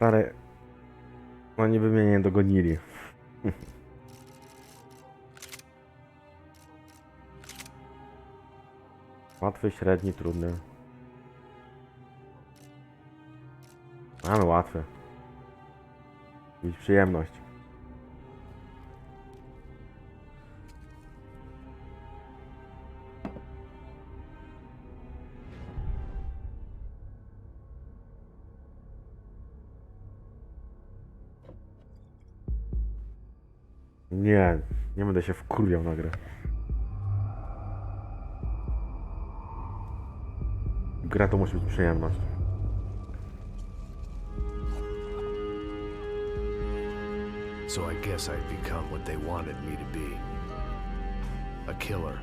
Stary... Oni by mnie nie dogonili. Łatwy, średni, trudny. Mamy łatwy. Mieć przyjemność. Nie będę się wkurwiał na grę. Gra to musi być przyjemność. So I guess I'd become what they wanted me to be. A killer.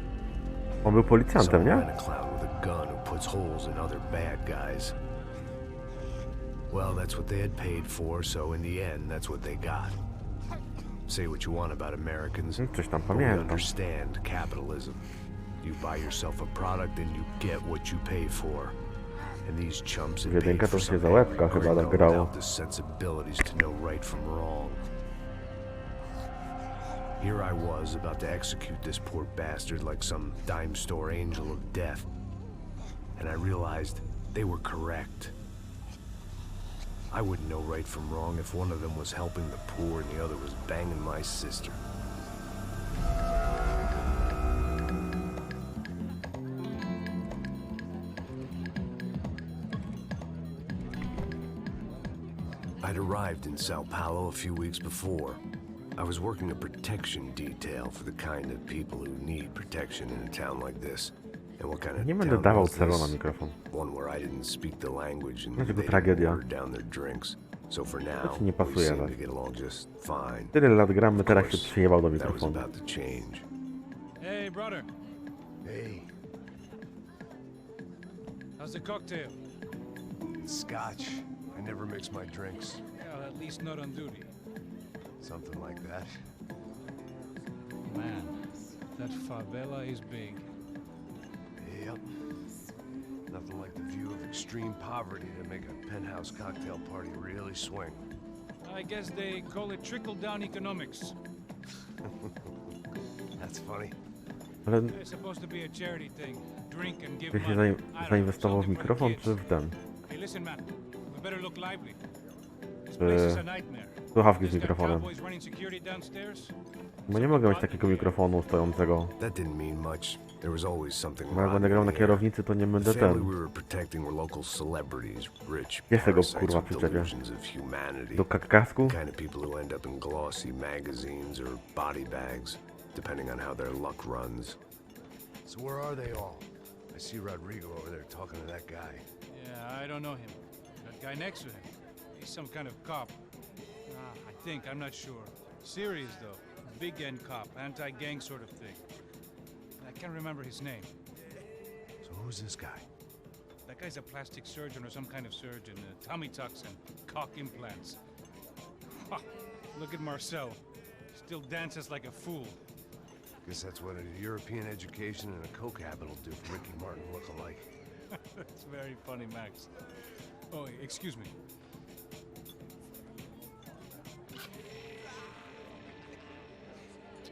On był policjantem, nie? Some clown with a gun who puts holes in other bad guys. Well, that's what they had paid for, so in the end, that's what they got. Say what you want about Americans, Coś tam but we pamiętam. understand capitalism. You buy yourself a product and you get what you pay for. And these chumps had paid Jedynka for to się something za łebka angry chyba known grało. without the sensibilities to know right from wrong. Here I was about to execute this poor bastard like some dime store angel of death. And I realized they were correct. I wouldn't know right from wrong if one of them was helping the poor and the other was banging my sister. I'd arrived in Sao Paulo a few weeks before. I was working a protection detail for the kind of people who need protection in a town like this. And what kind of Nie będę town dawał was celu na this? mikrofon. One where I didn't speak the language and Dlaczego they tragedia? didn't water down their drinks. So for now, ci nie we pasuje, seem tak? to get along just fine. Tyle lat gramy, teraz się Of course, przyjebał do that was mikrofonu. about to change. Hey, brother. Hey, How's the cocktail? Scotch. I never mix my drinks. Yeah, at least not on duty. Something like that. Man, that favela is big. Yep. Nothing like the view of extreme poverty to make a penthouse cocktail party really swing. I guess they call it trickle-down economics. That's funny. Ale It's supposed to be a charity thing. Drink and give ty się money. I don't know, zainwestował w something for the mikrofon kids. czy w ten? Hey, listen, man. We better look lively. This place is a nightmare. Słuchawki z Just got mikrofonem. cowboys running security downstairs. Bo nie mogę mieć takiego mikrofonu stojącego. That didn't mean much. There was always something Bo jak będę grał na kierownicy, to nie będę The family ten. we were protecting were local celebrities, rich Jest tego, parasites kurwa, with przyczepia. delusions of humanity. Do kakasku? The kind of people who end up in glossy magazines or body bags, depending on how their luck runs. So where are they all? I see Rodrigo over there talking to that guy. Yeah, I don't know him. That guy next to him. He's some kind of cop. I think. I'm not sure. Serious, though. Big N cop. Anti-gang sort of thing. I can't remember his name. So who's this guy? That guy's a plastic surgeon or some kind of surgeon. Tummy tucks and cock implants. Ha, look at Marcel. Still dances like a fool. Guess that's what a European education and a coke habit will do for Ricky Martin look-alike. That's very funny, Max. Oh, excuse me.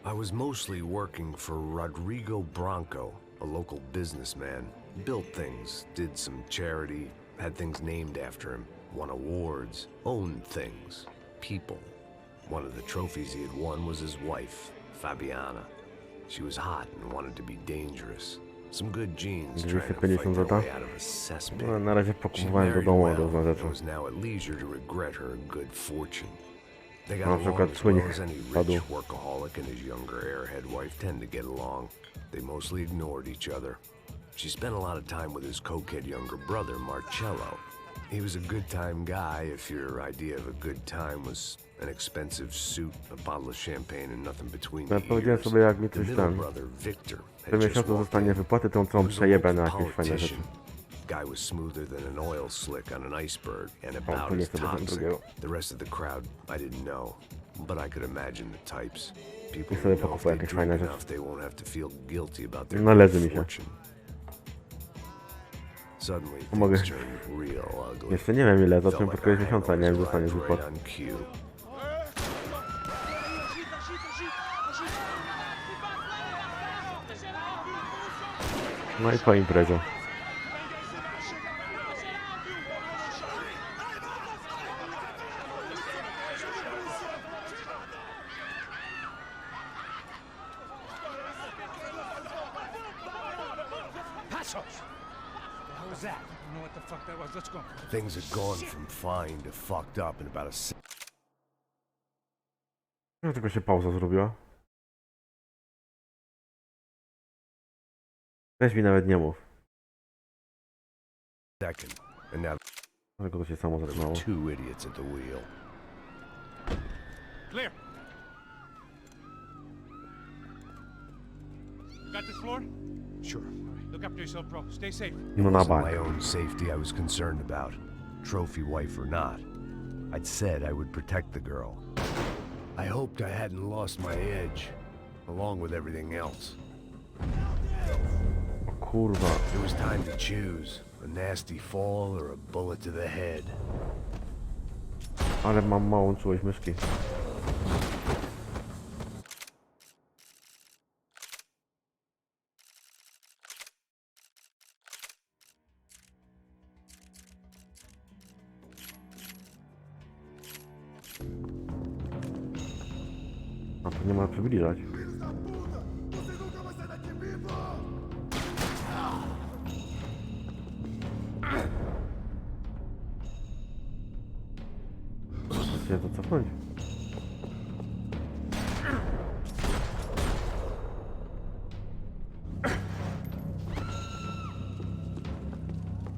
I was mostly working for Rodrigo Branco, a local businessman. Built things, did some charity, had things named after him, won awards, owned things, people. One of the trophies he had won was his wife, Fabiana. She was hot and wanted to be dangerous. Some good genes trying to fight 250 their zł. way out of a cesspit. No, na razie She pokupowałem do married domu well różne and rzeczy. was now at leisure to regret her good fortune. They Na got along przykład as słynie well as any padł. rich workaholic and his younger airhead wife tend to get along. They mostly ignored each other. She spent a lot of time with his cokehead younger brother, Marcello. He was a good-time guy if your idea of a good time was an expensive suit, a bottle of champagne, and nothing between Ja the powiedziałem ears. sobie, jak mi The coś middle tam brother, Victor, w had tym just miesiącu walked zostanie in. wypłaty, to He całą was a przejebę local na jakieś fajne rzeczy. politician. Guy was smoother than an oil slick on an iceberg and O, about tu nie as chcę bez toxic. drugiego. The rest of the crowd, I didn't know, but I could imagine the types. People I sobie who know if pokupuję they jakieś drink fajne enough, rzeczy. they won't have to feel guilty about their Należy good mi się. fortune. Suddenly Mogę. things turned real ugly. Jeszcze nie wiem ile, Felt zacząłem like pod koniec our miesiąca, nie handlers wiem, dostanie arrived wypłat. right on cue. No i po imprezie. Passos! What was that? I don't know what the fuck that was. Let's go. Things had gone from fine to fucked up in about a Dlaczego się pauza zrobiła? Weź mi nawet nie mów. second. And now Dlaczego to się samo there zaczynało? were two idiots at the wheel. Clear. Got this floor? Sure. All right. Look after yourself, bro. Stay safe. No na It wasn't bank. my own safety I was concerned about, trophy wife or not. I'd said I would protect the girl. I hoped I hadn't lost my edge, along with everything else. O kurwa. It was time to choose, a nasty fall or a bullet to the head. Ale mam małą czułość myszki. A tu nie ma przybliżać. Chcę to cofnąć.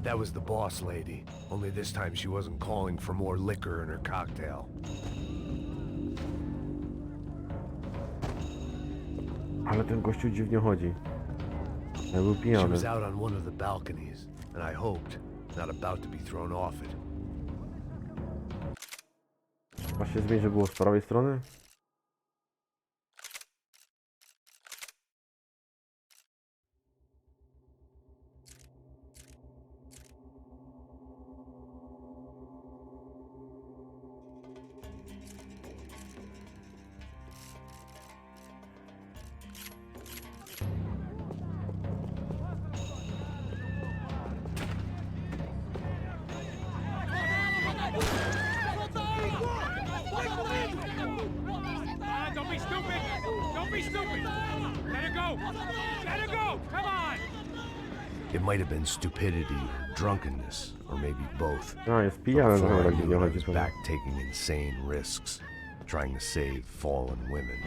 That was the boss lady, only this time she wasn't calling for more liquor in her cocktail. Ale ten gościu dziwnie chodzi. Ja był She pijany. was out on one of the balconies, and I hoped not about to be thrown off it. Masz się zmienić, że było z prawej strony? Don't be stupid! Don't be stupid! Let her go! Let her go! Come on! It might have been stupidity, drunkenness, or maybe both. A, jest pijany, Before no I tak knew dziwnie it, I chodzi was pewnie. back taking insane risks, trying to save fallen women.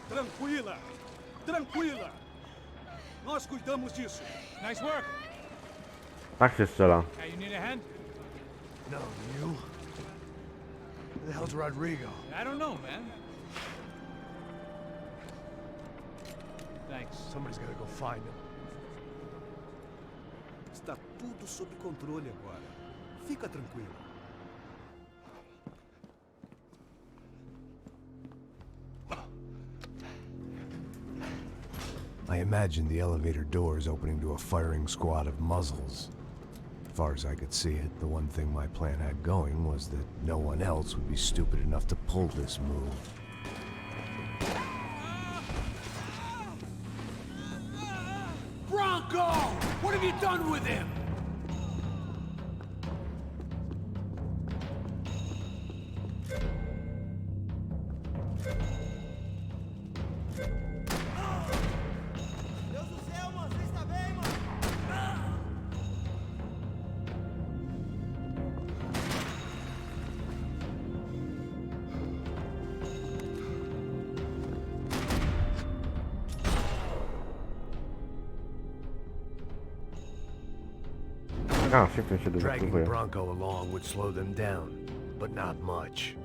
Tranquila! Tranquila! Nós cuidamos disso. Nice work! Tak się strzela. Hey, you need a hand? No, you? Who the hell's Rodrigo? I don't know, man. Thanks. Somebody's gotta go find him. Está tudo sob controle agora. Fica tranquilo. I imagined the elevator doors opening to a firing squad of muzzles. As far as I could see it, the one thing my plan had going was that no one else would be stupid enough to pull this move. Bronco! What have you done with him? A, szybko się Dragging dezaktywuje. Bronco along would slow them down, but not much.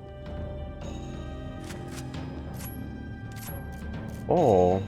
O,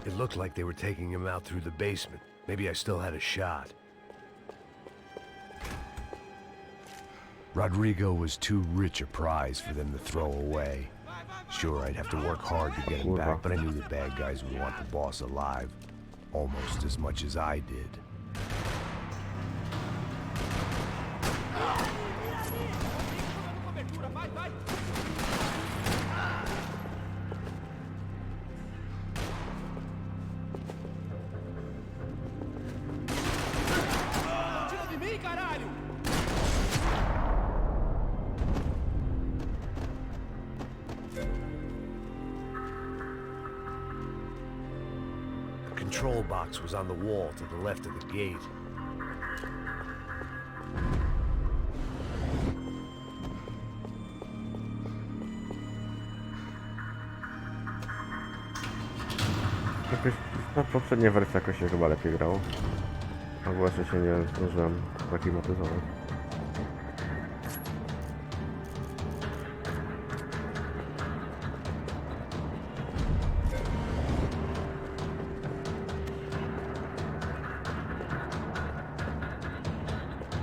It looked like they were taking him out through the basement. Maybe I still had a shot. Rodrigo was too rich a prize for them to throw away. Sure, I'd have to work hard to get him back, but I knew the bad guys would want the boss alive. Almost as much as I did. The control box was on the wall to the left of the gate. Jakoś na poprzedniej wersji jakoś się chyba lepiej grało. Albo jeszcze się nie zdążyłem zaklimatyzować.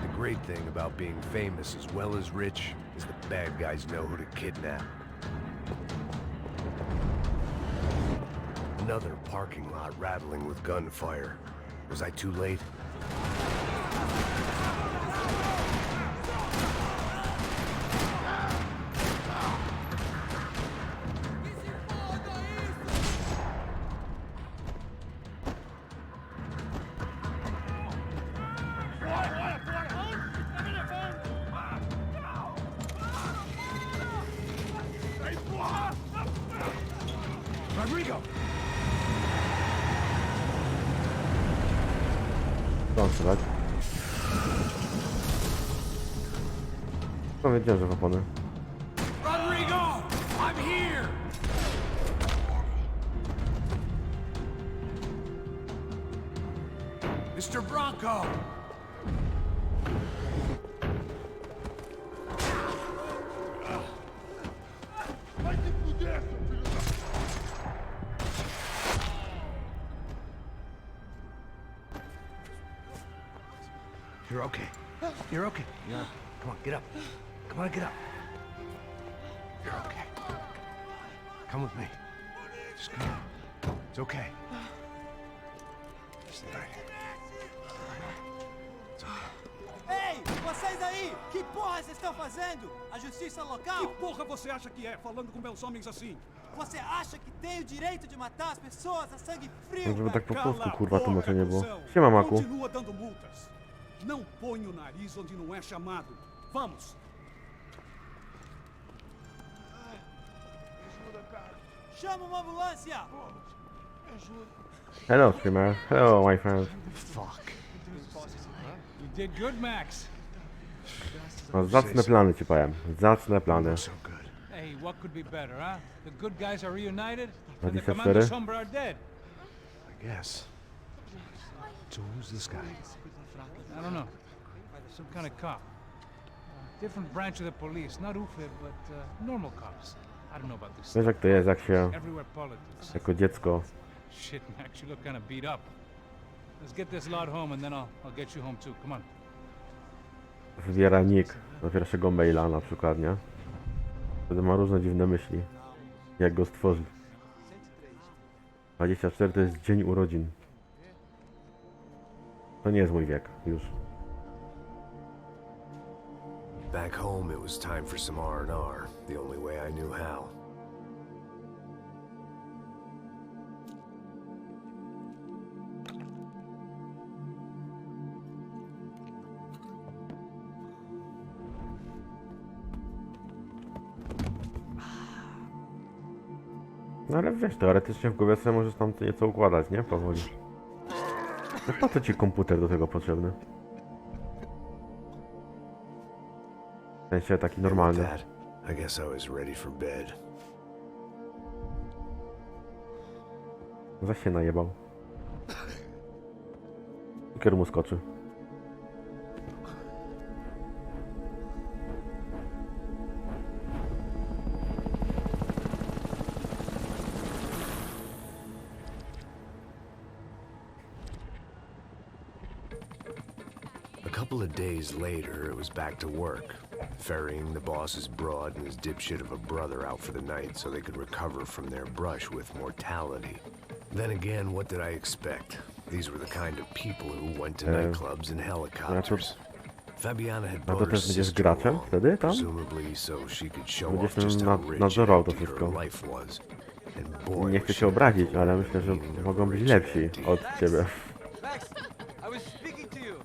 The great thing about being famous as well as rich is the bad guys know who to kidnap. Another parking lot rattling with gunfire. Was I too late? Rodrigo! Chcą strzelać. No wiedziałem, że w opony. Rodrigo! I'm here! Mr. Bronco! You're okay. You're okay. Yeah. Come on, get up. Come on, get up. You're okay. Come with me. Just come on. It's okay. Stay right here. It's okay. Ei, vocês aí! Que porra vocês estão fazendo? A justiça local? Que porra você acha que é, falando com meus homens assim? Você acha que tem o direito de matar as pessoas a sangue frio? Żeby tak po Cala polsku a kurwa boca, tłumaczenie było. cuzão. Siema Maku. Continua dando multas. Não põe o nariz onde não é chamado. Vamos. Chama uma ambulância! Hello streamer. Hello my friend. Fuck. You did good, Max. No, zacne plany ci powiem. Zacne plany. So good. Hey, what could be better, huh? The good guys are reunited, and the 24. Commander Sombra are dead. I guess. So who's this guy? I don't know. Some kind of cop. Different branch of the police. Not UFE, but normal cops. I don't know about this. Wiesz jak to jest, jak się Everywhere politics. jako dziecko Shit, Max, you look kind of beat up. Let's get this lot home, and then I'll get you home too. Come on. wybiera nick do pierwszego maila na przykład, nie? Wtedy ma różne dziwne myśli. Jak go stworzyć. 24 to jest dzień urodzin. To nie jest mój wiek, już. Back home, it was time for some R&R, the only way I knew how. No ale wiesz, teoretycznie w głowie sobie możesz tam nieco układać, nie? Powoli. No po co ci komputer do tego potrzebny? W sensie taki normalny. With that, I guess I was ready for bed. Zaś się najebał. Iker mu skoczy. couple of days later, it was back to work, ferrying the boss's broad and his dipshit of a brother out for the night so they could recover from their brush with mortality. Then again, what did I expect? These were the kind of people who went to nightclubs in helicopters. Fabiana had to brought her też będziesz sister graczem along, wtedy tam? presumably so she could show Będziesz off just how rich and nadzorował to empty her wszystko. life was. And boy, Nie was chcę she się obrazić, ale looking myślę, że forward to being mogą być rich and lepsi empty. od ciebie. Max, I was speaking to you.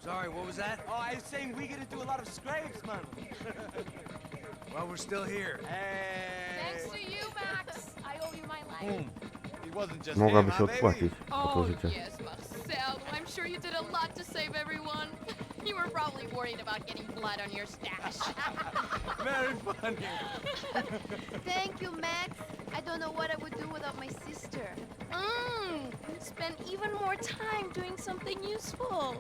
Sorry, what was that? Oh, I was saying we get into a lot of scrapes, man. Well, we're still here. Hey. Thanks to you, Max. I owe you my life. Boom. It wasn't just Mogłaby him, się huh, baby? odpłacić za to Oh, życie. yes, Marcel. I'm sure you did a lot to save everyone. You were probably worried about getting blood on your stash. Very funny. Thank you, Max. I don't know what I would do without my sister. Spend even more time doing something useful.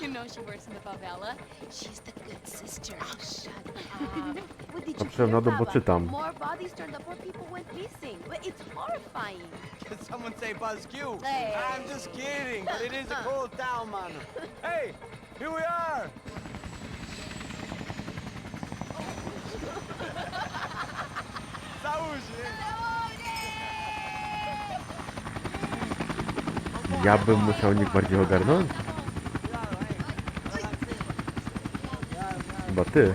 You know she works in the favela. She's the good sister. Shut up. What did you Dobrze, no hear, bo Baba? czytam. More bodies turned up where people went missing. But it's horrifying. Did someone say Buzz Q? Hey. I'm just kidding, but it is a cool town, man. Hey, here we are. Załuży. Ja bym musiał nikt bardziej ogarnąć? Chyba ty.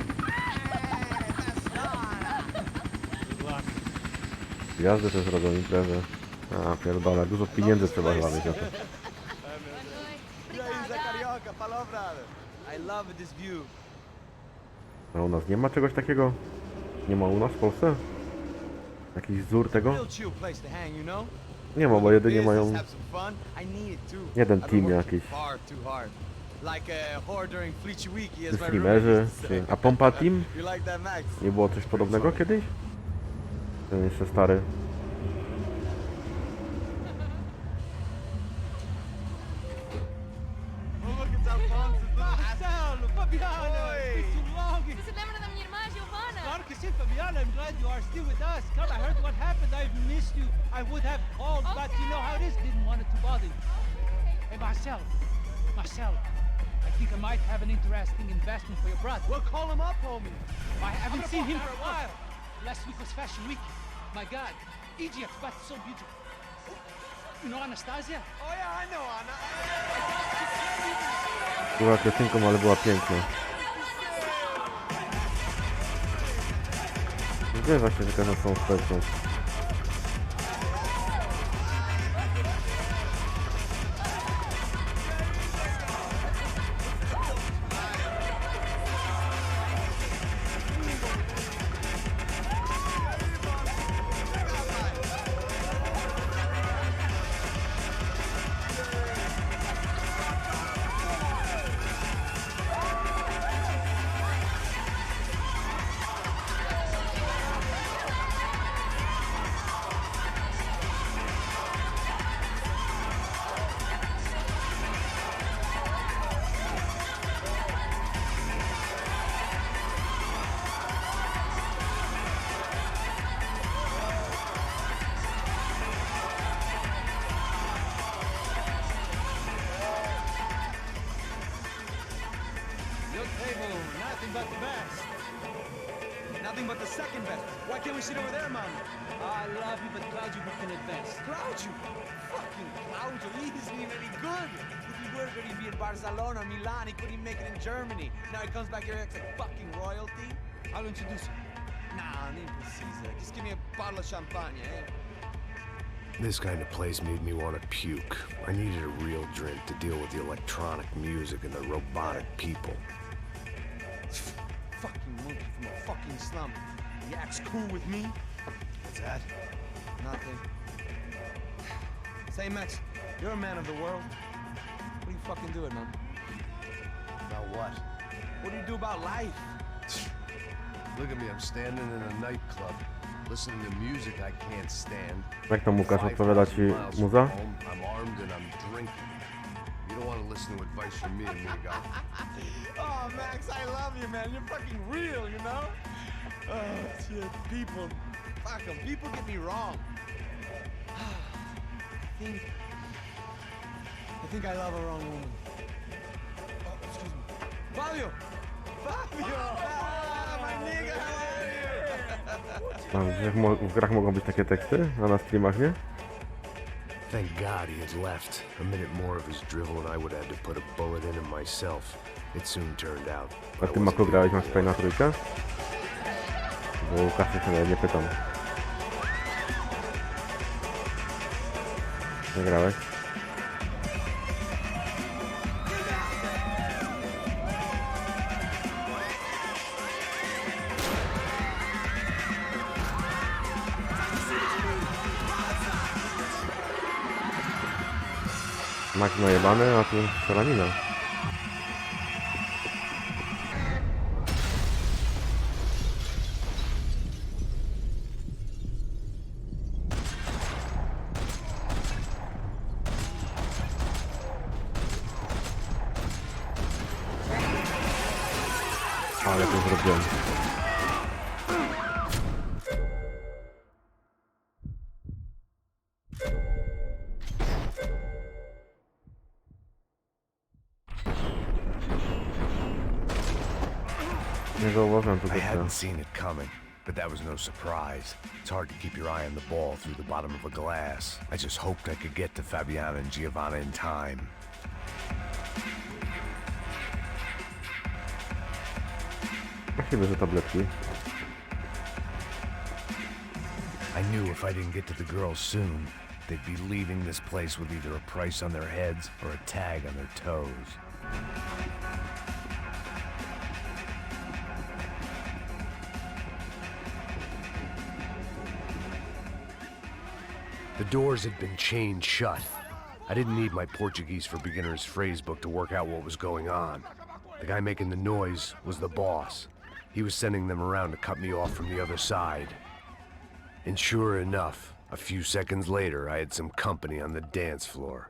Jazdy też robią imprezę. A pierdolę, dużo pieniędzy trzeba chyba mieć za to. E aí, Zé Carioca, falou, brother. I love this view. A u nas nie ma czegoś takiego? Nie ma u nas w Polsce? Jakiś wzór tego? Real chill place to hang, you know? Nie ma, bo jedynie mają Business, have some fun. I need it too. jeden I've been team working jakiś. far too hard. Like a whore during Fleechy Week, as my Streamerzy, roommate used to say. czy... A Pompa Team? You like that, Max? Nie było coś podobnego kiedyś? Ten jeszcze stary. Oh, look, it's Alphonse's little Marcelo, Fabiana, Oi. it's been too long. Você lembra da minha irmã, Giovanna? Claro que sim, Fabiana. I'm glad you are still with us. Come, I heard what happened. I've missed you. I would have called, but you know how it is. Didn't want it to bother you. Hey, Marcel. Marcel, I think I might have an interesting investment for your brother. Well, call him up, homie. I haven't seen him for a while. Last week was Fashion Week. My God, Egypt, but so beautiful. You know Anastasia? Oh, yeah, I know, Anna. Była piosenką, ale była piękna. Gdzie właśnie wykazać tą społeczność? Your table, nothing but the best. Nothing but the second best. Why can't we sit over there, man? I love you, but Claudio booked in advance. Claudio. Fucking Claudio. He isn't even any good. If he were good, he'd be in Barcelona, Milan. He couldn't even make it in Germany. Now he comes back here acts like fucking royalty. I'll introduce you. Nah, name Caesar. Just give me a bottle of champagne, eh? This kind of place made me want to puke. I needed a real drink to deal with the electronic music and the robotic people. Fucking monkey from a fucking slum. He acts cool with me. What's that? Nothing. Say, Max, you're a man of the world. What do you fucking do it, man? Now what? What do you do about life? Look at me, I'm standing in a nightclub, listening to music I can't stand. Jak tam Łukasz odpowiada ci 5,000 miles muza? from home, I'm armed and I'm drinking. You don't want to listen to advice from me, amigo. Oh, Max, I love you, man. You're fucking real, you know? Oh, shit. People. Fuck 'em. People get me wrong. I think I love a wrong woman. Fabio! Fabio! Ah, my nigga, how are you? W grach mogą być takie teksty, a na streamach nie? Thank God he had left. A minute more of his drivel and I would have to put a bullet in him myself. It soon turned out. A ty, Mako, grałeś Max Payne'a trójkę? Bo Łukasz się nawet nie pytam. Nie grałeś? Max najebany, a tu strzelanina. Ale to zrobiłem. Nie zauważyłem I tego. hadn't seen it coming, but that was no surprise. It's hard to keep your eye on the ball through the bottom of a glass. I just hoped I could get to Fabiana and Giovanna in time. Właściwie, że tabletki. I knew if I didn't get to the girls soon, they'd be leaving this place with either a price on their heads or a tag on their toes. The doors had been chained shut. I didn't need my Portuguese for Beginners phrase book to work out what was going on. The guy making the noise was the boss. He was sending them around to cut me off from the other side. And sure enough, a few seconds later, I had some company on the dance floor.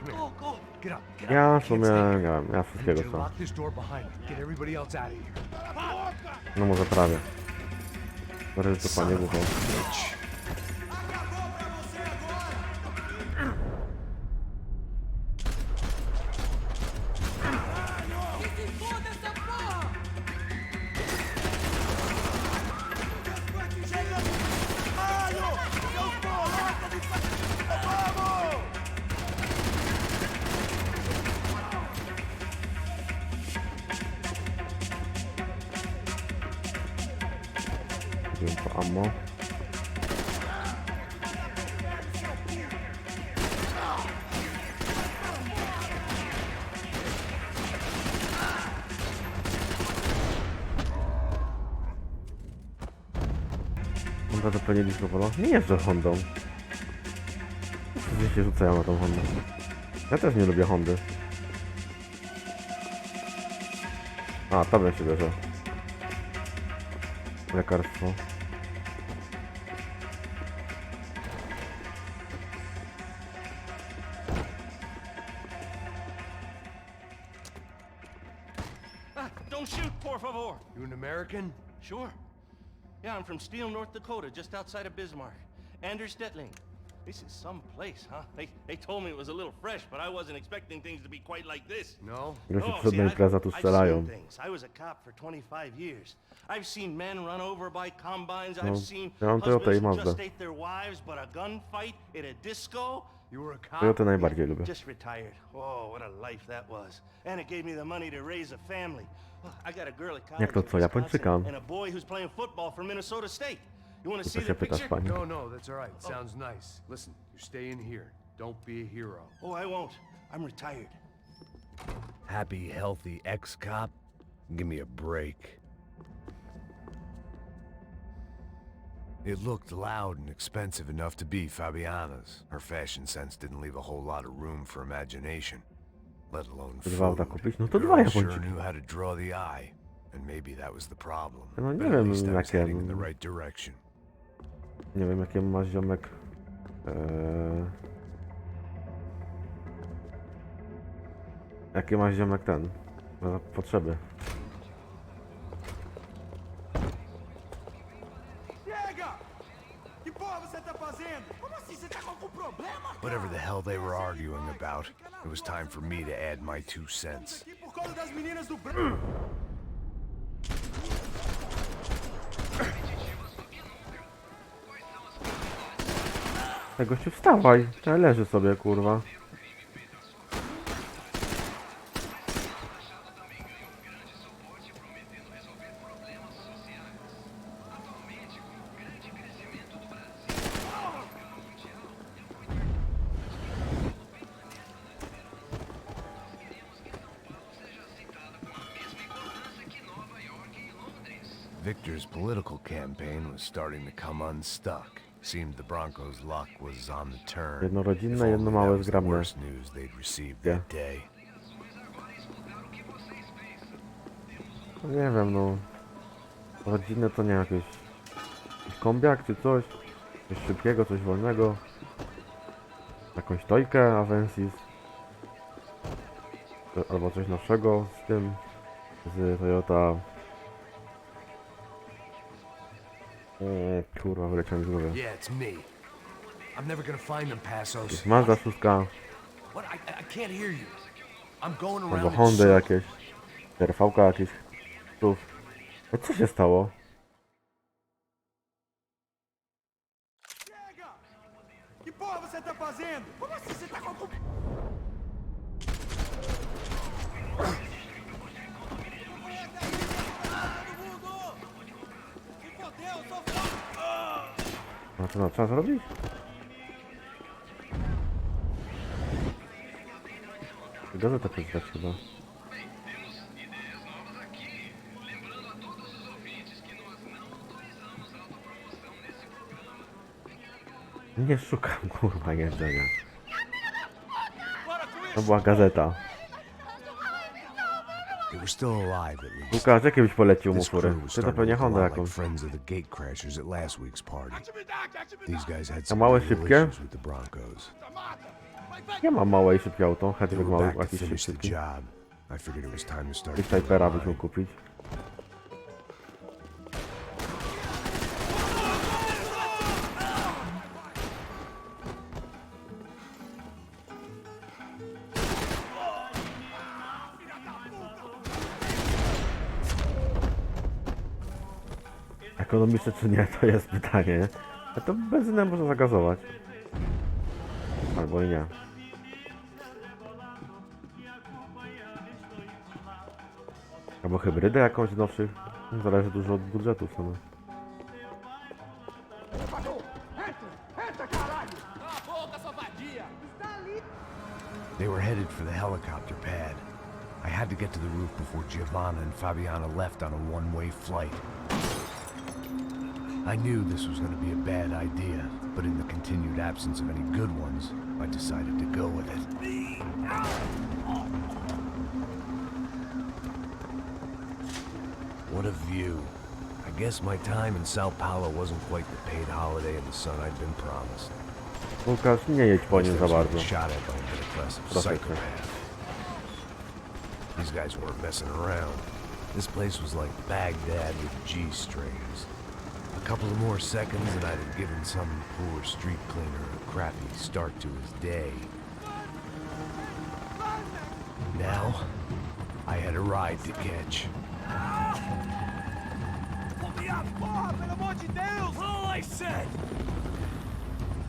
Go, go! Get up, get up. Ja w Can't sumie stay here. miałem, ja wszystkiego You co. lock this door behind me. Get everybody else out of here. No może prawie. Zaraz to Son panie of a głową. bitch. Wziąłem to ammo. Chyba dopełniliśmy polo. Nie jeżdżę Hondą. Gdzie się rzucają na tą Hondę? Ja też nie lubię Hondy. A, tobie się bierze. Lekarstwo. Don't shoot, por favor. You an American? Sure. Yeah, I'm from Steele, North Dakota, just outside of Bismarck. Anders Detling. This is some place, huh? They told me it was a little fresh, but I wasn't expecting things to be quite like this. No? Ile się Oh, przodna impreza tu I've strzelają. seen things. I was a cop for 25 years. I've seen men run over by combines. No, I've seen ja mam Toyotę i husbands who Mazdę. just ate their wives, but a gunfight at a disco. You were a cop? Toyotę najbardziej lubię. Just retired. Oh, what a life that was. And it gave me the money to raise a family. I got a girl at college Jak to in co, Wisconsin Japończyka? and a boy who's playing football for Minnesota State. You want to see To the się pytasz, picture? pani. No, no, that's all right. Sounds nice. Listen, you're staying here. Don't be a hero. Oh, I won't. I'm retired. Happy, healthy ex-cop? Give me a break. It looked loud and expensive enough to be Fabiana's. Her fashion sense didn't leave a whole lot of room for imagination, let alone Dwa auta food. kupić? No to The dwa girl sure Japończyki. knew how to draw the eye, and maybe that was the problem. No nie But at wiem, least I was jakie... heading in the right direction. Nie wiem, jakie ma ziomek... Jakie ma ziomek ten? Potrzeby. Whatever the hell they were arguing about, it was time for me to add my 2 cents. Tego się wstawaj, to leży sobie, kurwa. Victor's political campaign was starting to come unstuck. Seemed the Broncos' luck was on the turn. Jedno rodzinne, If only jedno that małe was the zgrabne. worst news they'd received that day. No nie wiem, no. Rodzinne to nie jakiś kombiak czy coś. Coś szybkiego, coś wolnego. Jakąś tojkę Avensis. Albo coś nowszego z tym. Z Toyota. Kurwa, wyleciałem z głowy. Yeah, it's me. I'm never gonna find them, Passos. Jest Mazda 6, What? I can't hear you. I'm going albo around in Honda circles. jakieś. RV-ka jakieś. Tuf. No co się stało? Que porra você tá fazendo? Como assim você tá com... No to no, trzeba zrobić? Gazetę przeczytać chyba. Nie szukam, kurwa, jedzenia. To była gazeta. They were still alive at least. Łukasz, jakie byś polecił mu This fury? crew was Ty to starting to pewnie look a Honda lot jakąś. like friends of the gatecrashers at last week's party. These guys had A some małe, real szybkie? issues with the Broncos. Nie ma małe i szybkie auto, They hatchback were mały, back to jakiś finish the szybki. job. I figured it was time to start I getting Typera byś mine. mógł kupić. Ekonomiczne czy nie, to jest pytanie. A to benzynę można zagazować. Albo i nie. Albo hybrydę jakąś z nowszych. Zależy dużo od budżetu w sumie. They were headed for the helicopter pad. I had to get to the roof before Giovanna and Fabiana left on a one-way flight. I knew this was going to be a bad idea, but in the continued absence of any good ones, I decided to go with it. What a view. I guess my time in Sao Paulo wasn't quite the paid holiday in the sun I'd been promised. Łukasz, nie jedź po nim za bardzo. Shot at by an aggressive Proszę cię. psychopath. These guys weren't messing around. This place was like Baghdad with G-strings. A couple of more seconds and I'd have given some poor street cleaner a crappy start to his day. Now, I had a ride to catch. Put me up, Bob, and I want you down. All I said.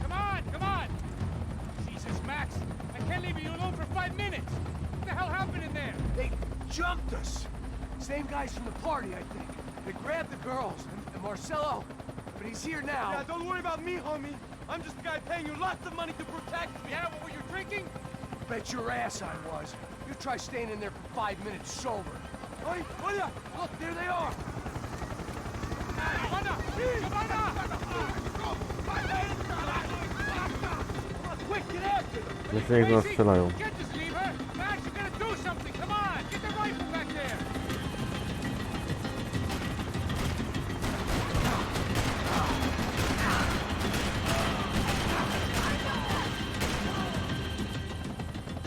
Come on, come on! Jesus, Max, I can't leave you alone for 5 minutes. What the hell happened in there? They jumped us. Same guys from the party, I think. They grabbed the girls and Marcelo, but he's here now. Yeah, don't worry about me, homie. I'm just the guy paying you lots of money to protect me. Yeah, what were you drinking? Bet your ass I was. You try staying in there for 5 minutes sober. Oi, Oya! Look, there they are. Quick, get after them! Jeszcze niech nas strzelają. Can't just leave her. Max, you gotta do something. Come on, get the rifle back there.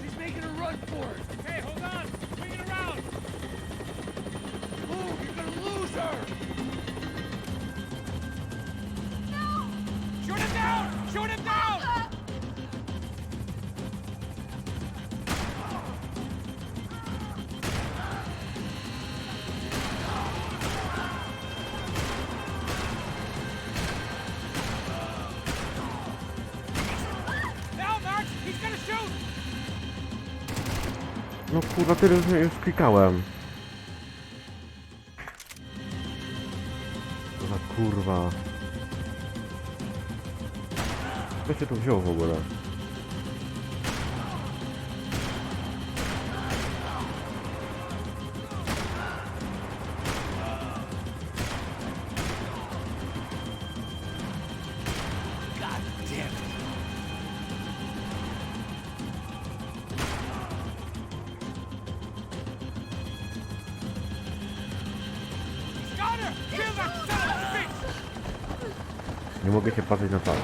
She's making a run for it. Hey, hold on. Swing it around. Move, you're gonna lose her. Shoot him down! Shoot him down! Now, Max, he's gonna shoot! No kurwa, tyle już klikałem. Co za kurwa. Co się tu wziął w ogóle? God damn it. Got her! Kill that son of a bitch! Nie mogę się patrzeć na czas.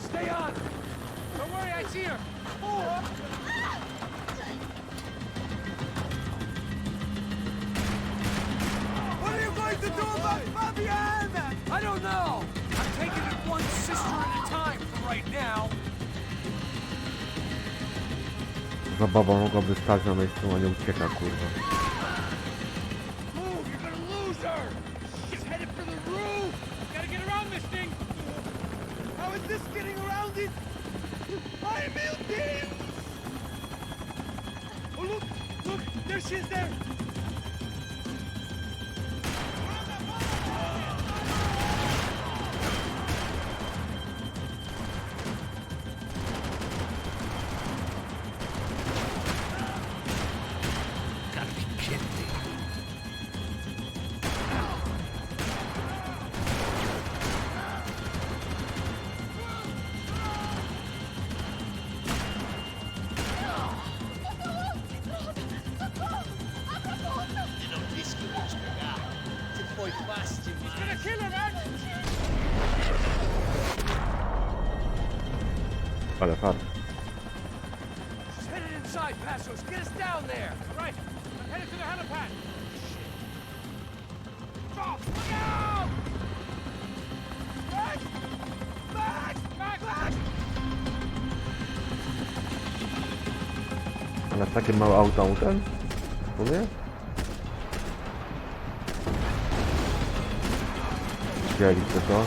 Stay on. Don't worry, I see her. What are you going to do about Fabiana? I don't know. I'm taking it one sister at a time for right now. Zabawa mogłaby stać na miejscu, a nie ucieka, kurwa. Move, you're gonna lose her. She's headed for the roof. Gotta get around this thing. How is this getting around it? I'm building. Oh, look, look, there she is there. Gotta be kidding me. He's gonna kill her, Max! Ale fart. She's headed inside, Passos. Get us down there. Right, I'm headed to the helipad. Stop! Look out! Max! Max! Max! Max! Ale takie małe autem? W sumie? Widzieliście to?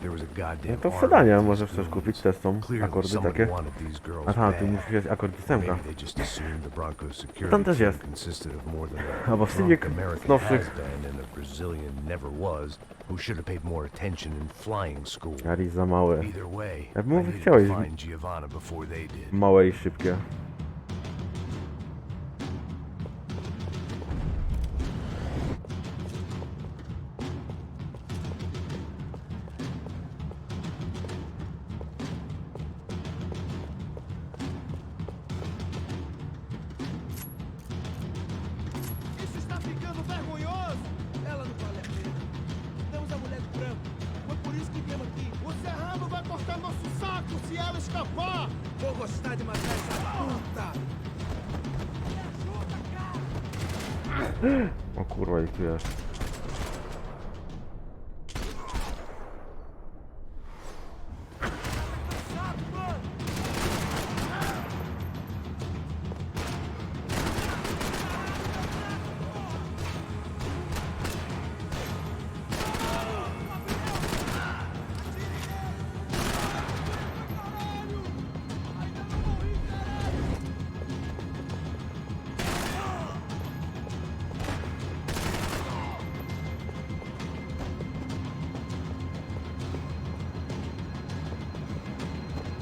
There was a No goddamn to army wsiadania of możesz these też kupić, goons. też są Clearly akordy somebody takie. wanted these girls Aha, tu bad. musisz wziąć akord ósemka. Maybe they just assumed the Bronco's security Tam też team jest. consisted of more than Albo a w drunk Civic American z nowszych. has-been and a Brazilian never was, who should have paid more attention in flying school. Jari za małe. Either way, Jak I mówię, needed chciałeś to find Giovanna before they did. małe i szybkie. Isso está ficando vergonhoso! Ela não vale a pena. Damos a mulher do branco. Foi por isso que viemos aqui. O Serrano vai cortar nosso saco se ela escapar! Vou gostar de matar essa puta! O kurwa, ich tu jest.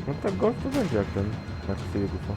No tak gość to będzie jak ten, jak sobie gufa.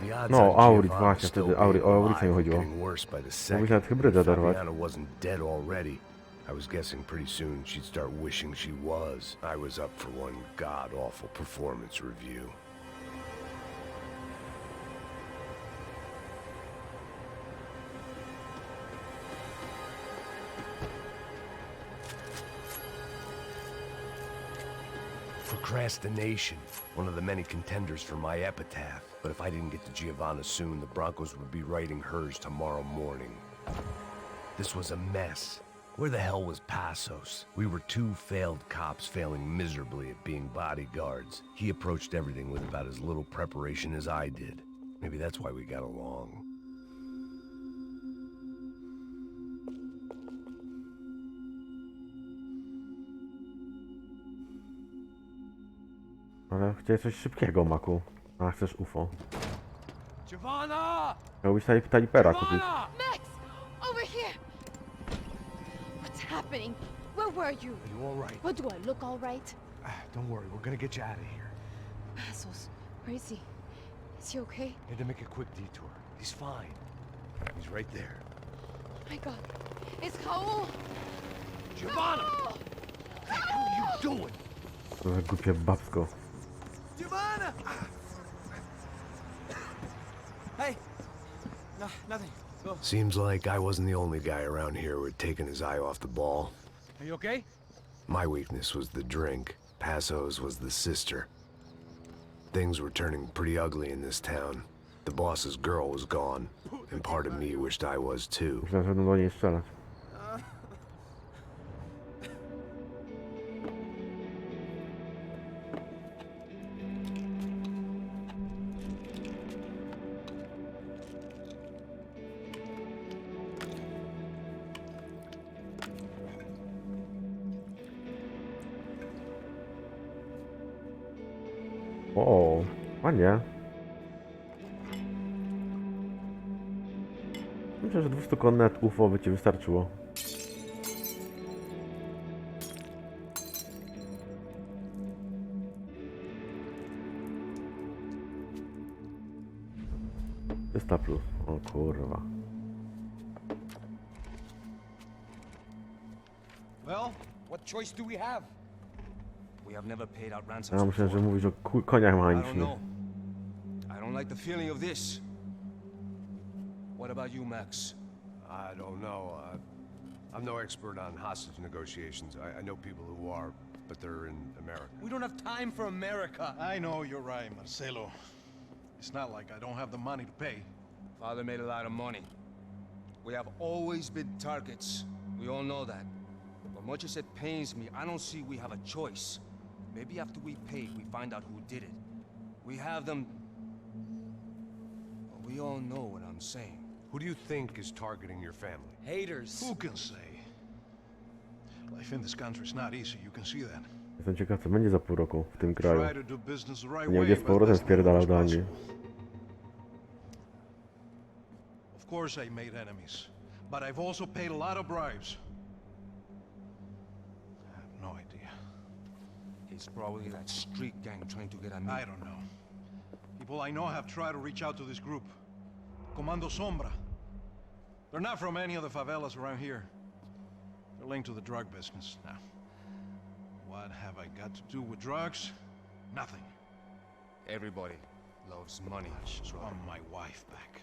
The odds No, on Aurit Giovanna właśnie, still wtedy being o Auricie mi alive chodziło. getting worse by the Mógłbyś second. nawet hybrydę dorwać. Fabiana wasn't dead already. I was guessing pretty soon she'd start wishing she was. I was up for one god-awful performance review. Procrastination, one of the many contenders for my epitaph. But if I didn't get to Giovanna soon, the Broncos would be writing hers tomorrow morning. This was a mess. Where the hell was Passos? We were two failed cops failing miserably at being bodyguards. He approached everything with about as little preparation as I did. Maybe that's why we got along. Ale chciałeś coś szybkiego, Maku. A chcesz UFO. Giovanna! Miałbyś talipera kupić. Giovanna! Max! Over here! What's happening? Where were you? Are you all right? What do I look all right? Don't worry, we're gonna get you out of here. Passos, where is he? Is he okay? Had to make a quick detour. He's fine. He's right there. My God. It's Raul! Giovanna! Raul! What the hell are you doing? To za głupie babsko. Giovanna! Hey! No, nothing. Go. Seems like I wasn't the only guy around here who had taken his eye off the ball. Are you okay? My weakness was the drink. Passos was the sister. Things were turning pretty ugly in this town. The boss's girl was gone, and part of me wished I was too. Myślałem, że będą do niej strzelać. O, ładnie. Myślę, że 200 konnet UFO by ci wystarczyło. Plus. O kurwa. Well, what choice do we have? We have never paid out ransoms Ja myślę, że before. mówisz o koniach I don't mechanicznych. know. I don't like the feeling of this. What about you, Max? I don't know. I'm no expert on hostage negotiations. I know people who are, but they're in America. We don't have time for America. I know you're right, Marcelo. It's not like I don't have the money to pay. Father made a lot of money. We have always been targets. We all know that. But much as it pains me, I don't see we have a choice. Maybe after we pay, we find out who did it. We have them... Well, we all know what I'm saying. Who do you think is targeting your family? Haters. Who can say? Life in this country is not easy, you can see that. Jestem ciekaw, co będzie za pół roku w tym kraju. Try to do business the right Nie way, będzie z but powrotem that's not spierdalał always do Anglii. possible. Of course I made enemies, but I've also paid a lot of bribes. I have no idea. It's probably that street gang trying to get at me. I don't know. People I know have tried to reach out to this group. Comando Sombra. They're not from any of the favelas around here. They're linked to the drug business. Now, what have I got to do with drugs? Nothing. Everybody loves money. I just want my wife back.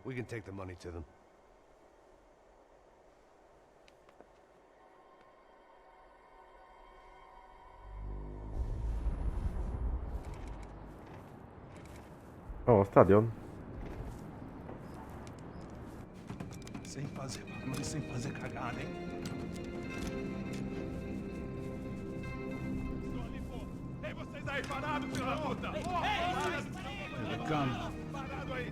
We can take the money to them. O, stadion. Sem fazer barulho, sem fazer cagada, hein? Ei, vocês aí parados, filho da puta! Here they come. Parado aí!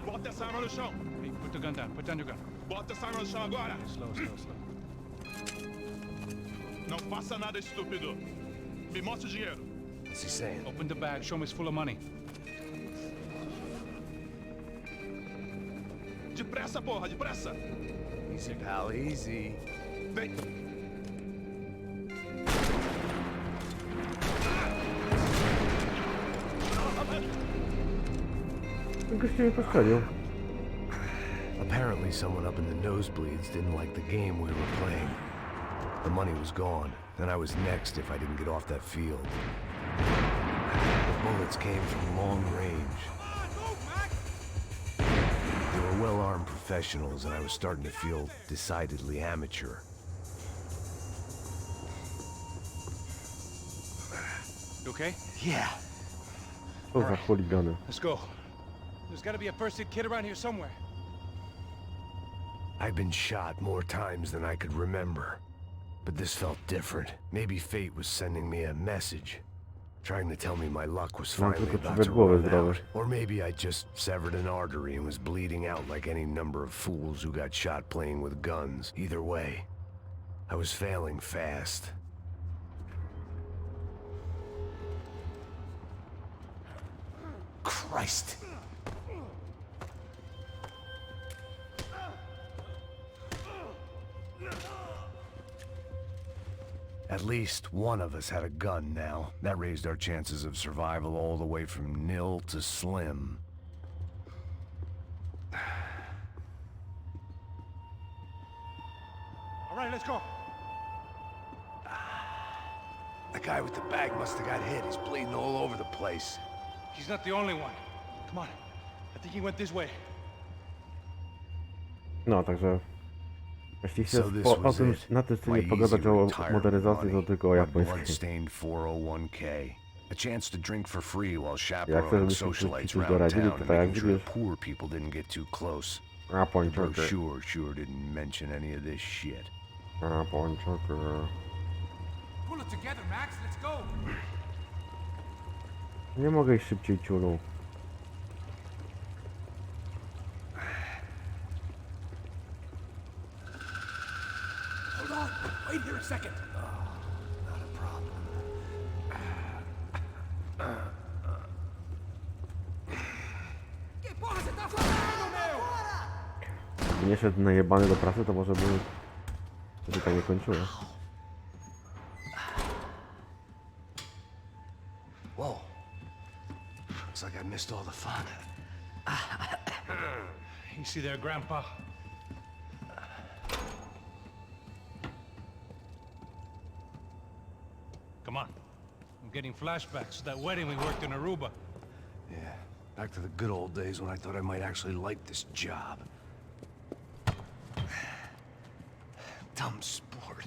Bota essa arma no chão! Hey, put the gun down. Put down your gun. Bota essa arma no chão agora! Slow, slow, slow. Não faça nada, estúpido! Me mostre o dinheiro! What's he saying? Open the bag. Show me it's full of money. Depressa, porra, depressa! Easy, pal, easy. Vem! Gość mnie postrzelił. Apparently someone up in the nosebleeds didn't like the game we were playing. The money was gone, and I was next if I didn't get off that field. The bullets came from long range. They were well-armed professionals, and I was starting to feel decidedly amateur. You okay? Yeah. Co za chuligany. Let's go. There's got to be a first aid kit around here somewhere. I've been shot more times than I could remember. But this felt different. Maybe fate was sending me a message. Trying to tell me my luck was Mam finally tylko about to przywet run zdrowe. out. Or maybe I just severed an artery and was bleeding out like any number of fools who got shot playing with guns. Either way, I was failing fast. Christ! At least one of us had a gun now. That raised our chances of survival all the way from nil to slim. All right, let's go. The guy with the bag must have got hit. He's bleeding all over the place. He's not the only one. Come on. I think he went this way. No, także... Jeśli So chcesz this o was tym, it. na tym My streamie easy pogadać o retirement modernizacji, to money, tylko o my japońskiej. blood-stained 401k. A chance to drink for free while chcesz, chaperoning żebyśmy socialites wszyscy around doradzili, town to and tak jak making sure widzisz. the poor people didn't get too close. The Japończycy. brochure didn't mention any of this shit. Japończycy. Pull it together, Max. Let's go. Nie mogę iść szybciej, ciulu. Hold on. Wait here a second. Not a problem. Que porra você tá fazendo, meu? Gdyby nie szedł najebany do pracy, to może by się tak nie kończyło. Whoa. Looks like I missed all the fun. You see there, Grandpa? Come on. I'm getting flashbacks to that wedding we worked in Aruba. Yeah, back to the good old days when I thought I might actually like this job. Dumb sport.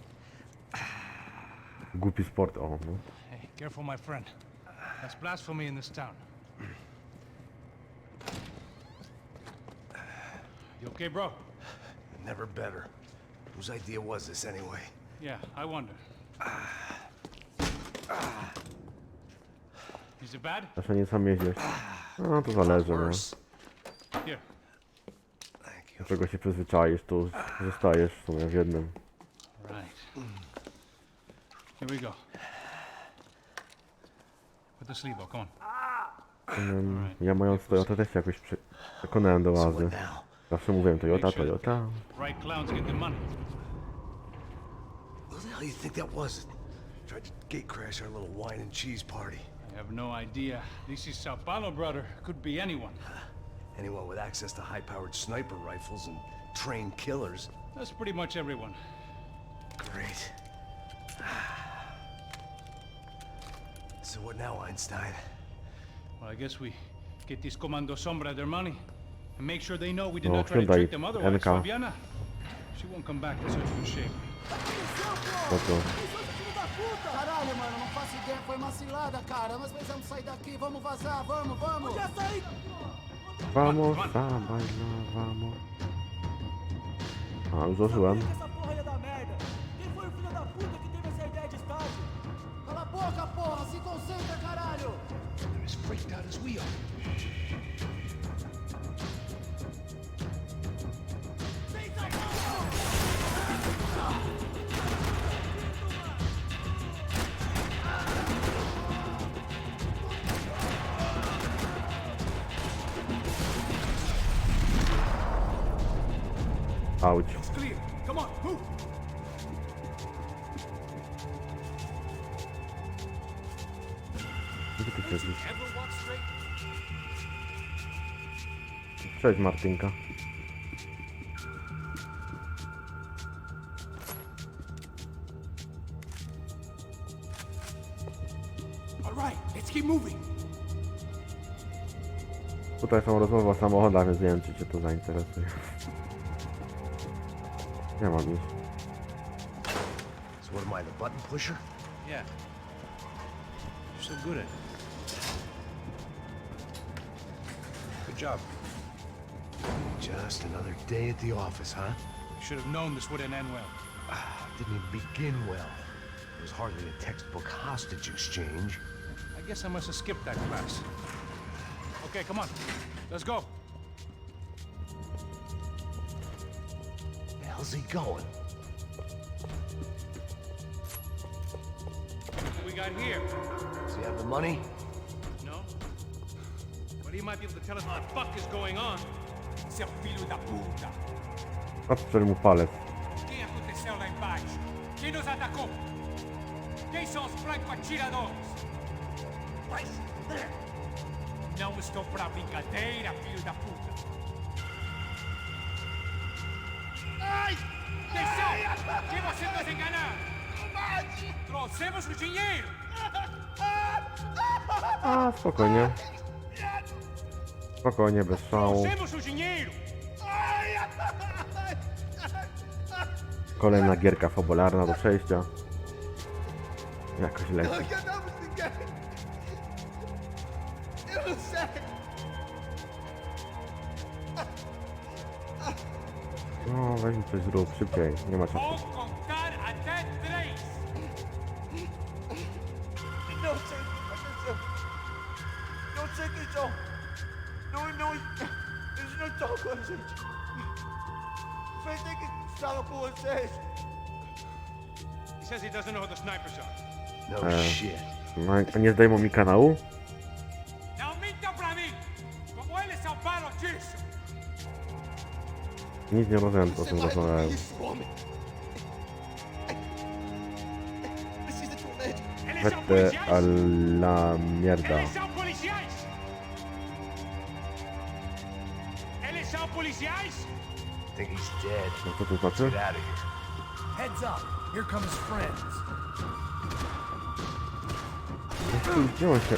Głupi sport, o no. Hey, careful, my friend. That's blasphemy in this town. You okay, bro? Never better. Whose idea was this anyway? Yeah, I wonder. Is it bad? Zawsze nie sam jeździsz. No to zależy, no. Here. Thank Do you. czego się przyzwyczaisz, to zostajesz w sumie w jednym. Right. Here we go. Put the sleeve on, come on. Ja mając Toyotę też się jakoś przekonałem do So łazy. what now? Zawsze mówiłem Toyota, Toyota. Right clowns get the money. Who the hell do you think that was? Tried to gate crash our little wine and cheese party. I have no idea. This is Sao Paulo, brother. Could be anyone. Anyone with access to high-powered sniper rifles and trained killers. That's pretty much everyone. Great. So what now, Einstein? Well, I guess we get these Comando Sombra their money and make sure they know we did No, not try to siadaj, trick them otherwise. NK. Fabiana, she won't come back in such good shape. Po co? Caralho, mano, não faço ideia, foi uma cilada, cara. Nós precisamos sair daqui, vamos vazar, vamos, vamos. Onde é sair? Vamos, dawaj, no, vamos. A, już zużyłem. Essa porra ia dar merda. Quem foi o filho da puta que teve essa ideia de estádio? Cala a boca, porra, se concentra, caralho. They're as freaked out as we are. Auć. It's clear. Come on, move. Gdzie ty siedzisz? Ever walk straight? Cześć Martynka. All right, let's keep moving. Tutaj są rozmowy o samochodach, więc nie wiem, czy cię to zainteresuje. Nie mam iść. So what am I, the button pusher? Yeah. You're so good at it. Good job. Just another day at the office, huh? You should have known this wouldn't end well. Didn't even begin well. It was hardly a textbook hostage exchange. I guess I must have skipped that class. Okay, come on. Let's go. The hell's he going? What we got here? Does he have the money? No? But he might be able to tell us what the fuck is going on. Seu filho da puta. Odstrzel mu palec. O que aconteceu lá embaixo? Quem nos atacou? Quem são os franco-atiradores? Não estou pra brincadeira, filho da puta. Ai! Atenção! Que você nos enganar! Trouxemos o dinheiro! A, spokojnie. Spokojnie, bez szału. Trouxemos o dinheiro! Kolejna gierka fabularna do przejścia. Jakoś leci. Enganamos ninguém! Eu não sei! No, weź mi coś zrób, szybciej. Nie ma czasu. Vou contar até 3! Não sei o que aconteceu! Não sei quem são! Eles não estão com a gente! Pensei que estava com vocês! He says he doesn't know who the snipers are. No shit. No, a nie zdejmą mi kanału? Não mintam pra mim! Como eles salvaram disso! Nic nie rozumiem, o czym rozmawiałem. Isso, homem! Precisa de um médico! Eles são Vete policiais! a la mierda. Eles são policiais! policiais? Think he's dead. No co to znaczy? Get out of here. Heads up. Here come his friends. Gdzie on się...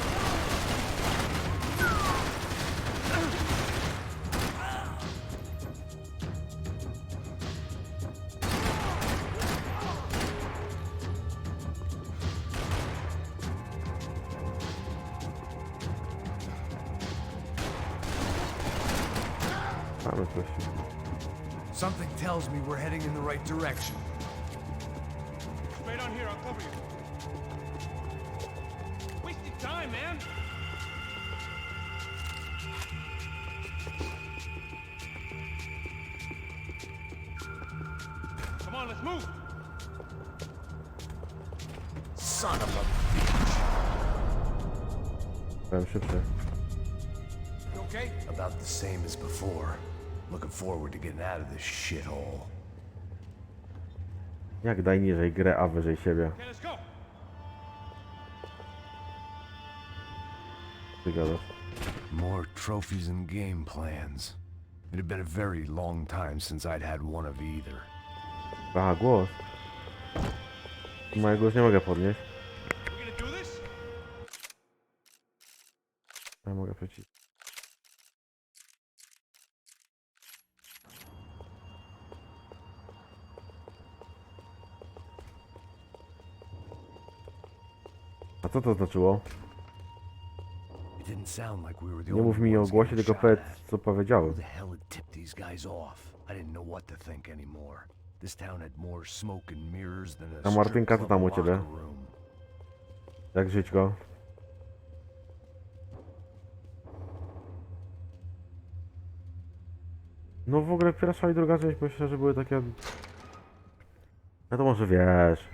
Mamy coś. Something tells me we're heading in the right direction. Straight on here, I'll cover you. Wasting time, man. Come on, let's move. Son of a... Byłem szybszy. You okay? About the same as before. Looking forward to getting out of this shithole. Jak daj niżej grę, a wyżej siebie. Okay, let's go. Ty gadasz. More trophies and game plans. It had been a very long time since I'd had one of either. Aha, głos. Mojego już nie mogę podnieść. We gonna do this? Ja mogę przeciw. A co to znaczyło? It didn't sound like we were the Nie mów only mi o ones głosie, getting tylko shot powiedz, at. co Who powiedziałem. the hell had tipped these guys off? I didn't know what to think anymore. This town had more smoke and mirrors than a A Martynka, strip co tam u club ciebie? locker room. Jak żyćko? No w ogóle pierwsza i druga część myślę, że były takie... No to może wiesz...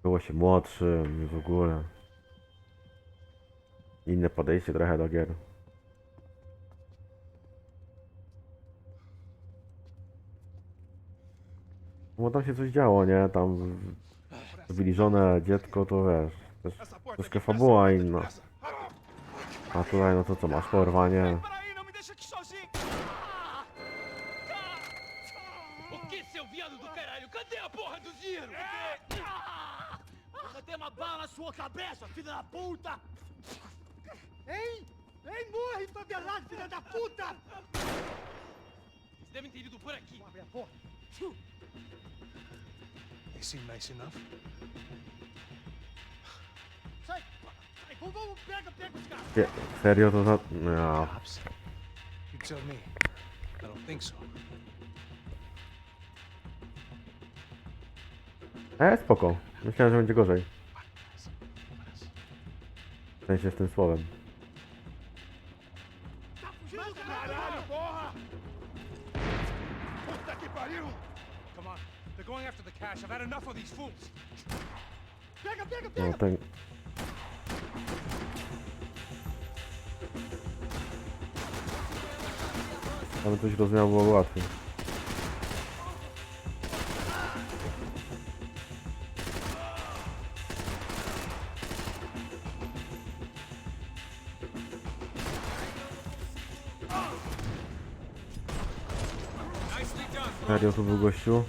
Było się młodszym i w ogóle... Inne podejście trochę do gier. Bo tam się coś działo, nie? Tam... Zabili żonę, dziecko, to wiesz... Też troszkę fabuła inna. A tutaj no to co, masz porwanie? Para aí, não me deixa aqui sozinho! O que, seu viado do caralho? Cadê a porra do dinheiro? Vou meter uma bala na sua cabeça, filha da puta! Hein? Hein, morre, favelado, filha da puta! Eles devem ter ido por aqui. Abre a porta. They seem nice enough. Sai! Sai, vamos, pega os caras! Serio to za... No. Cops? You tell me. I don't think so. Spoko. Myślałem, że będzie gorzej. W sensie z tym słowem. Caralho, porra! Puta que pariu! Come on. They're going after the cash. I've had enough of these fools. Pega, pega, No pega! ten... Ale coś rozumiał, było łatwiej. Serio tu był gościu?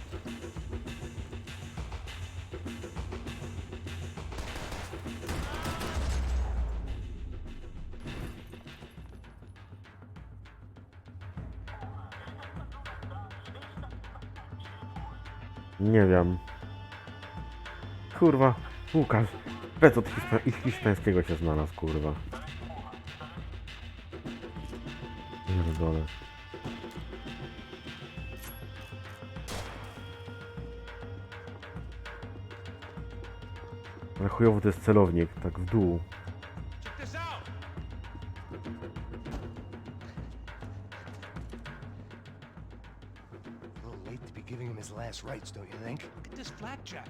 Nie wiem. Kurwa, Łukasz. Bez od hiszpańskiego się znalazł, kurwa. Pierdolę. Ale chujowo to jest celownik, tak w dół. Check this out! A little late to be giving him his last rites, don't you think? Look at this blackjack.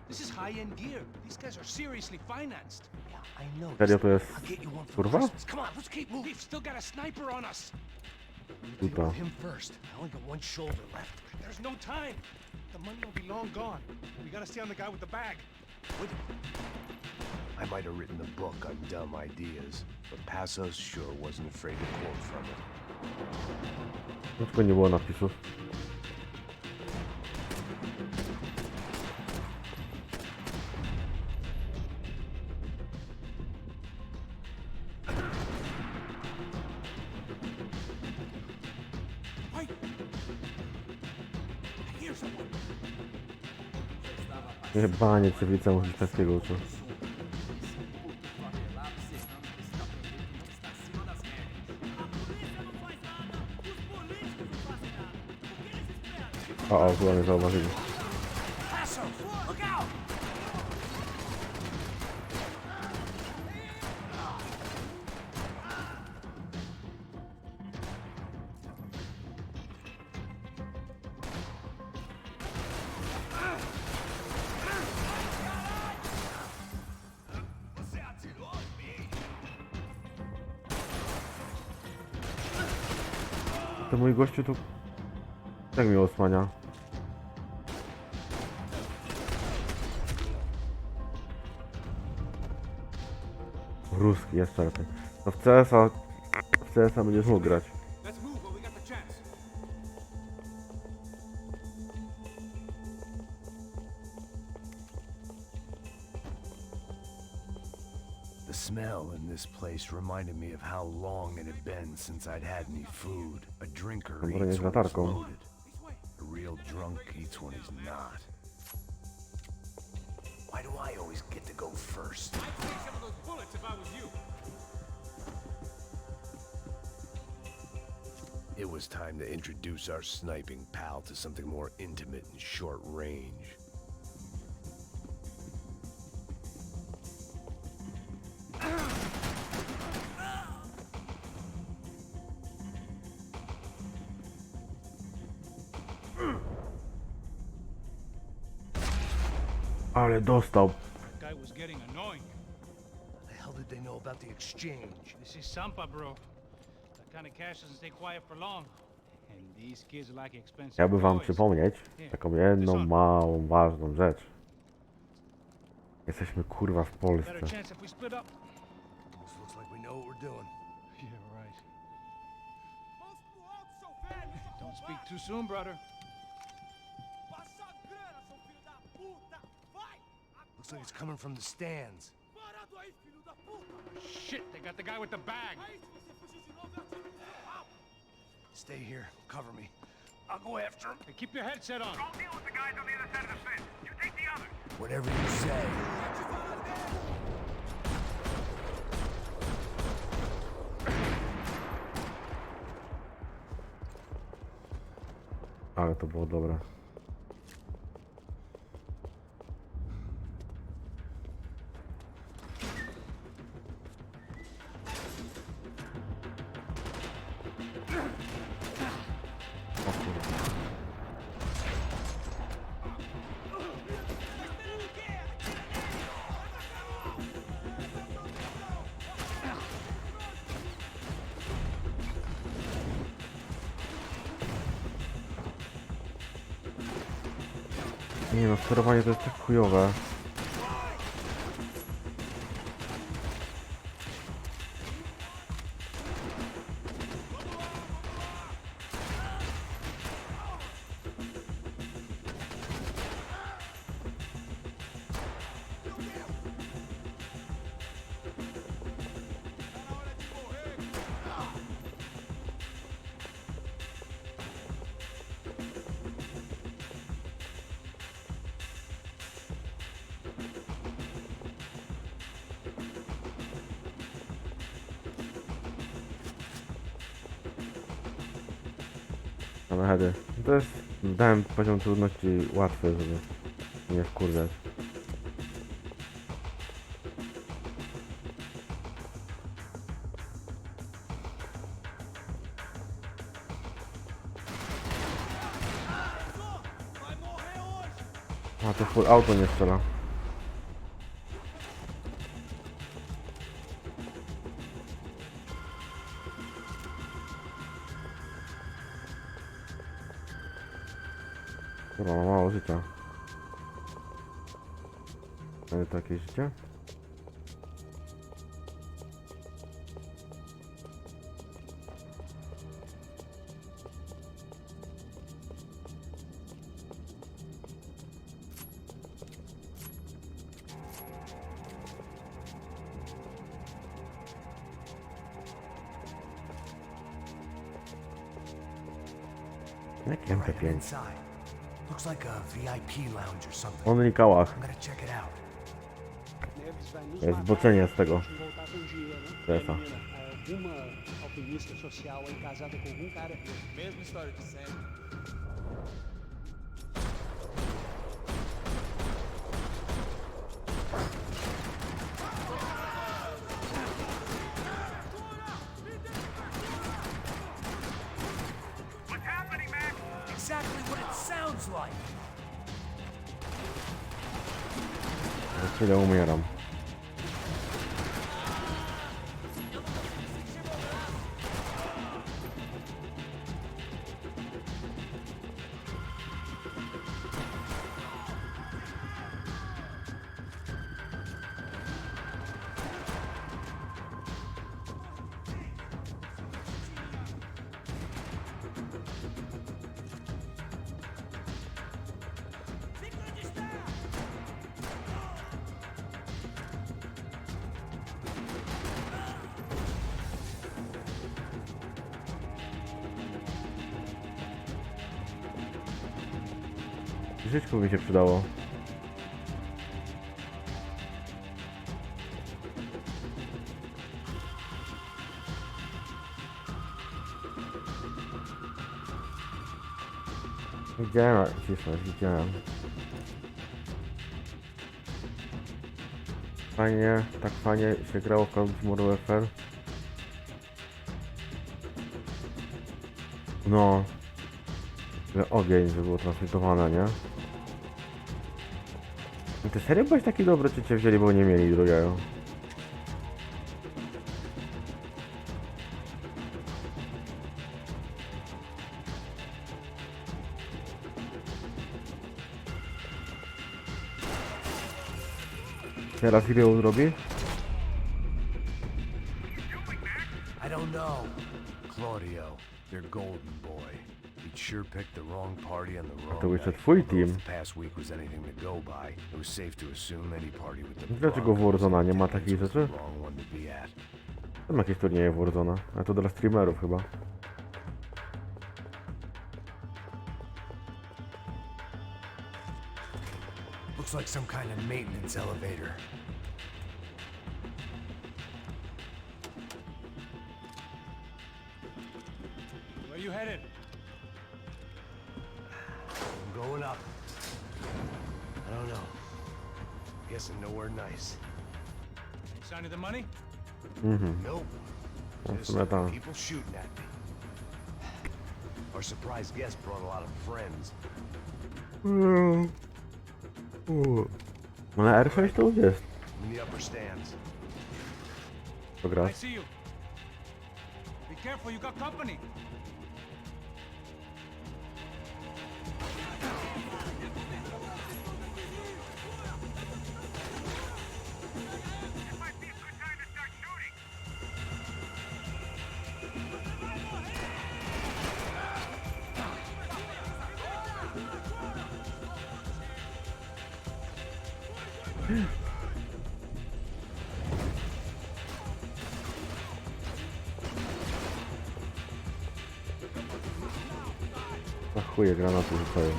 This is high-end gear. These guys are seriously financed. Yeah, I know. Serio to jest... I'll get you one for Kurwa? Christmas. Come on, let's keep moving. We've still got a sniper on us. Deal Tuta. with him first. I only got one shoulder left. There's no time. The money will be long gone. We gotta stay on the guy with the bag. I might have written a book on dumb ideas, but Passos sure wasn't afraid to quote from it. Dlaczego nie było napisów? Wait! I hear someone. Jebanie, czy w liceum hiszpańskiego uczył. O, chyba mnie zauważyli. Look out! To mój gościu tu... Tak mnie osłania. Ruski jeszcze lepiej. No w CS-a będziesz mógł grać. Let's move while we got the chance. The smell in this place reminded me of how long it had been since I'd had any food. A drinker Dobra, nie eats z when he's latarką. loaded. A real drunk eats when he's not. Why do I always get to go first? I'd take some of those bullets if I was you. It was time to introduce our sniping pal to something more intimate and short range. Ale dostał. That guy was getting annoying. How the hell did they know about the exchange? This is Sampa, bro. That kind of cash doesn't stay quiet for long. And these kids are like expensive Chciałbym wam toys. przypomnieć taką jedną małą, ważną rzecz. Jesteśmy kurwa w Polsce. Better chance if we split up. Almost looks like we know what we're doing. Yeah, right. Don't speak too soon, brother. Passa a grana, seu filho da puta! Vai! Looks like it's coming from the stands. Parado aí, filho da puta! Shit, they got the guy with the bag. Aí, se você fugir de novo, eu atiro no seu rabo! Stay here, cover me. I'll go after him. Hey, keep your headset on. I'll deal with the guys on the other side of the fence. You take the others. Whatever you say. Ale to było dobre. O kurwa. Nie no, sterowanie to jest tak chujowe. Samochody. To jest, dałem poziom trudności łatwy, żeby nie wkurwiać. A to full auto nie strzela. Kurwa, ma mało życia. Ale to jakieś życie? Jaki MP5? Inside. Looks like a VIP lounge or something. Only kałach. I'm gonna check it out. Jest zboczenie z tego. Strefa. Alguma alpinista social aí casada com algum cara. Mesma história de sempre. Exactly what it sounds like. Za chwilę umieram. Żyćku mi się przydało. Widziałem, cisnąć, widziałem. Fajnie, tak fajnie się grało w Call of Duty Modern Warfare. No. Że ogień, że było transmitowane, nie? I te serio byłeś taki dobry, czy cię wzięli, bo nie mieli drugiego? Teraz ile on robi? I don't know. Claudio, your golden boy. He'd sure picked the wrong party on the wrong To jeszcze night. twój Although team. if the past week was anything to go by, it was safe to assume any party with the Dlaczego w Warzona nie ma takich was the rzeczy? wrong one to be at. Tam jakieś turnieje w Warzona, ale to dla streamerów chyba. Looks like some kind of maintenance elevator. Where you headed? I'm going up. I don't know. Guessing nowhere nice. Sign of the money? Nope. No, w Just sumie tak. people shooting at me. Our surprise guest brought a lot of friends. No na R6 to już jest. I'm in the upper stands. To gra. I see you. Be careful, you got company. Na chuje granaty rzucają.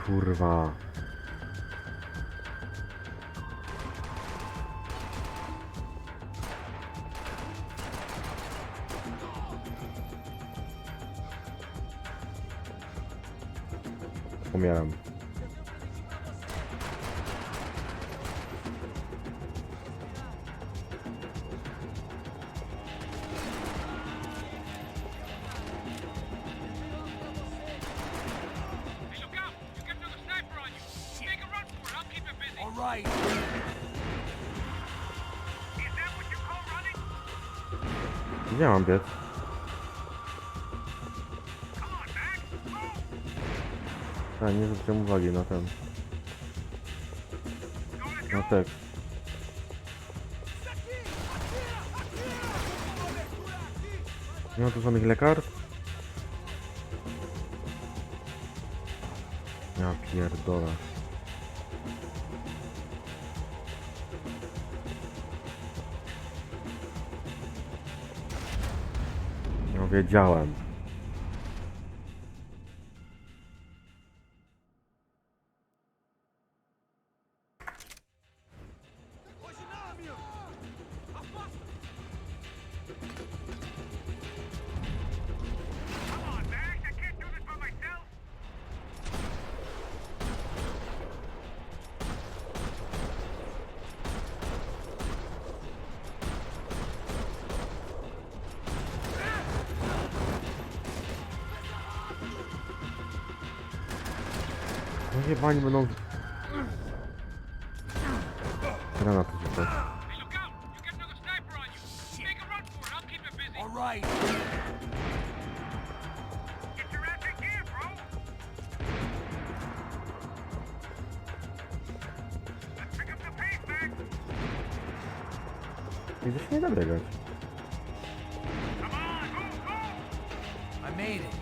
Kurwa. Umieram. All right. Gdzie mam biec? A, nie zwróciłem uwagi na ten. Na tekst. Nie ma tu żadnych lekarstw? Ja pierdolę. No wiedziałem. No nie pani będą... Granat to coś. Hey, look out! You got another sniper on you. Make a run for it. I'll keep it busy. All right. Get your ass in gear, bro. Let's pick up the pace, man. Widzę, się nie da biegać. Come on, move, move. I made it.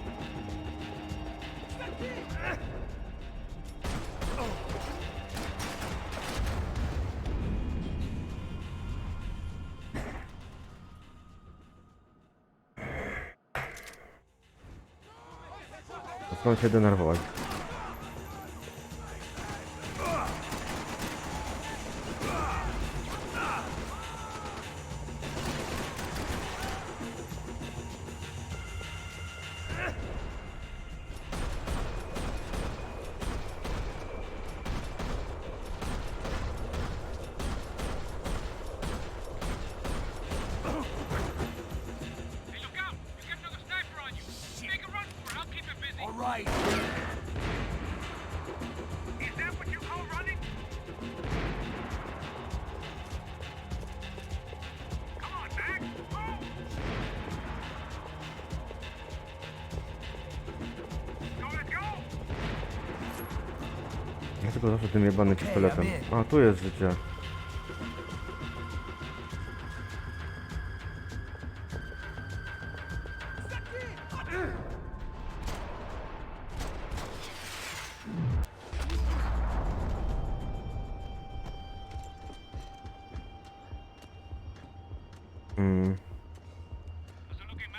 Skąd się denerwować? Hey, look out! You got another sniper on you. Make a run for it. I'll keep it busy. All right. Is that what you call running? Come on, Max. Move. So let's go. Ja tylko zawsze tym jebanym pistoletem. A, tu jest życie.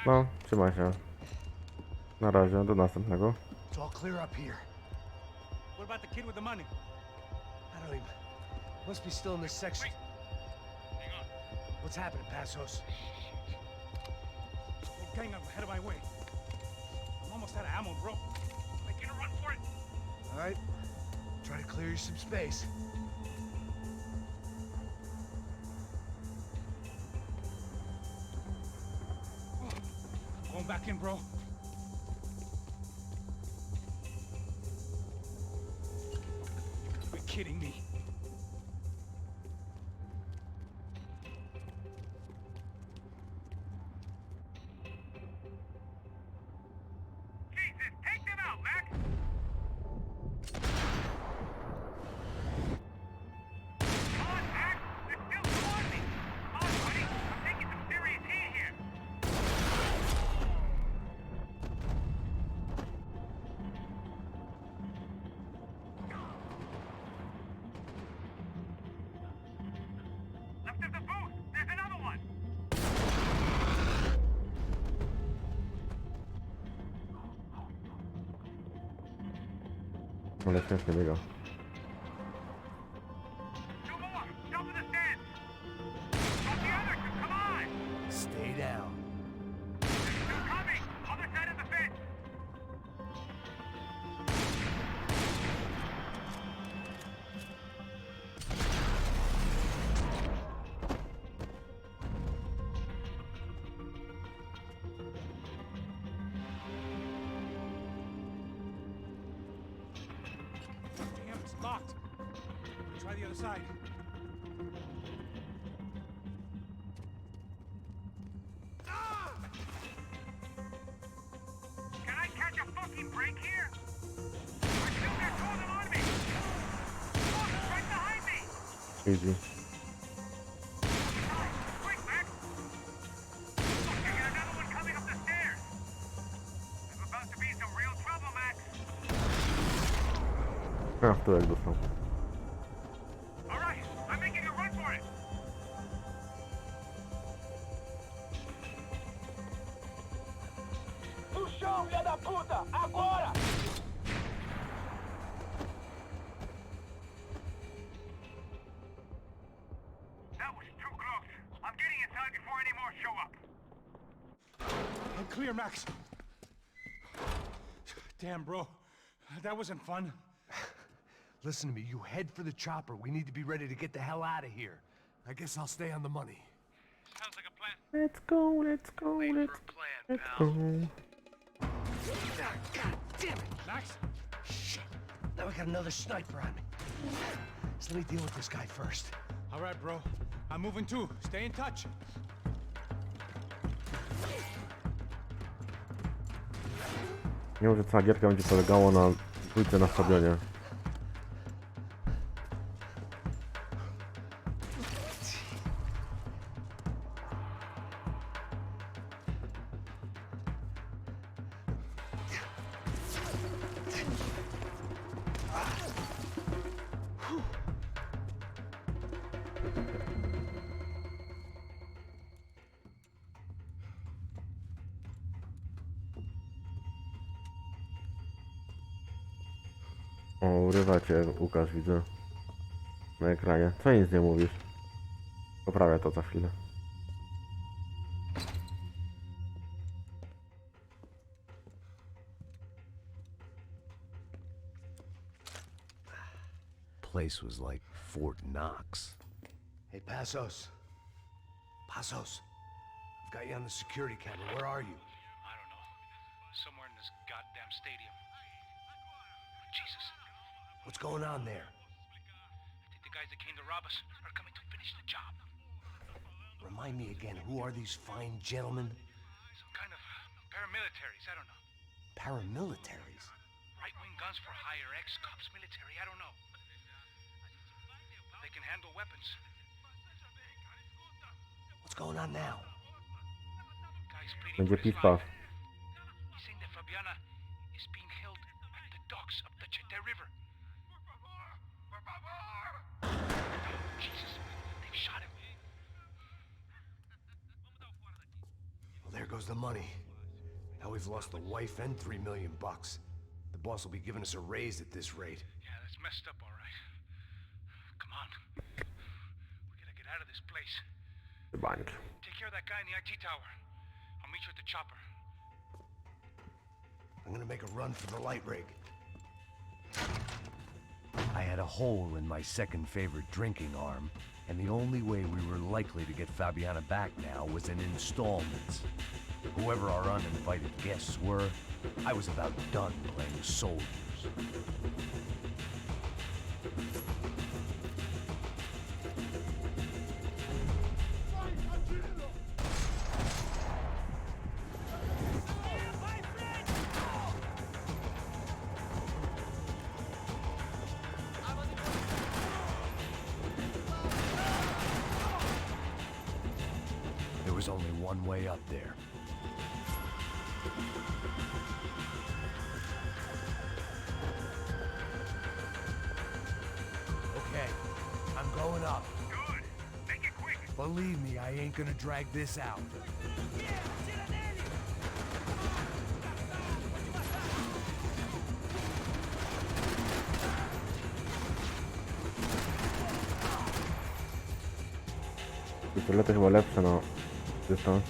No, trzymaj się. Na razie, do następnego. It's all clear up here. What about the kid with the money? I don't even... Must be still in this section. Hang on. What's happening, Passos? Whole gang up ahead of my way. I'm almost out of ammo, bro. Like, get a run for it. All right. Try to clear you some space. Going back in, bro. You're kidding me. Jesus, take them out, Max! Come on, Max! They're still toward me! Come on, buddy! I'm taking some serious heat here! Left of the booth! There's another one! Ale śmiesznie biega. Two more! Top of the stairs! Got the other two, come on! Stay down. There's two coming! Other side of the fence! Damn, it's locked. Try the other side. Can I catch a fucking break here? I still got two of them on me! Look, right behind me! Easy. Quick, Max! Look, I got another one coming up the stairs! A, w tyłek dostał. No chão, filha da puta! Agora! That was too close. I'm getting inside before any more show up. I'm clear, Max. Damn, bro. That wasn't fun. Listen to me, you head for the chopper. We need to be ready to get the hell out of here. I guess I'll stay on the money. Sounds like a plan. Let's go, let's go, let's go. God damn it! Max? Shit. Now we got another sniper on me. So let me deal with this guy first. All right, bro. I'm moving too. Stay in touch. Nie wiem, że cała gierka będzie polegała na pójdzie na stadionie. O, urywa cię Łukasz, widzę. Na ekranie. Co nic nie mówisz? Poprawię to za chwilę. Place was like Fort Knox. Hey, Passos. Passos. I've got you on the security camera. Where are you? I don't know. Somewhere in this goddamn stadium. Jesus. What's going on there? I think the guys that came to rob us are coming to finish the job. Remind me again, who are these fine gentlemen? Some kind of paramilitaries, I don't know. Paramilitaries? Right-wing guns for hire, ex-cops, military, I don't know. They can handle weapons. What's going on now? Guys pleading Będzie for his piw-paw. life. He's saying that Fabiana is being held at the docks of the Chete River. Jesus, they've shot him. Well, there goes the money. Now we've lost the wife and $3 million. The boss will be giving us a raise at this rate. Yeah, that's messed up, all right. Come on. We gotta get out of this place. The bank. Take care of that guy in the IT tower. I'll meet you at the chopper. I'm gonna make a run for the light rig. I had a hole in my second favorite drinking arm, and the only way we were likely to get Fabiana back now was in installments. Whoever our uninvited guests were, I was about done playing soldiers. There was only one way up there. Okay, I'm going up. Good. Make it quick. Believe me, I ain't gonna drag this out. Pistolety chyba lepsze na dystans.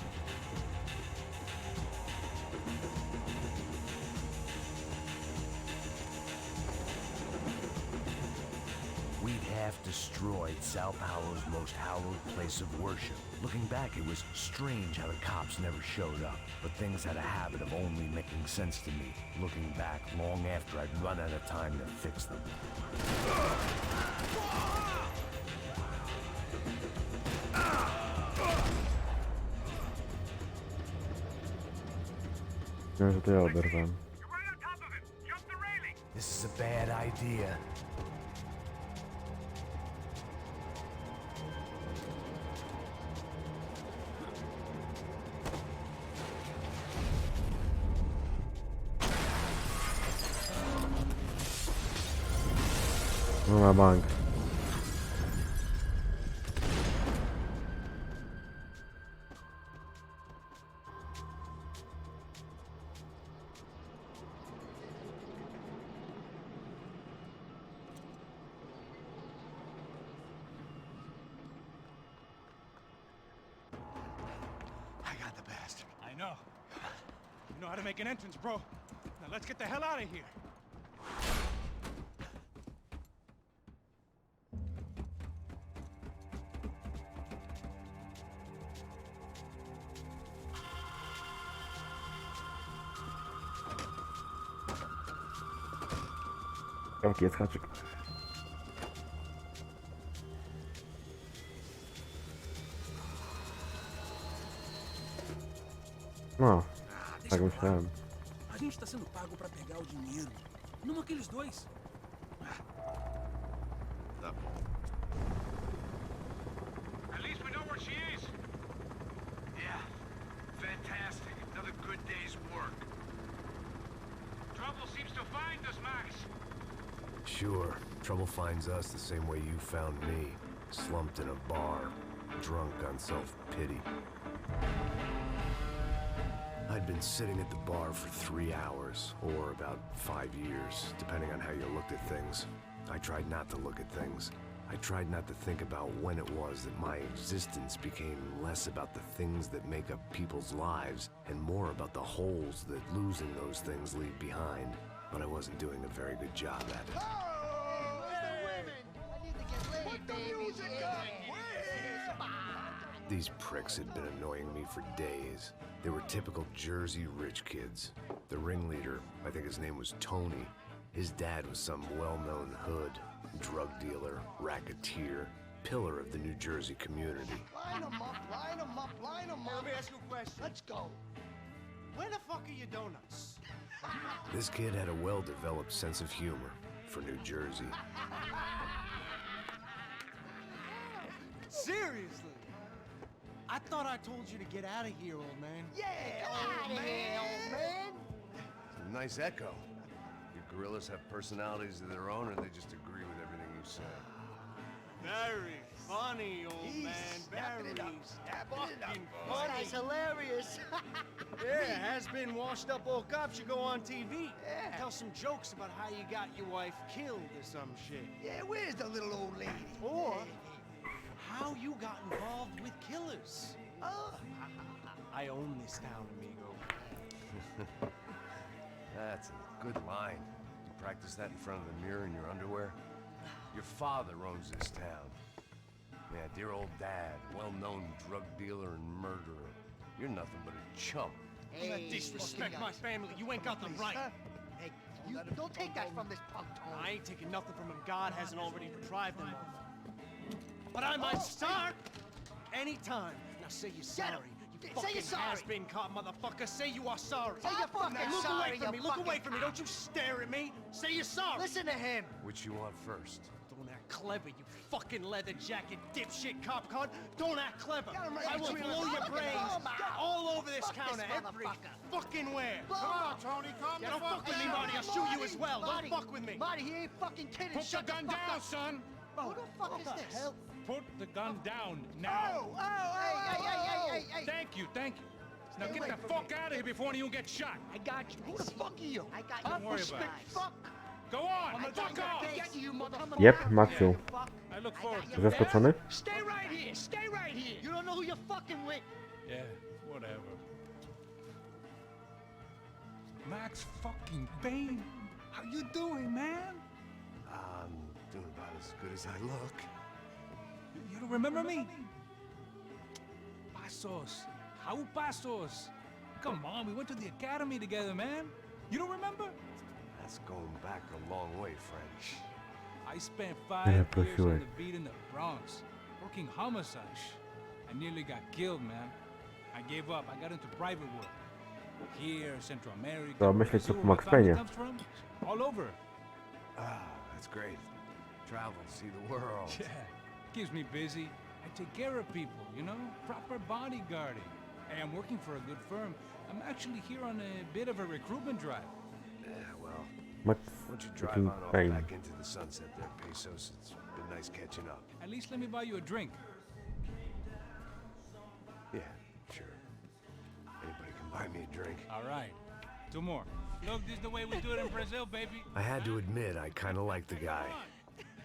We'd half destroyed Sao Paulo's most hallowed place of worship. Looking back, it was strange how the cops never showed up, but things had a habit of only making sense to me, looking back long after I'd run out of time to fix them. Wiem, że to ja oberwałem. You're right on top of him. Jump the railing. This is a bad idea. No na bank. I got the bastard. I know. You know how to make an entrance, bro. Now let's get the hell out of here. Jaki jest haczyk? No, tak myślałem. A gente tá sendo pago pra pegar o dinheiro. Não aqueles dois. At least we know where she is. Yeah, fantastic. Another good day's work. Trouble seems to find us, Max. Sure, trouble finds us the same way you found me. Slumped in a bar, drunk on self-pity. I'd been sitting at the bar for 3 hours, or about 5 years, depending on how you looked at things. I tried not to look at things. I tried not to think about when it was that my existence became less about the things that make up people's lives, and more about the holes that losing those things leave behind. But I wasn't doing a very good job at it. These pricks had been annoying me for days. They were typical Jersey rich kids. The ringleader, I think his name was Tony. His dad was some well-known hood, drug dealer, racketeer, pillar of the New Jersey community. Line them up, line them up, line them up. Let me ask you a question. Let's go. Where the fuck are your donuts? This kid had a well-developed sense of humor for New Jersey. Seriously? I thought I told you to get out of here, old man. Yeah, old man. It's a nice echo. You gorillas have personalities of their own, or they just agree with everything you say? Very funny, old man. Very fucking funny. That's hilarious. Yeah, has-been washed-up old cop should go on TV. Yeah. Tell some jokes about how you got your wife killed or some shit. Yeah, where's the little old lady? Or how you got involved with killers. Oh. I own this town, amigo. That's a good line. You practice that in front of the mirror in your underwear? Your father owns this town. Yeah, dear old dad, well-known drug dealer and murderer. You're nothing but a chump. You not disrespect my family. You ain't got the right. Hey, you don't take that from this punk, Tony. I ain't taking nothing from him God hasn't already deprived them of. But I might start anytime. Now say you're sorry. You Say fucking you're sorry. has-been caught, motherfucker. Say you are sorry. Say you're fucking Now look sorry, away from me. you Look away fucking from me. Don't you stare at me. Say you're sorry. Listen to him. Which you want first? Don't act clever, you fucking leather jacket dipshit cop cunt. Don't act clever. Got him right I will between blow the your fucking brains arm out. all over this Fuck this counter. Every motherfucker. fucking where. Come on, Tony. Yeah, don't fuck with me, Marty. I'll shoot you as well. Don't fuck with me. Marty, he ain't fucking kidding. Put Shut the gun fuck down, up. son. Who the fuck is this? Hell? Put the gun down now. Hey. Thank you, thank you. Now Stay get away the from fuck me. out of here before any of you get shot. I got you. Who the fuck are you? I got you. Don't worry about it. Fuck. Go on, I fuck got off. you. Get you, motherfucker. Jep, Maxiu. I look forward to it. Zaskoczony? Stay right here. Stay right here. You don't know who you're fucking with. Yeah, whatever. Max fucking Payne. How you doing, man? I'm doing about as good as I look. You don't remember me? Pasos. How Pasos? Come on, we went to the academy together, man. You don't remember? That's going back a long way, French. I spent Yeah, 5 years prosiłeś. on the beat in the Bronx, working homicide. I nearly got killed, man. I gave up. I got into private work. Here, Central America. To myśleć, co Brazil, po where Max my family Payne'ie. comes from, all over. Ah, that's great. Travel, see the world. Yeah, keeps me busy. I take care of people, you know? Proper bodyguarding. Hey, I'm working for a good firm. I'm actually here on a bit of a recruitment drive. Yeah, well, Max Why don't you drive fucking on off Payne. back into the sunset there, Pesos? It's been nice catching up. At least let me buy you a drink. Yeah, sure. Anybody can buy me a drink. All right. 2 more. Look, this is the way we do it in Brazil, baby. I had to admit, I kind of liked the guy.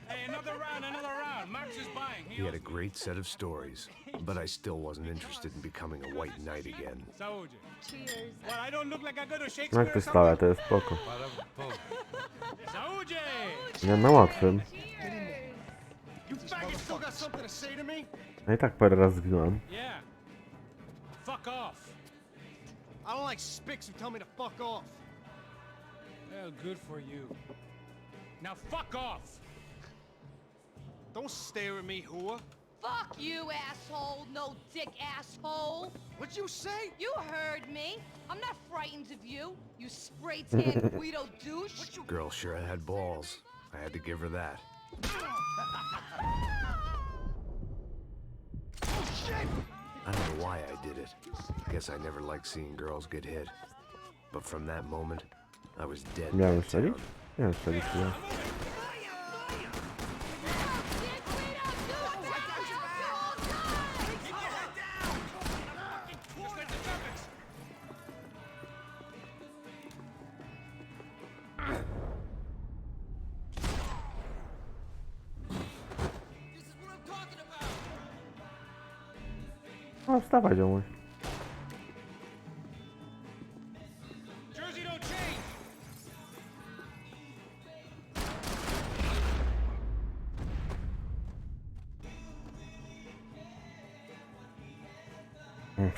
Hey, another round, another round. Max is buying. He had a great set of stories, but I still wasn't interested in becoming a white knight again. Saúde. Cheers. What, I don't look like I go to No Shakespeare jak or to stałe, something? to jest spoko. Saúde! Nie na łatwym. You faggot still got something to say to me? No i tak parę razy zginąłem. Yeah. Fuck off. I don't like spics who tell me to fuck off. Well, good for you. Now fuck off. Don't stare at me, whore. Fuck you, asshole. No dick asshole. What'd you say? You heard me. I'm not frightened of you, you spray-tan Guido douche. Girl sure had balls. I had to give her that. I don't know why I did it. Guess I never liked seeing girls get hit. But from that moment, I was dead. Miałem man strzelić? down. Nie strzelić chyba. O, wstawaj, ziomuś. Jersey don't change.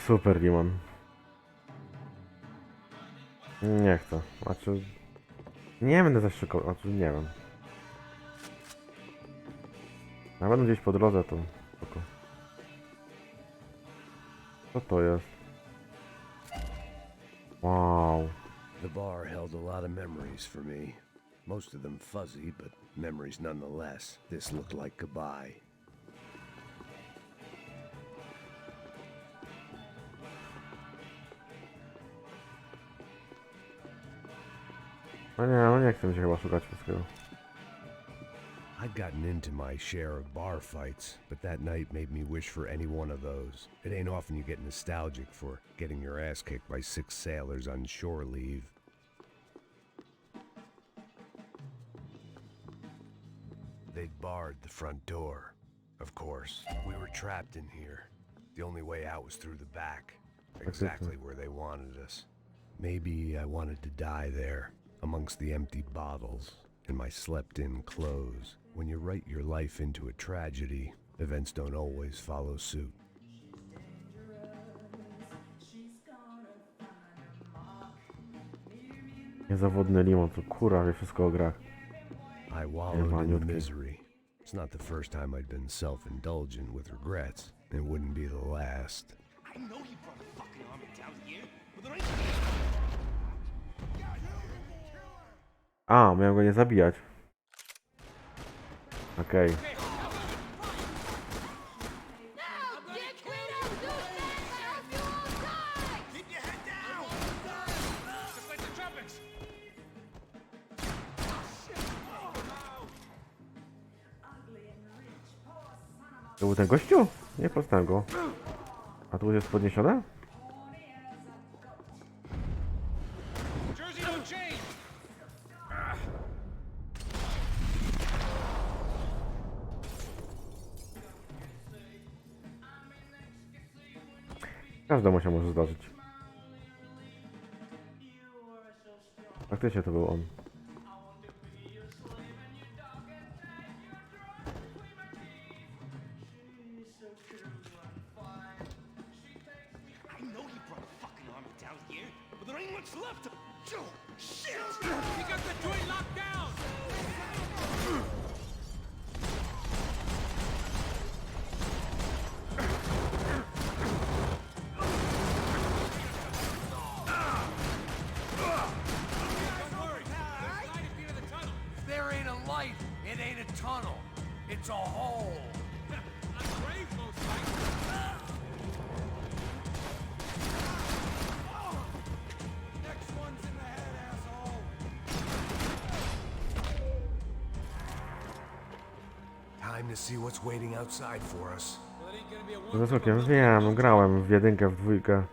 Super, Limon. Nie chcę. Znaczy... Nie będę zaszykował. Znaczy, nie wiem. Jak będę gdzieś po drodze, to spoko. Co to jest? Wow. The bar held a lot of memories for me. Most of them fuzzy, but memories nonetheless. This looked like goodbye. No nie chcę mi się chyba szukać wszystkiego. I'd gotten into my share of bar fights, but that night made me wish for any one of those. It ain't often you get nostalgic for getting your ass kicked by 6 sailors on shore leave. They'd barred the front door. Of course, we were trapped in here. The only way out was through the back, exactly where they wanted us. Maybe I wanted to die there, amongst the empty bottles and my slept-in clothes. When you write your life into a tragedy, events don't always follow suit. Niezawodny Limon, to kurwa wie wszystko o grach. I wallowed in the misery. It's not the first time I'd been self-indulgent with regrets. It wouldn't be the last. I know you brought a fucking army down here, but there ain't... A, miałem go nie zabijać. Okej. No, dick Guido douche, that's you all die. Keep your head down! Just like the tropics. To był ten gościu? Nie poznałem go. A tu jest podniesione? Jersey don't change. Każdemu się może zdarzyć. Faktycznie to był on. I know you brought a fucking army down here, but there ain't much left of... Oh, shit! He got the joint locked down. Don't worry. There's light at the end of the tunnel. There ain't a light, it ain't a tunnel. It's a hole. A grave, most likely. Next one's in the head, asshole! time to see what's waiting outside for us. Well, it ain't gonna be a Z one zaskokiem wiem, no grałem w jedynkę, w dwójkę.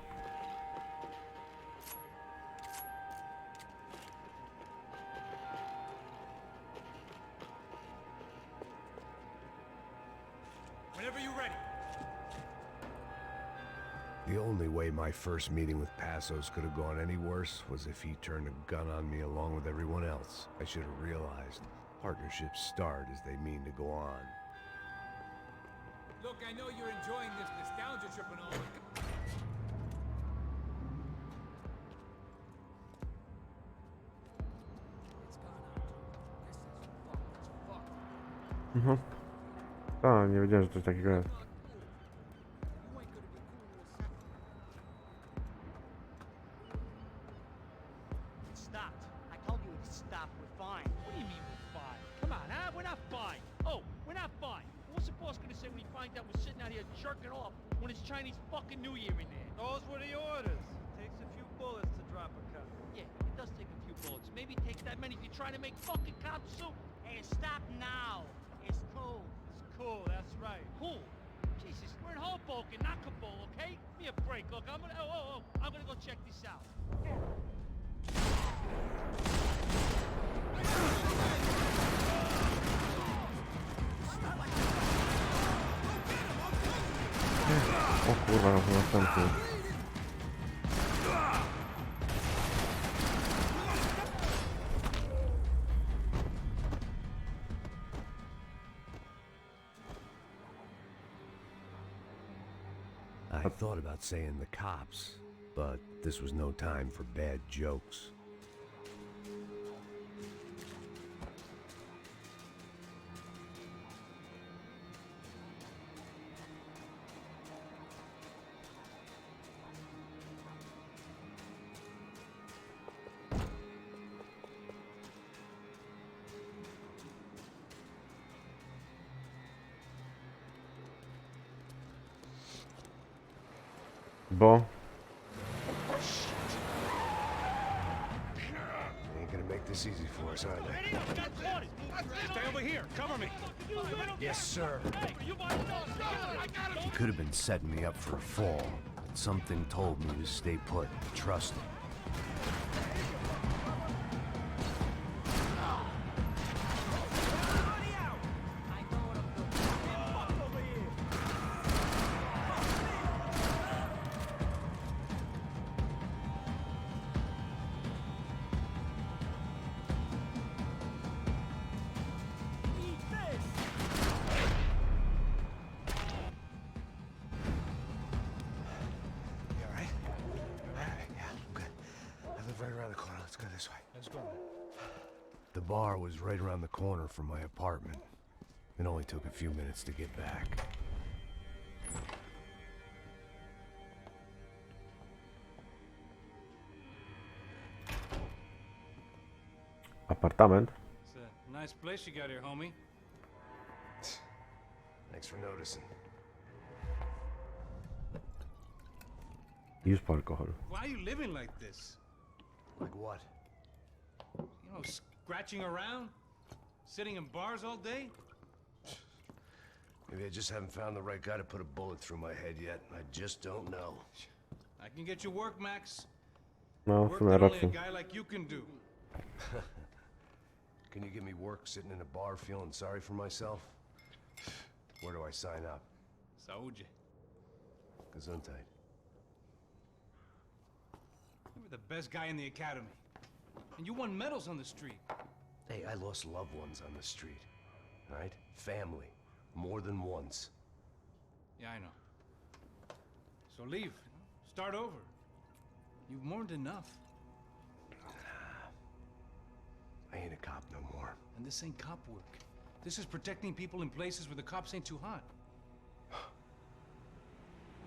Whenever you're ready. The only way my first meeting with Passos could have gone any worse was if he turned a gun on me along with everyone else. I should have realized partnerships start as they mean to go on. Look, I know you're enjoying this nostalgia trip and all, but... Mhm. A, nie wiedziałem, że coś takiego jest. Stopped. I told you to stop. We're fine. What do you mean we're fine? Come on, huh? We're not fine. Oh, we're not fine. What's the boss gonna say when he finds out we're sitting out here jerking off when it's Chinese fucking New Year in there? Those were the orders. Takes a few bullets to drop a cop. Yeah, it does take a few bullets. Maybe it takes that many if you're trying to make fucking cops soup. Hey, stop now. It's cool. It's cool, that's right. Cool. Jesus, we're in Hoboken, not Kabul, okay? Give me a break. Look, I'm gonna. I'm gonna go check this out. O kurwa, no to następny. I thought about saying the cops, but this was no time for bad jokes. Bo... Ain't gonna make this easy for us, are they? Stay over here, cover me. Yes, sir. He could have been setting me up for a fall, but something told me to stay put, trust him. Right around the corner. Let's go this way. Let's go. The bar was right around the corner from my apartment. It only took a few minutes to get back. Apartament. It's a nice place you got here, homie. Thanks for noticing. Już po alkohol. Why are you living like this? Like what? You know, scratching around? Sitting in bars all day? Maybe I just haven't found the right guy to put a bullet through my head yet. I just don't know. I can get you work, Max. No, w Work sumie that only a rację. guy like you can do. Can you give me work sitting in a bar feeling sorry for myself? Where do I sign up? Saúde. Gesundheit. You were the best guy in the academy. And you won medals on the street. Hey, I lost loved ones on the street. Right? Family. More than once. Yeah, I know. So leave. Start over. You've mourned enough. I ain't a cop no more. And this ain't cop work. This is protecting people in places where the cops ain't too hot.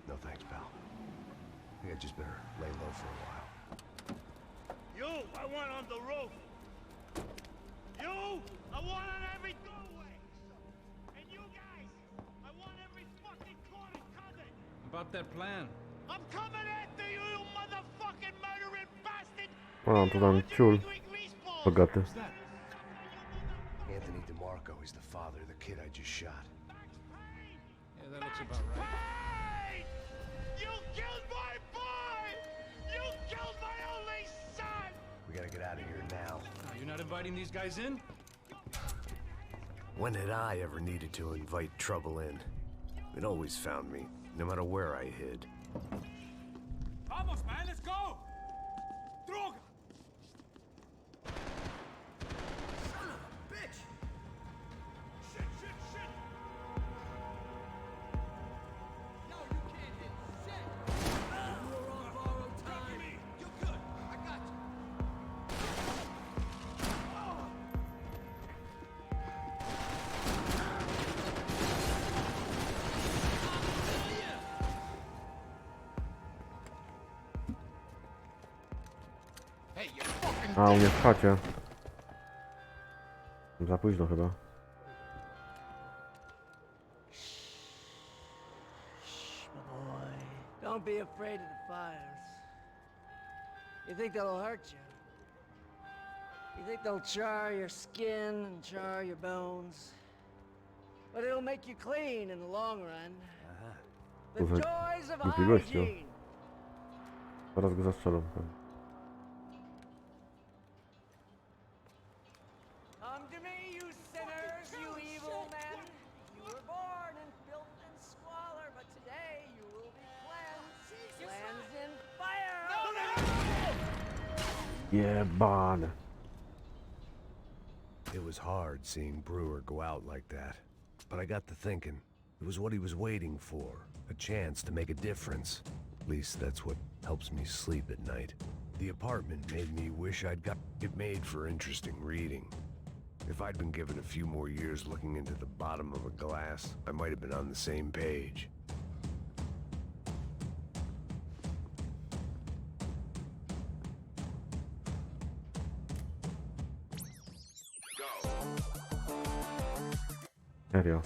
No thanks, pal. I think I just better lay low for a while. You, I want on the roof. You, I want on every doorway. And you guys, I want every fucking corner covered. About that plan. I'm coming after you, you motherfucking murdering bastard. O, to tam ciul. Bogaty. Who's that? Anthony DeMar Branco is the father of the kid I just shot. Yeah, that looks about right. You killed my boy! You killed my only son! We gotta get out of here now. You're not inviting these guys in? When had I ever needed to invite trouble in? It always found me, no matter where I hid. Vamos, man, let's go! Droga! Son of a bitch! Shit, shit, shit! No, you can't hit shit! You were on borrowed time. You're good. I got you. Hey, you fucking A, u mnie w chacie. Za późno chyba. Shh, my boy. Don't be afraid of the fires. You think they'll hurt you? You think they'll char your skin and char your bones? But it'll make you clean in the long run. The Kurwa, joys of głupi gościu. hygiene. Zaraz go zastrzelą. Come to me, you sinners, you evil men. You were born in filth and squalor, but today you will be cleansed. Cleansed in fire. Jebane. It was hard seeing Brewer go out like that. But I got to thinking, it was what he was waiting for. A chance to make a difference. At least that's what helps me sleep at night. The apartment made me wish I'd got it made for interesting reading. If I'd been given a few more years looking into the bottom of a glass, I might have been on the same page. Serio.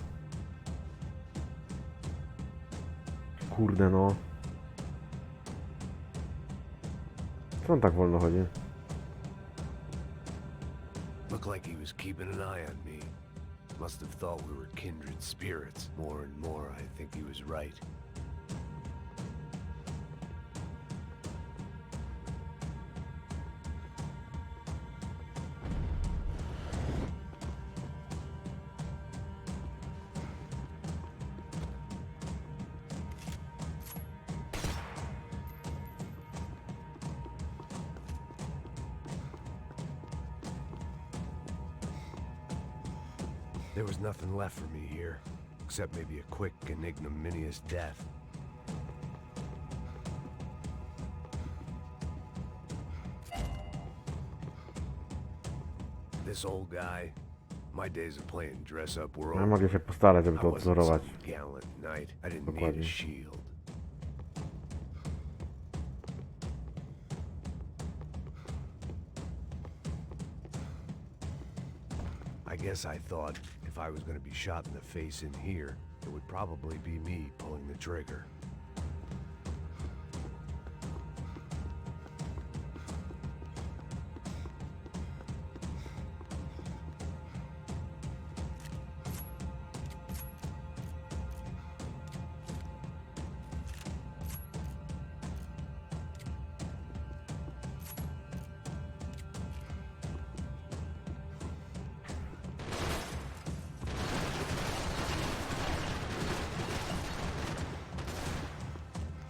Kurde no. Co on tak wolno chodzi? Looked like he was keeping an eye on me. Must have thought we were kindred spirits. More and more, I think he was right. There was nothing left for me here, except maybe a quick and ignominious death. This old guy, my days of playing dress up were Ja over. mogę się postarać, żeby I to wasn't odzorować. some gallant knight. I didn't need Dokładnie. a shield. I guess I thought if I was going to be shot in the face in here, it would probably be me pulling the trigger.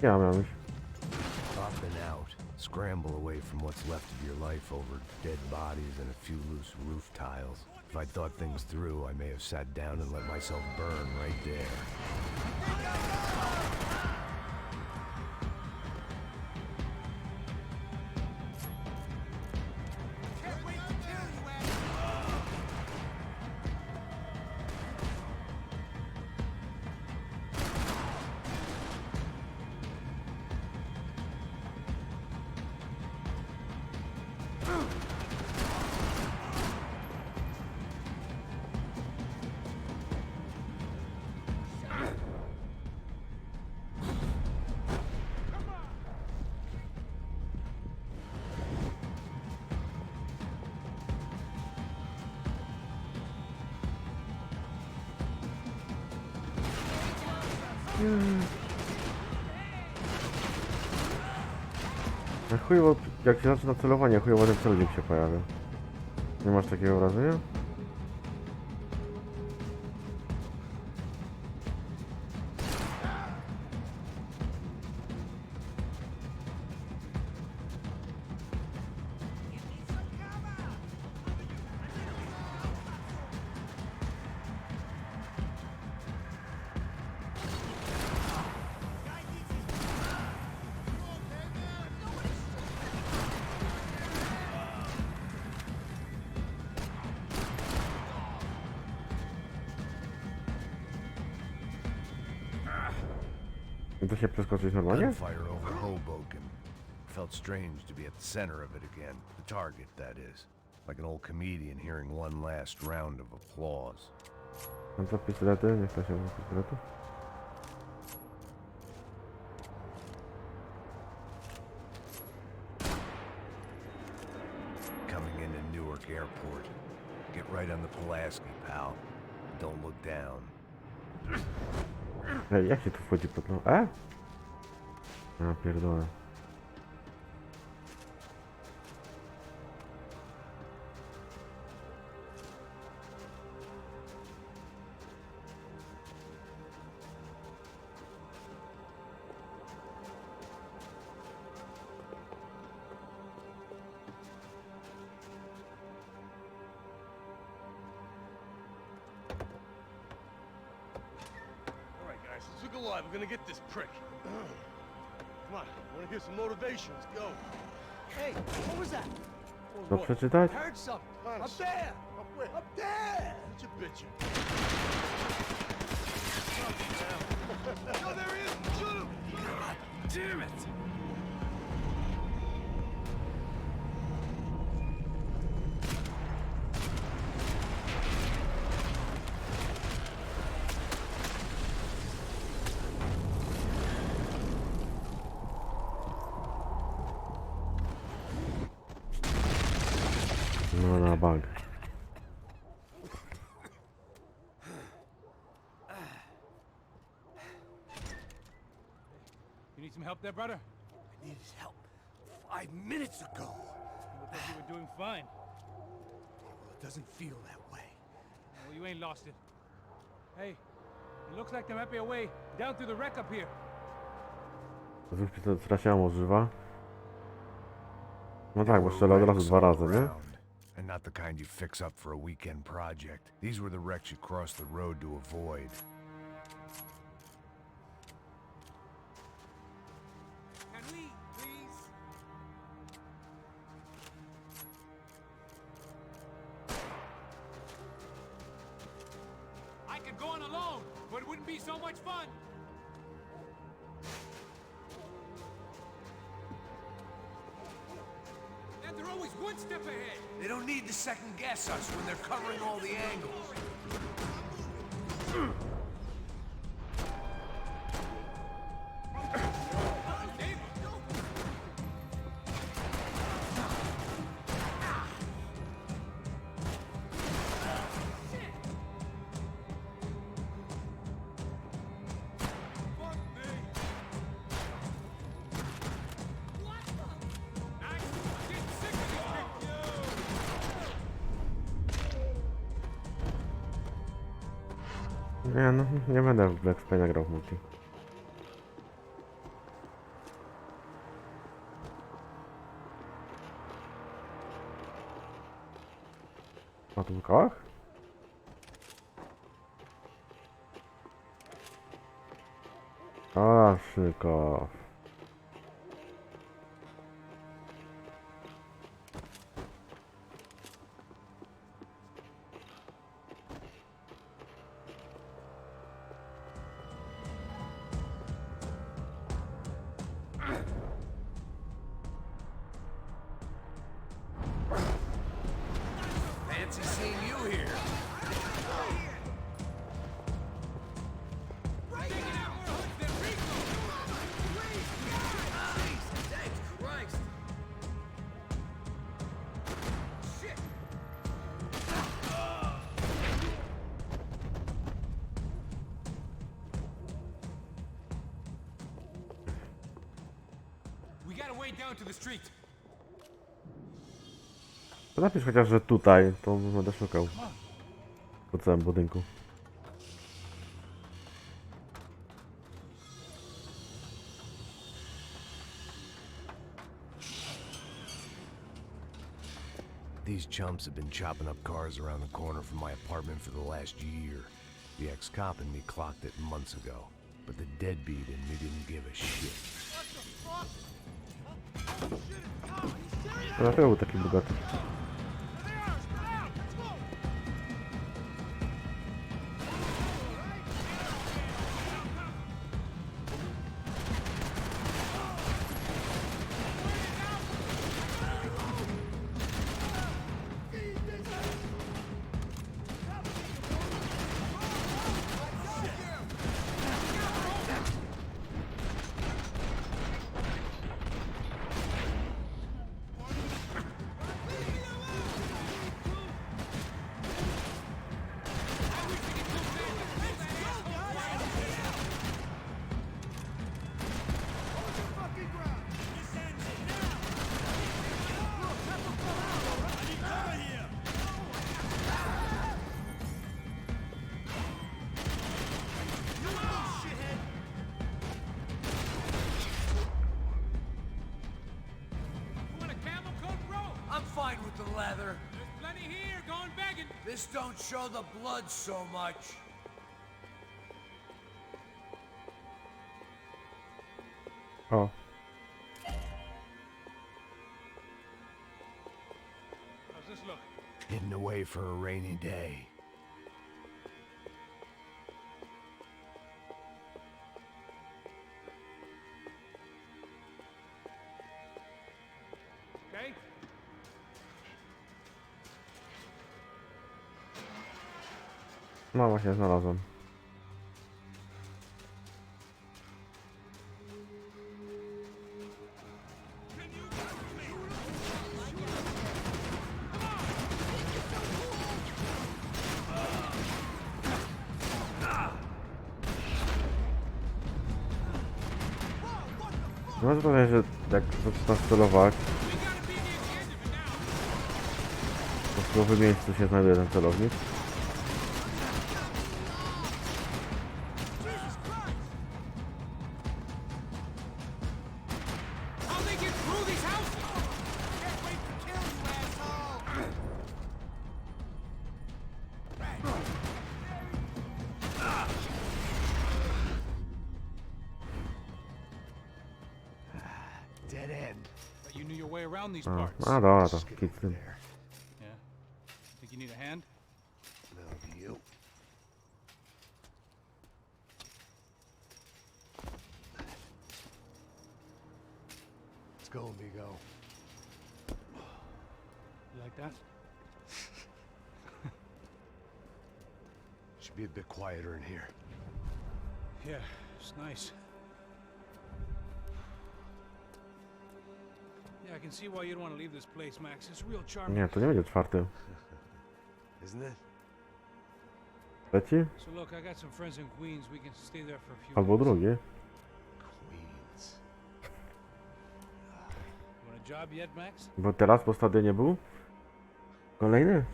Ja miałem iść. Up and out. Scramble away from what's left of your life over dead bodies and a few loose roof tiles. If I'd thought things through, I may have sat down and let myself burn right there. No chujowo, jak się zaczyna celowanie, chujowo ten celownik się pojawia. Nie masz takiego wrażenia? I to się przeskoczyć normalnie? Gunfire over Hoboken. Felt strange to be at the center of it again. The target, that is. Like an old comedian hearing one last round of applause. No to pistolety? Nie chce się pistoletu? Coming into Newark Airport. Get right on the Pulaski, pal. Don't look down. Ej, jak się tu wchodzi pod no? Ja pierdolę. Let's look alive. We're gonna get this prick. Come on, I wanna hear some motivation. Let's go. Hey, what was that? To przeczytać? I heard something. Up there! Up where? Up there! What you bitching? No, there he is! Shoot him! God damn it! No na bank. You need some help there, brother? I needed help 5 minutes ago. You look like you were doing fine. Well, it doesn't feel that way. Well, you ain't lost it. Hey, it looks like there might be a way down through the wreck up here. Znów pistolet strasiamo używa. No tak, bo strzela od razu 2 razy, nie? And not the kind you fix up for a weekend project. These were the wrecks you crossed the road to avoid. Can we, please? I could go on alone, but it wouldn't be so much fun. And they're always one step ahead. They don't need to second guess us when they're covering all the angles. Nie, no nie będę w Black Payne grał w multi. Na tym kołach? Kasznykow. Fancy seeing you here. way down to the street. To napisz chociaż, że tutaj, to będę szukał. Po całym budynku. These chumps have been chopping up cars around the corner from my apartment for the last year. The ex-cop in me clocked it months ago, but the deadbeat in me didn't give a shit. Dlaczego był taki bogaty? I'm fine with the leather. There's plenty here, going begging. This don't show the blood so much. O. How's this look? Hidden away for a rainy day. Okay? No właśnie, znalazłem. No to powiem, że jak zaczynasz celować, to w nowym miejscu się znajduje ten celownik. How they get through these houses? Can't wait to kill you, asshole! Dead end. But you knew your way around these A, parts. a dobra, to Just get kit over z tym. there. Yeah. Think you need a hand? No, do you? Let's go, amigo. You like that? Should be a bit quieter in here. Yeah, it's nice. Yeah, I can see why you'd want to leave this place, Max. It's real charming. Nie, to nie będzie czwarty. Isn't it? Trzeci? So look, I got some friends in Queens. We can stay there for a few Albo days. drugi. Queens. You want a job yet, Max? Bo teraz po stadionie był? Kolejny?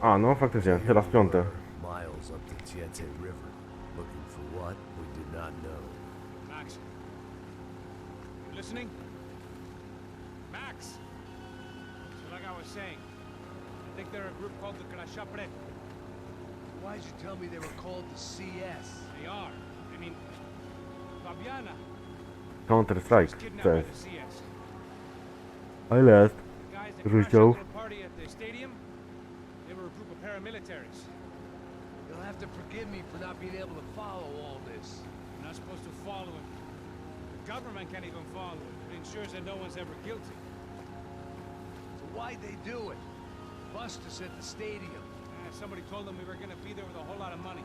A, no faktycznie, teraz piąte. Miles up the Tietze River. Looking for what? We did not know. Max. You listening? Max! So like I was saying, I think they're a group called the Krashapre. Why'd you tell me they were called the CS? They are. I mean, Fabiana Counter Strike. was kidnapped by Cześć. the CS. Ale jest. The guys that crashed Rozdział. into the party at the stadium, they were a group of paramilitaries. You'll have to forgive me for not being able to follow all this. You're not supposed to follow it. The government can't even follow it. It ensures that no one's ever guilty. So why'd they do it? Bust us at the stadium. Somebody told them we were gonna be there with a whole lot of money.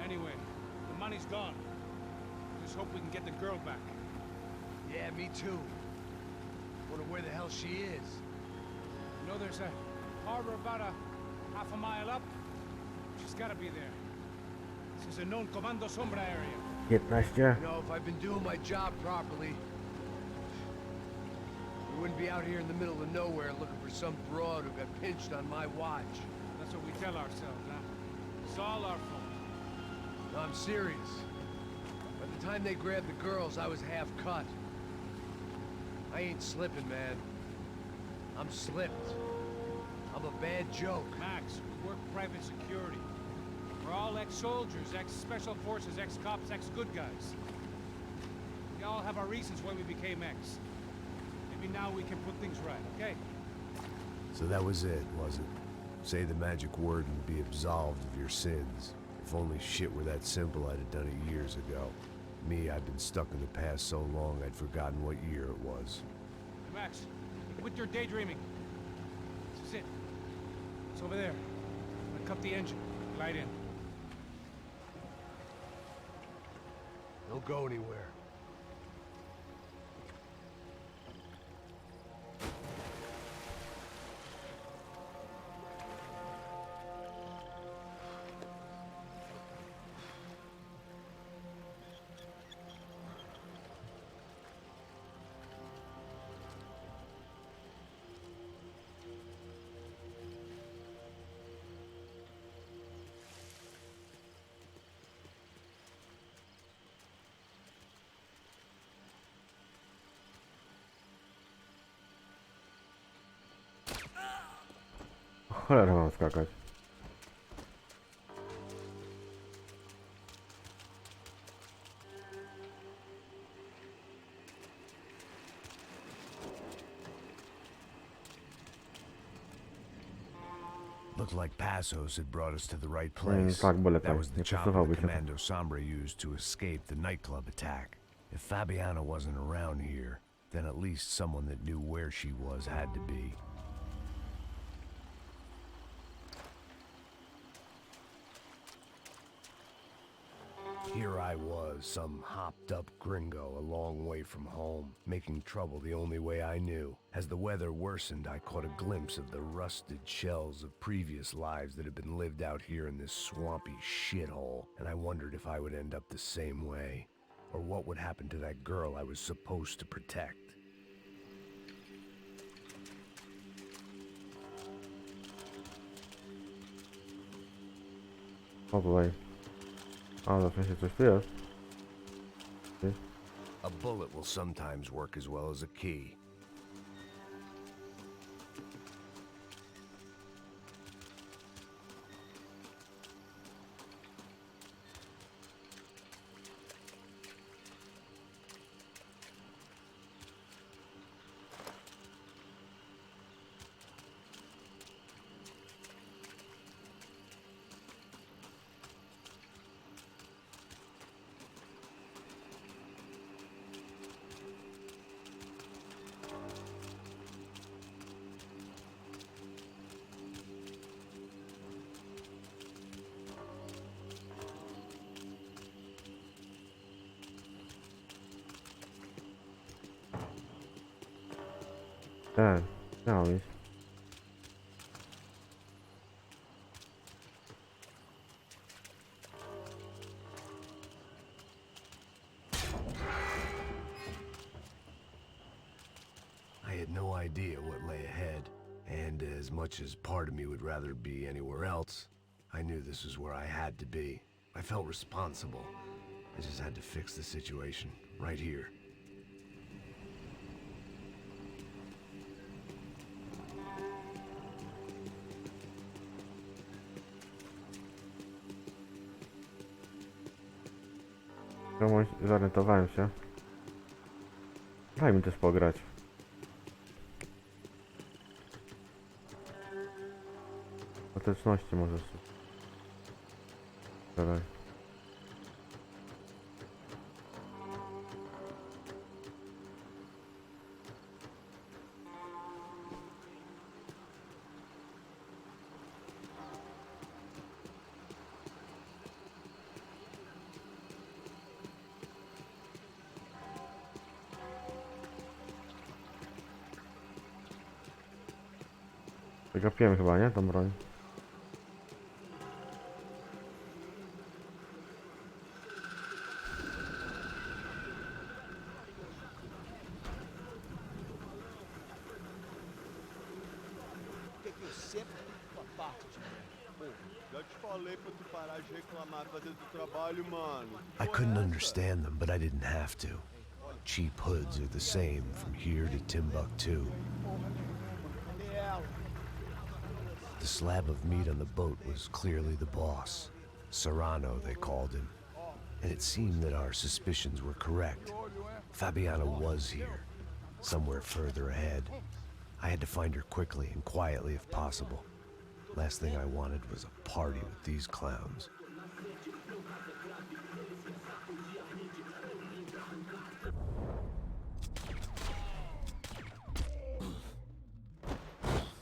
Anyway, the money's gone. Just hope we can get the girl back. Yeah, me too. Wonder where the hell she is. You know, there's a harbor about a half a mile up. She's gotta be there. This is a known Comando Sombra area. 15. You know, if I've been doing my job properly, we wouldn't be out here in the middle of nowhere looking for some broad who got pinched on my watch. That's what we tell ourselves, huh? It's all our fault. No, I'm serious. By the time they grabbed the girls, I was half cut. I ain't slipping, man. I'm slipped. I'm a bad joke. Max, we work private security. We're all ex-soldiers, ex-special forces, ex-cops, ex-good guys. We all have our reasons why we became ex. Maybe now we can put things right, okay? So that was it, was it? Say the magic word and be absolved of your sins. If only shit were that simple, I'd have done it years ago. Me, I've been stuck in the past so long I'd forgotten what year it was. Hey, Max, quit your daydreaming. This is it. It's over there. I'm gonna cut the engine. Glide in. Don't go anywhere. Cholera, mam skakać. Looked like Passos had brought us to the right place. Tak, bo lepiej. That was the Nie chopper przesuwałby the się. Commando Sombra used to escape the nightclub attack. If Fabiana wasn't around here, then at least someone that knew where she was had to be. Here I was, some hopped-up gringo a long way from home, making trouble the only way I knew. As the weather worsened, I caught a glimpse of the rusted shells of previous lives that had been lived out here in this swampy shithole, and I wondered if I would end up the same way, or what would happen to that girl I was supposed to protect. O, tutaj. A, w sensie coś tu jest. A bullet will sometimes work as well as a key. Tak, miało iść. I had no idea what lay ahead, and as much as part of me would rather be anywhere else, I knew this was where I had to be. I felt responsible. I just had to fix the situation, right here. Czemu zorientowałem się. Daj mi też pograć. Ostateczności możesz. Dalej. Przegapiłem chyba, nie? Tą broń. sempre com a parte de merda. Já te falei pra tu parar de reclamar fazendo o trabalho, mano. I couldn't understand them, but I didn't have to. Cheap hoods are the same from here to Timbuktu. Cadê ela? The slab of meat on the boat was clearly the boss. Serrano, they called him. And it seemed that our suspicions were correct. Fabiana was here, somewhere further ahead. I had to find her quickly and quietly if possible. Last thing I wanted was a party with these clowns.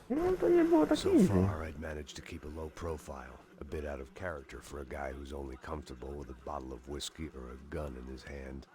No to nie było tak So easy. far, I'd managed to keep a low profile, a bit out of character for a guy who's only comfortable with a bottle of whiskey or a gun in his hand.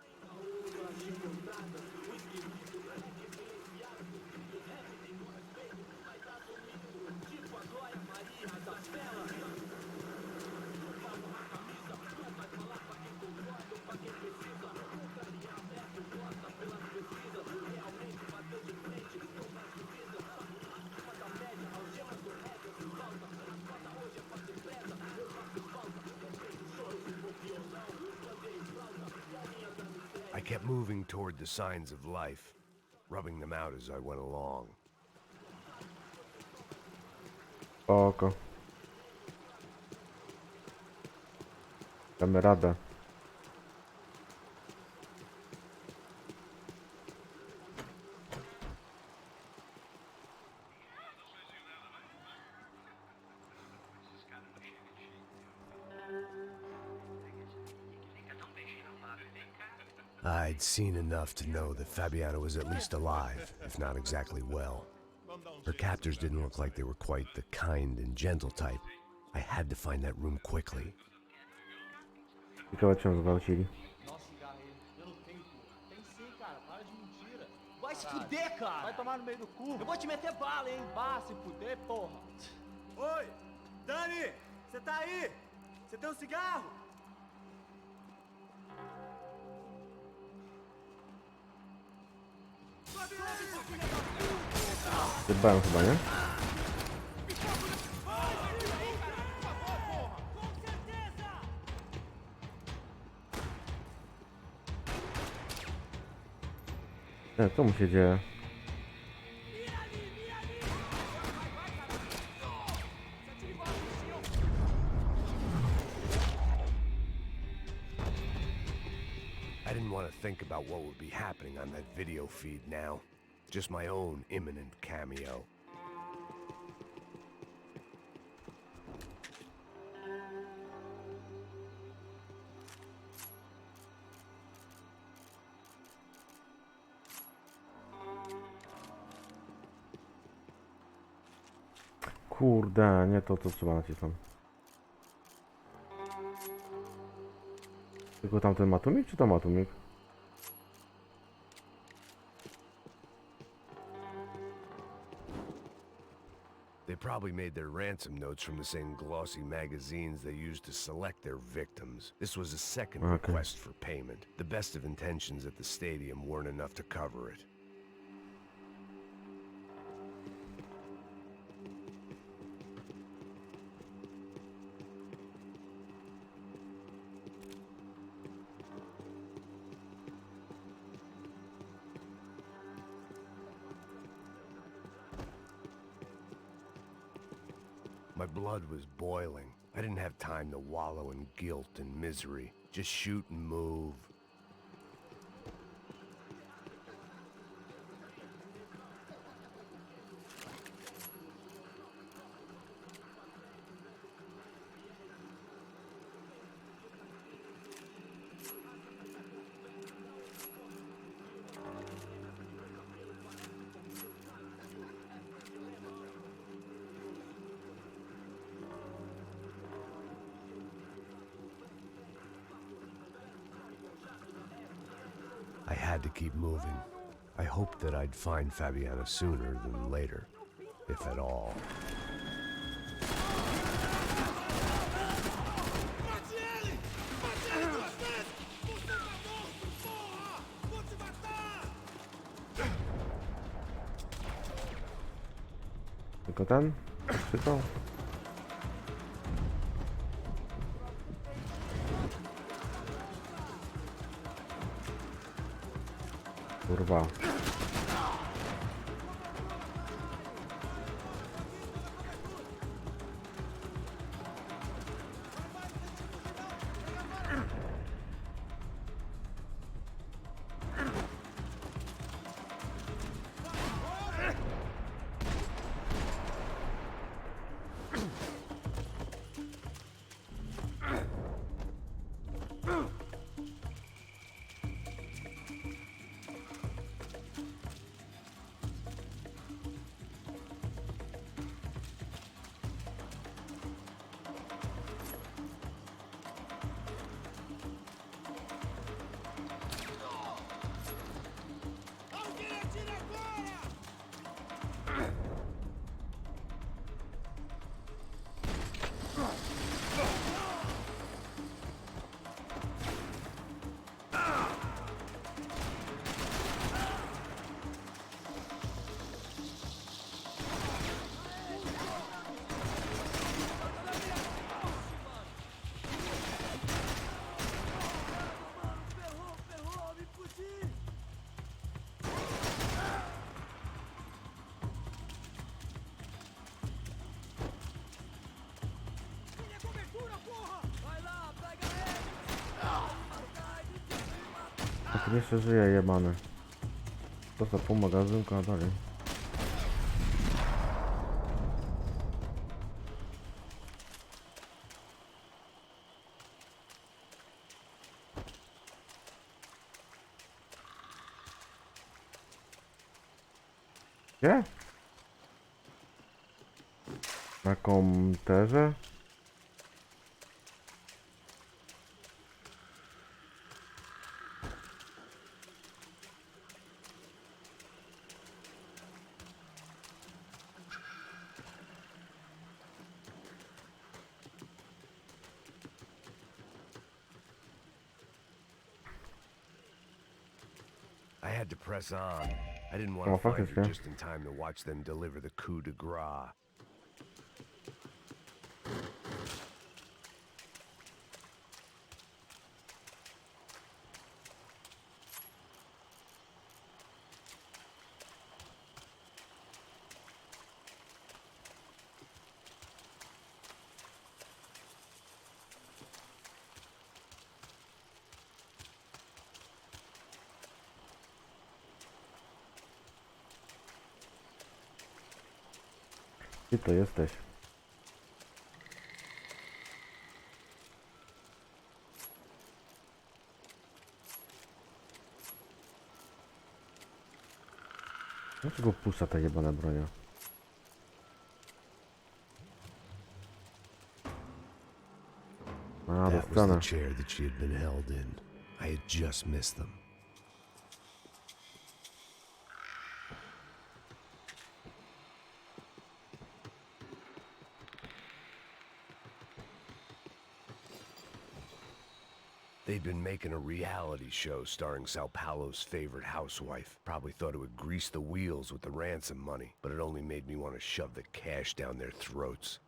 I kept moving toward the signs of life, rubbing them out as I went along. Oko. Damy radę. I'd seen enough to know that Fabiana was at least alive, if not exactly well. Her captors didn't look like they were quite the kind and gentle type. I had to find that room quickly. Ciekawe czy ją zgwałcili. Nossa, cigarro aí. Eu não tenho, pô. Tem sim, cara. Para de mentira. Vai se fuder, cara. Vai tomar no meio do cu. Eu vou te meter bala, hein. Vá se fuder, porra. Oi! Dani! Você tá aí? Você tem um cigarro? Dbałem chyba, nie? Co mu się dzieje? I didn't want to think about what would be happening on that video feed now. Just my own imminent cameo. Kurde, nie to co trzeba nacisnąć. Tylko tamten ma tłumik, czy to ma tłumik? They probably made their ransom notes from the same glossy magazines they used to select their victims. This was a second request for payment. The best of intentions at the stadium weren't enough to cover it. My blood was boiling. I didn't have time to wallow in guilt and misery. Just shoot and move. I had to keep moving. I hoped that I'd find Fabiana sooner than later, if at all. Tylko ten? Czy to? Kurwa. Tak jeszcze żyje jebany. To za pół magazynka, a dalej. Gdzie? Na komputerze? I had to press on. I didn't want to find her just in time to watch them deliver the coup de grace. Gdzie to jesteś? Dlaczego puszcza ta jebana bronia? A, do That was sceny. the chair that she had been held in. I had just missed them. They'd been making a reality show starring Sao Paulo's favorite housewife. Probably thought it would grease the wheels with the ransom money, but it only made me want to shove the cash down their throats.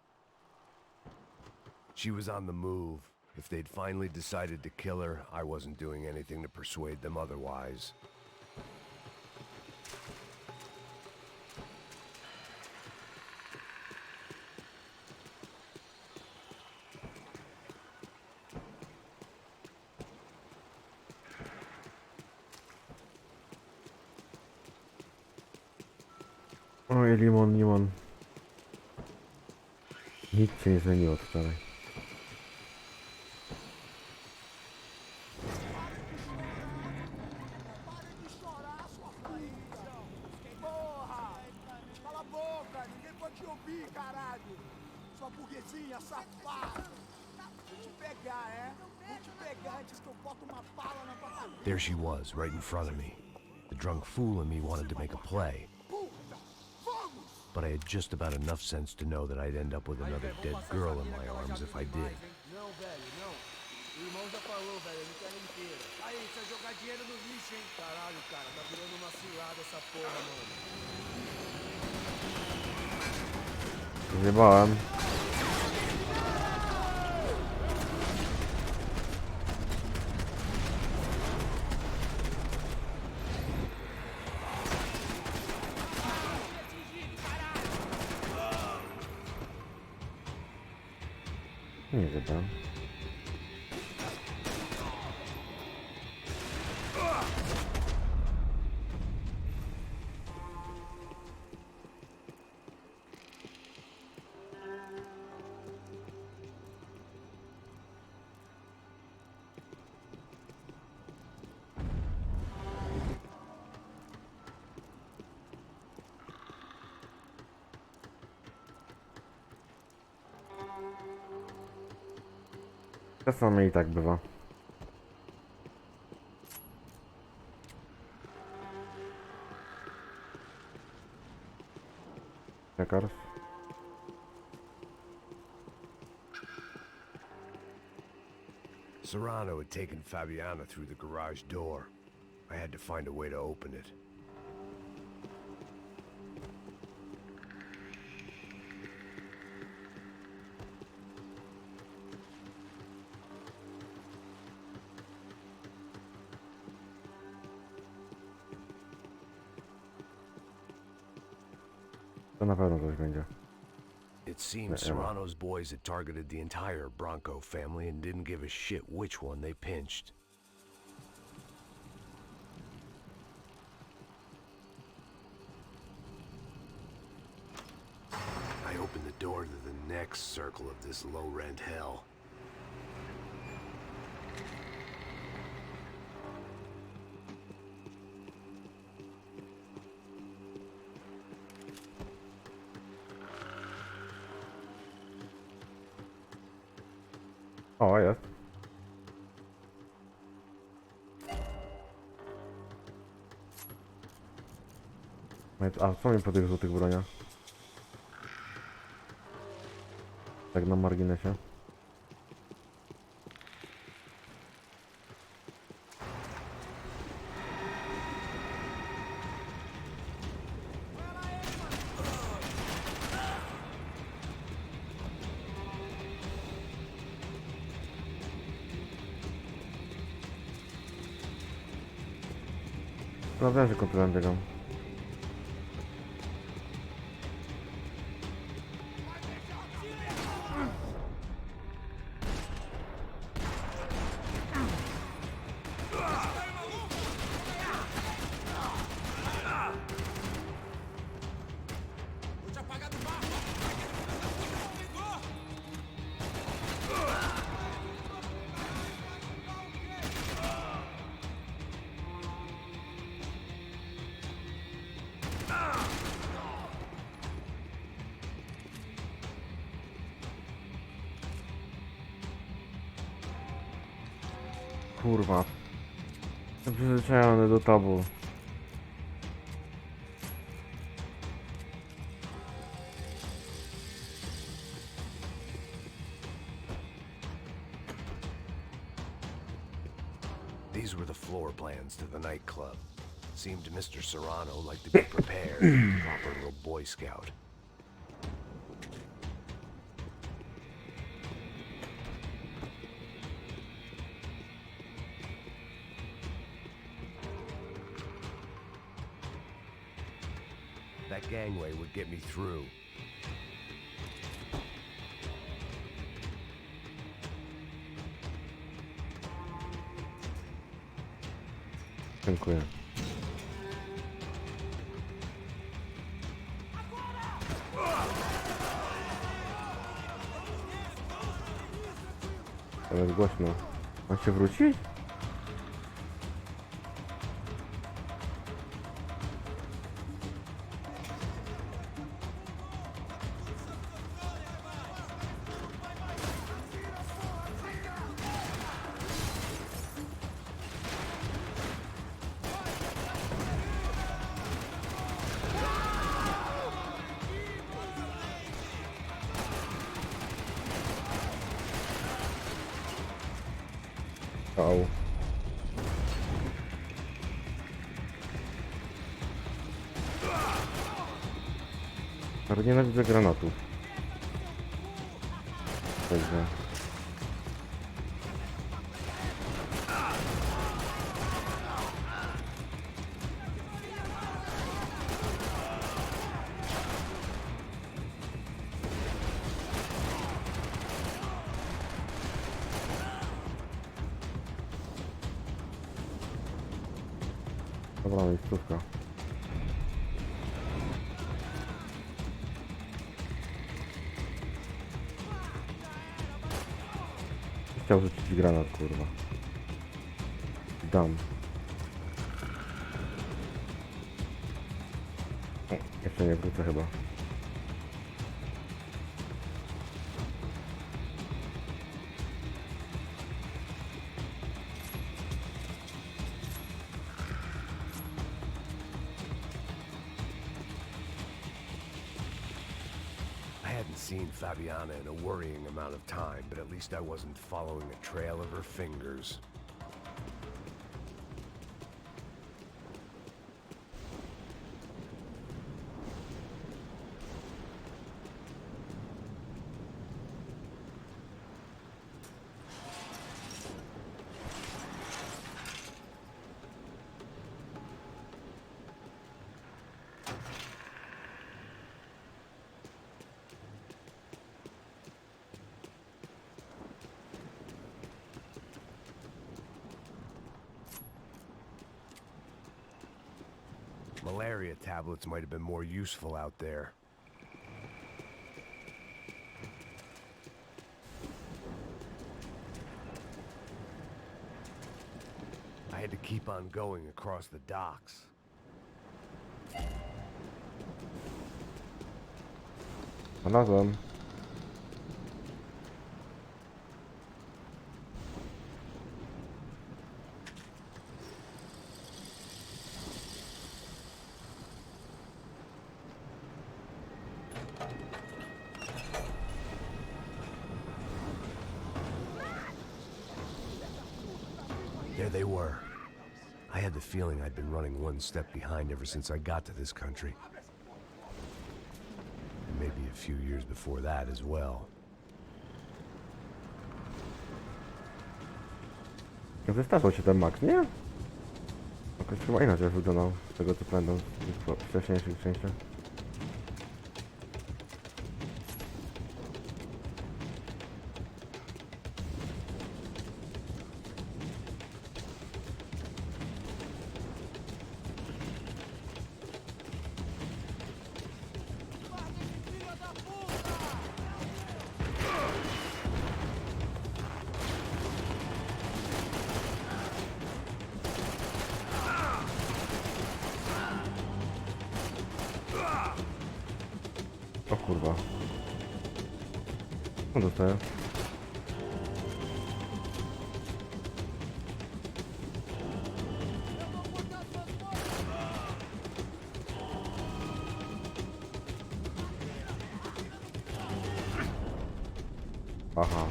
She was on the move. If they'd finally decided to kill her, I wasn't doing anything to persuade them otherwise. Oj, limon, limon. Nic się nie zmieniło od wczoraj. Porra! Cala a boca! Ninguém pode te ouvir, caralho! Sua burguesinha safada! Vou te pegar, é? Vou te pegar antes que eu boto uma bala na tua cabeça! There she was, right in front of me. The drunk fool in me wanted to make a play. But I had just about enough sense to know that I'd end up with another dead girl in my arms if I did. Não, velho, não. O irmão já falou, velho, eu não quero inteira. Aí, você vai jogar dinheiro no lixo, hein? Caralho, cara, tá virando uma cilada essa porra, mano. Zjebałem. Nie zjebałem. Czasami i tak bywa. Czekars. Serrano had taken Fabiana through the garage door. I had to find a way to open it. To na pewno coś będzie. It seems Serrano's boys had targeted the entire Bronco family and didn't give a shit which one they pinched. I opened the door to the next circle of this low-rent hell. O, jest. A co mi po tych złotych broniach? Tak na marginesie. Sprawdzałem, że kontrolem biegam. Kurwa. Jestem przyzwyczajony do tabu. These were the floor plans to the nightclub. Seemed Mr. Serrano like to be prepared, proper little Boy Scout. That gangway would get me through. Dziękuję. Teraz głośno. Ma się wrócić? Au. Ale nienawidzę granatów. Także. Dobra miejscówka. Chciał rzucić granat, kurwa. Dam. Jeszcze nie wrócę chyba. I hadn't seen Fabiana in a worrying amount of time, but at least I wasn't following a trail of her fingers. Malaria tablets might have been more useful out there. I had to keep on going across the docks. Znalazłem. There they were. I had the feeling I'd been running one step behind ever since I got to this country. And maybe a few years before that as well. Zestarzał się ten Max, nie? Jakoś chyba inaczej wyglądał z tego co pamiętam w wcześniejszych częściach. O kurwa. No dostaję. Aha.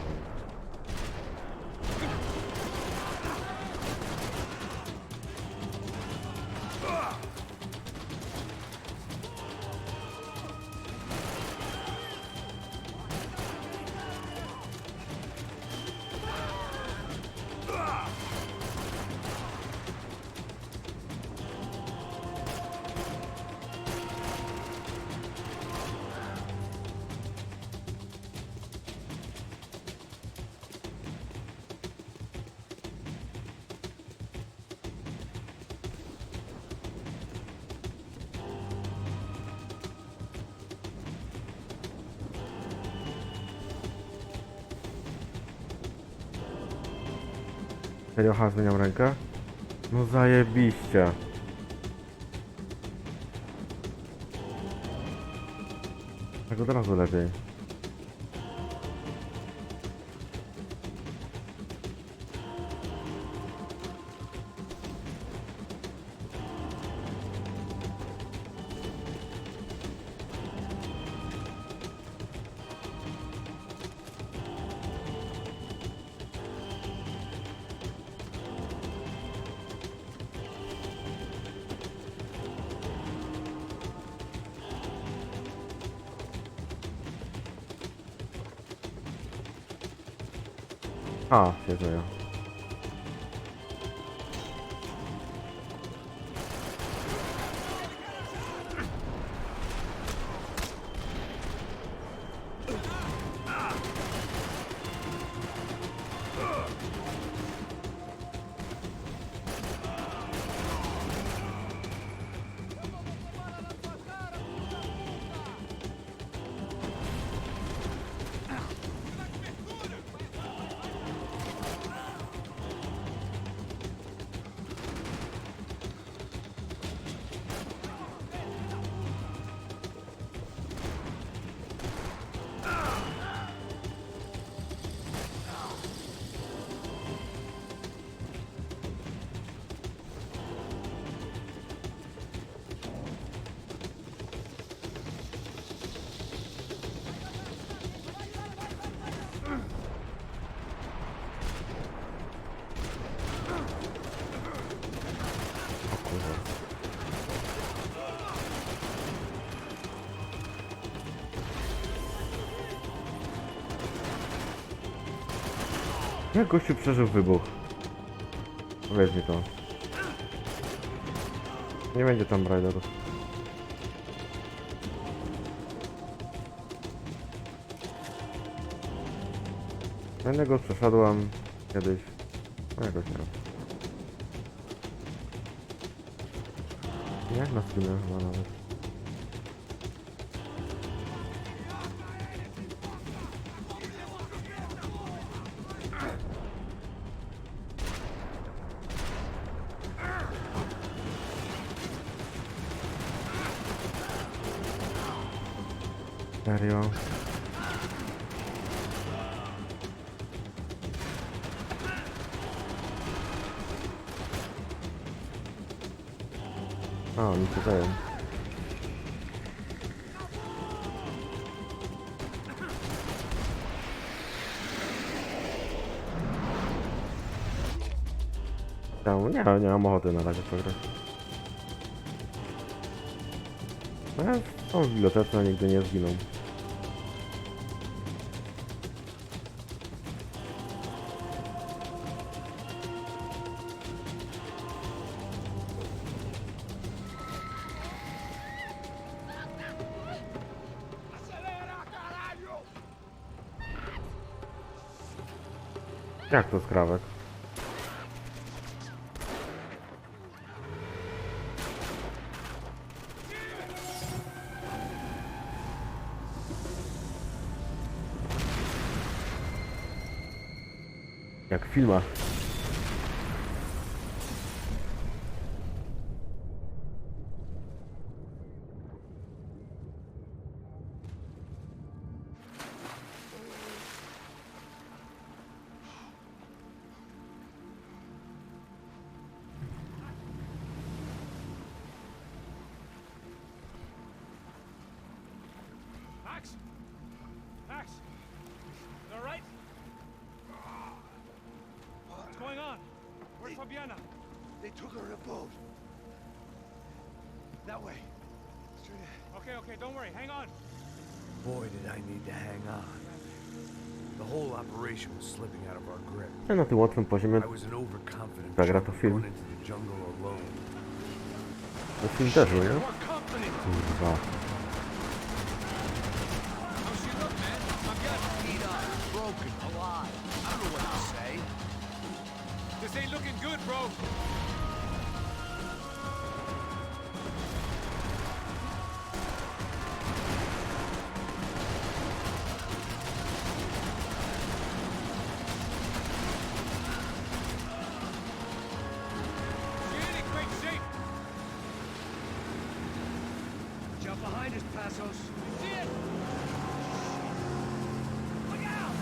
Serio, ha, zmieniam rękę? No zajebiście. Tak od razu lepiej. A, się dzieje. Jak gościu przeżył wybuch? Powiedz mi to. Nie będzie tam Raiderów. Jednego przeszedłem kiedyś. No jakoś nie. Jak na streamie chyba nawet. Serio? A, mi tutaj. Nie mam ochoty na razie pograć. No ja są w bibliotece, nigdy nie zginą. Jak to skrawek? Jak w filmach. Max? Max? You all right? What's going on? Where's Fabiana? They took her in a boat. That way. Straight ahead. Okay, don't worry. Hang on. Boy, did I need to hang on. The whole operation was slipping out of our grip. Ja na tym łatwym poziomie I was an overconfident zagra to chump film. going into the jungle alone. To film też, nie? Kurwa. Broken, alive. I don't know what to say. This ain't looking good, bro. She ain't in great shape. Jump behind us, Passos. See it? Look out!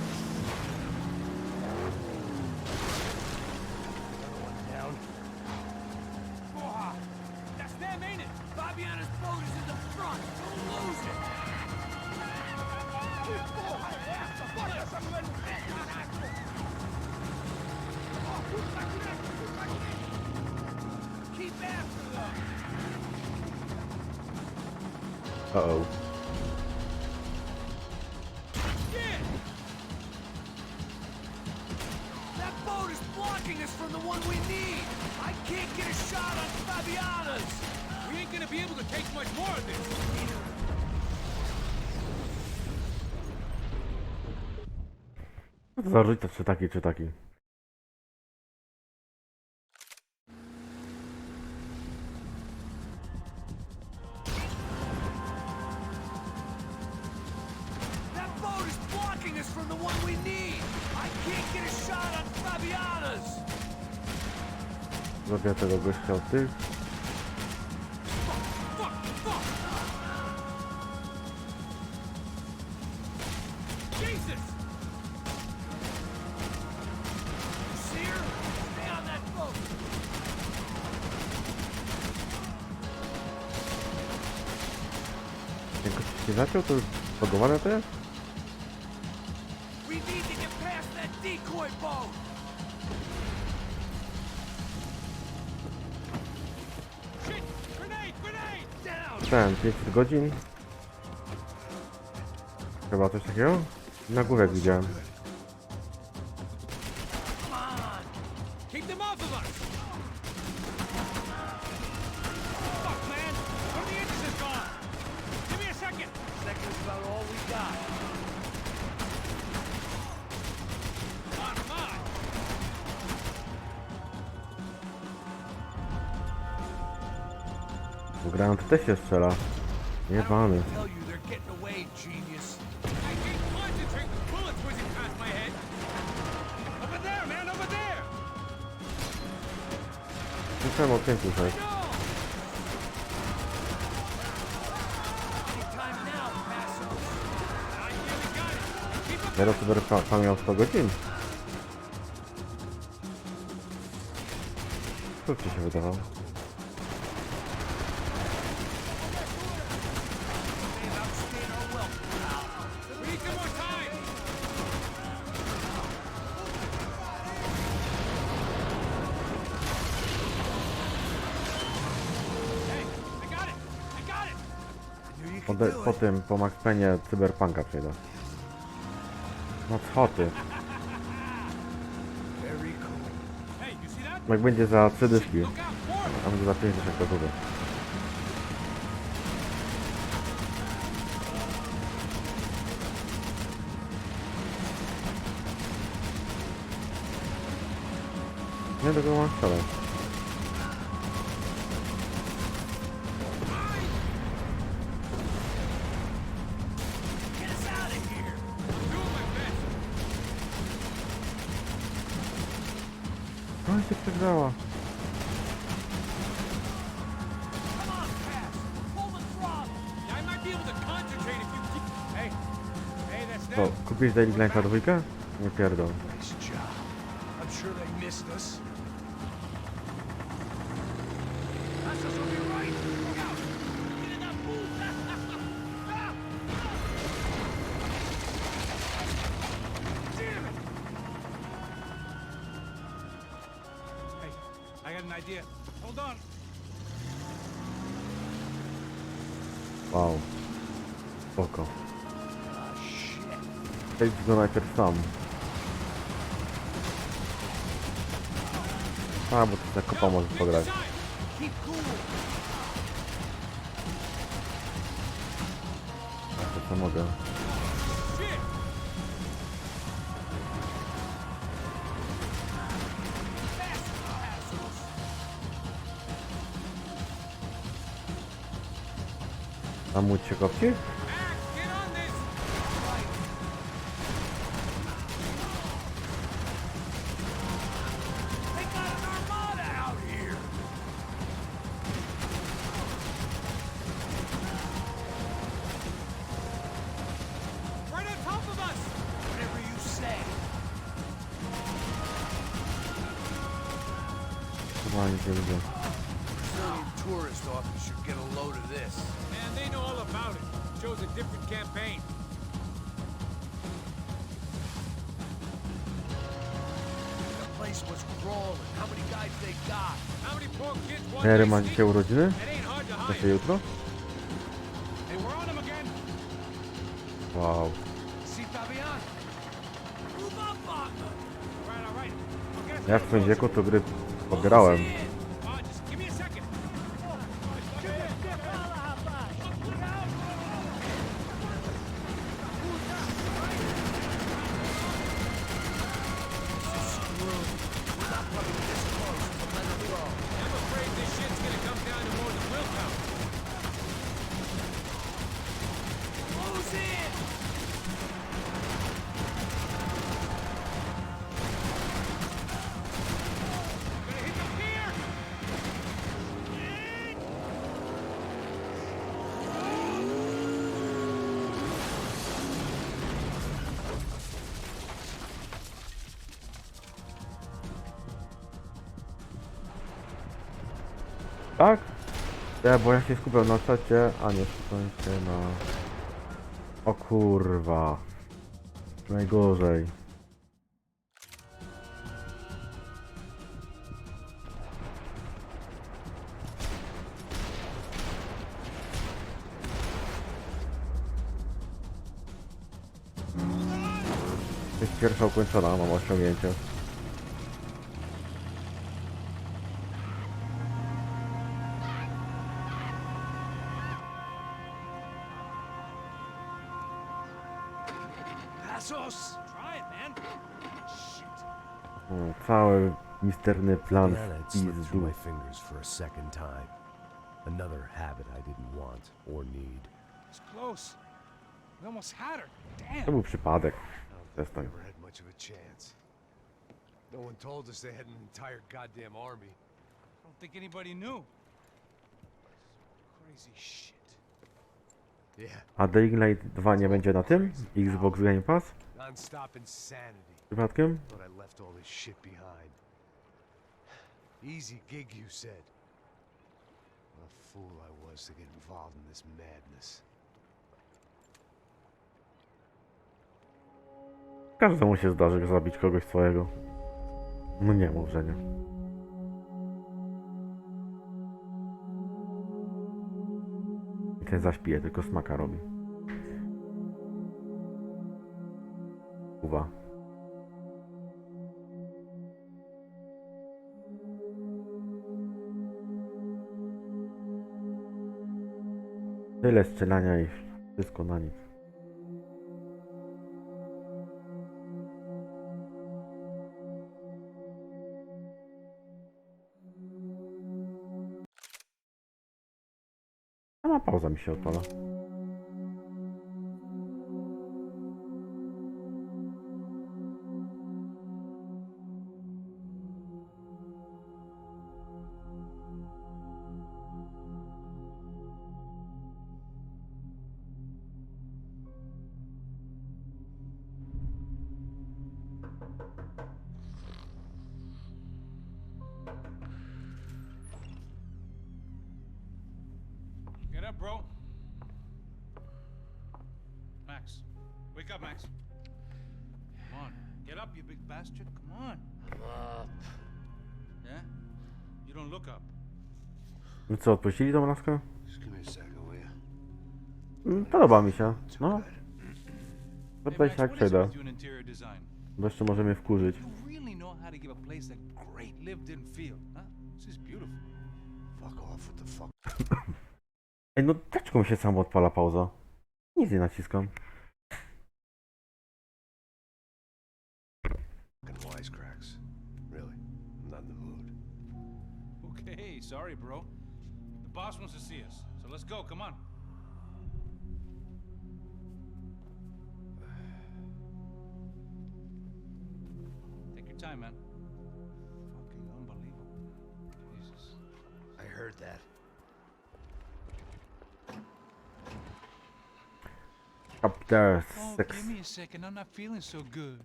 Down. Oh, that's them, ain't it? Fabiana's boat is in the front. Don't lose it. Keep after them. Uh-oh. Shit! blocking us from the one we need. I can't get a shot on Fabiana's. We ain't gonna be able to take much more of this. Co to za różnica, czy taki, czy taki? That boat is blocking us from the one we need. I can't get a shot on Fabiana's. Zrobię tego gościa od tych. Jesus! You see her? Stay on that boat. Jak ktoś się zaczął, to już pogowane to jest? We need to get past that decoy boat. Shit! Grenade! Grenade! Down. Ten, 500 godzin. Chyba coś takiego? Na górę widziałem. Come on. Keep them off of us! Fuck, man! One of the engines is gone! Give me a second! Second's about all we got. Come on, come on! Granat też się strzela. Jebany. Tell you they're getting away, genius. I can't concentrate with bullets whizzing past my head! Over there, man! Over there! Słyszałem o 500. Anytime now, Paso. I nearly got it! Keep up! Teraz Cyberpunk miał 100 godzin. Co ci się wydawało? We need some more time! Hey, I got it! I got it! Po tym, po Max Payne'ie Cyberpunka przejdę. No co ty? Very cool. Hey, you see that? Jak będzie za 3 dyszki, Look out, more! a będzie za 5 dyszek to dużo. Nie, tego mam strzelać. Get us out of here. Doing my best! No i się przegrzała. Come on, Pass. Pull the throttle. Yeah, I might be able to concentrate if you keep... Hey! Hey, that's O, them! kupiłeś Daily Grind na dwójkę? Nie pierdol. Nice job. I'm sure they missed us. Passo's on your right. Look out. Get in that booth. Damn it. Hey, I got an idea. Hold on. Wow. Spoko. Ah, shit. Przejdź go najpierw sam. A, bo ty za kopa możesz pograć. Keep cool. To co mogę. Shit! A mój się kopci? Max, get on this! They got an armada out here. Right on top of us! Whatever you say. Chyba nic nie widzę. Brazilian tourist office should get a load of this. Man, they know all about it. Shows a different campaign. The place was crawling. How many guys they got? How many poor kids want Mary this ma thing? dzisiaj urodziny? It ain't hard to To się hide. jutro? Hey, we're on them again. Wow. See Fabian? Move up on them. All right, I'll get Ja w swoim wieku to gry pobierałem. Come on, just give me a second. I'm afraid this shit's gonna come down to more than willpower. Close in! Gonna hit the pier. Tak? Ja, bo ja się skupiam na czacie, a nie skupiam się na... O kurwa. Najgorzej. Jest pierwsza ukończona, mam osiągnięcie. Passos! Try it, man. Shit. Cały misterny plan The Anna had slipped through pizdu. my fingers for a second time. Another habit I didn't want or need. It's close. We almost had her. To Damn. był przypadek. We Przestań. never had much of a chance. No one told us they had an entire goddamn army. I don't think anybody knew. Crazy shit. Yeah, A Dying Light 2 nie będzie na tym? Xbox Game Pass? non-stop insanity. Przypadkiem? Thought I left all this shit behind. Easy gig, you said. What a fool I was to get involved in this madness. Każdemu się zdarzy zabić kogoś swojego. No nie mów, że nie. I ten zaśpije, tylko smaka robi. Uwa. Tyle strzelania i wszystko na nic. Sama pauza mi się odpala. Get up, bro. Max. Wake up, Max. Come on. Get up, you big bastard. Come on. Yeah? You don't look up. No co, odpuścili tą laskę? Just give me a second, will you? Podoba mi się. No. Hey, Zapytaj Max, się jak what is it przejdę. with you in interior design? Bo jeszcze może mnie wkurzyć. You really know how to give a place that great lived-in feel, huh? This is beautiful. Fuck off with the fuck. Ej, no dlaczego mi się samo odpala pauza? Nic nie naciskam. Fucking wisecracks. Really, I'm not in the mood. Okay, sorry, bro. The boss wants to see us, so let's go. Come on. Take your time, man. Fucking unbelievable. Jesus. I heard that. Chapter Oh, 6. give me a second. I'm not feeling so good.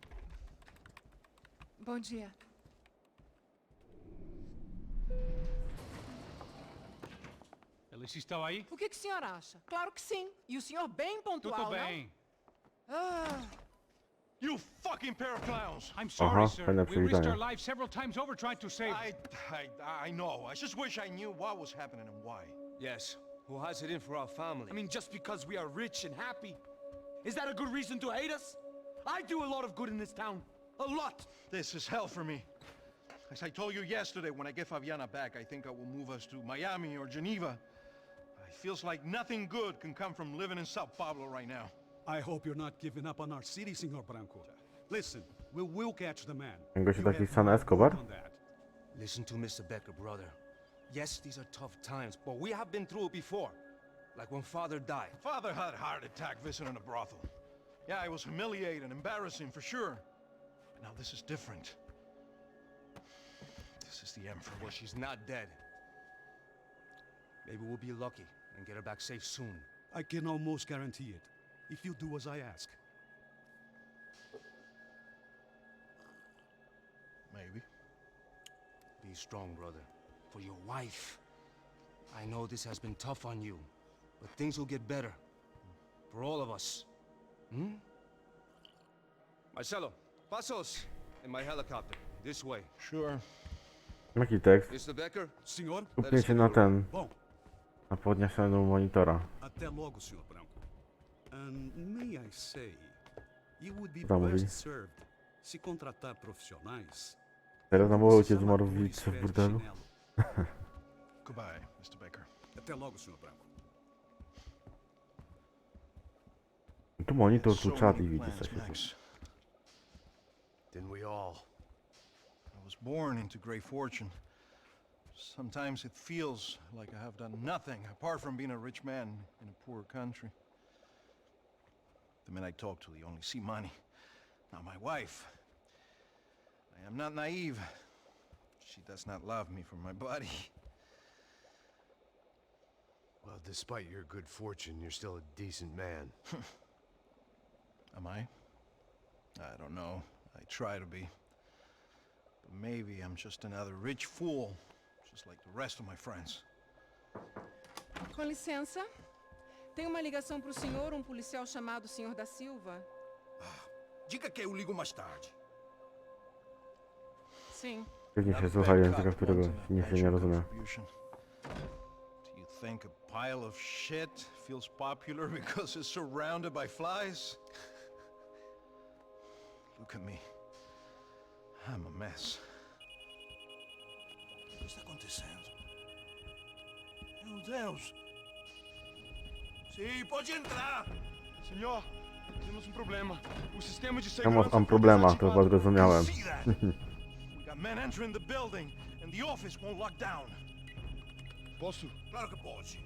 Bom dia. Alice estava aí? O que o senhor acha? Claro que sim. E o senhor bem pontual, Tudo não? bem. Ah, You fucking pair of clowns! I'm sorry, Aha, sir. fajne We risked przywitanie. our lives several times over trying to save. I know. I just wish I knew what was happening and why. Yes, who has it in for our family? I mean, just because we are rich and happy, is that a good reason to hate us? I do a lot of good in this town. A lot. This is hell for me. As I told you yesterday, when I get Fabiana back, I think I will move us to Miami or Geneva. It feels like nothing good can come from living in Sao Paulo right now. I hope you're not giving up on our city, Senor Branco. Listen, we will catch the man. Gościu You taki have San my Escobar? word on that. Listen to Mr. Becker, brother. Yes, these are tough times, but we have been through it before. Like when Father died. Father had a heart attack visiting a brothel. Yeah, it was humiliating, embarrassing for sure. But now this is different. This is the end for Well, me. she's not dead. Maybe we'll be lucky and get her back safe soon. I can almost guarantee it, if you do as I ask. Maybe. Be strong, brother. For your wife. I know this has been tough on you, but things will get better. For all of us. Hmm? Marcelo, pasos in my helicopter. This way. Sure. Jaki tekst? Mr. Becker? Senhor? Skupię się na ten, Bom, na podniesionym monitora. até logo, Senhor Branco. And may I say, you would be Tam mówi. best served se contratar profissionais. Teraz na moją ojciec zmarł w Wilce w burdelu. Goodbye, Mr. Baker. Até logo, Senhor Branco. Tu monitor, tu So czat i many widzisz plans, co się Max. Didn't we all? I was born into great fortune. Sometimes it feels like I have done nothing apart from being a rich man in a poor country. The men I talk to, they only see money. Now my wife, I am not naive. She does not love me for my body. Well, despite your good fortune, you're still a decent man. Am I? I don't know. I try to be. But maybe I'm just another rich fool, just like the rest of my friends. Com licença. Tem uma ligação para o senhor, um policial chamado Senhor da Silva. Diga que eu ligo mais tarde. Sim. Pewnie się słucha języka, którego się nie rozumie. Do you think a pile of shit feels popular because it's surrounded by flies? Look at me. I'm a mess. O que está acontecendo? Meu Deus! Sim, pode entrar! Senhor, temos problema. O sistema de Mam problema, to chyba zrozumiałem. We got men entering the building and the office won't lock down. Posso? Claro que pode.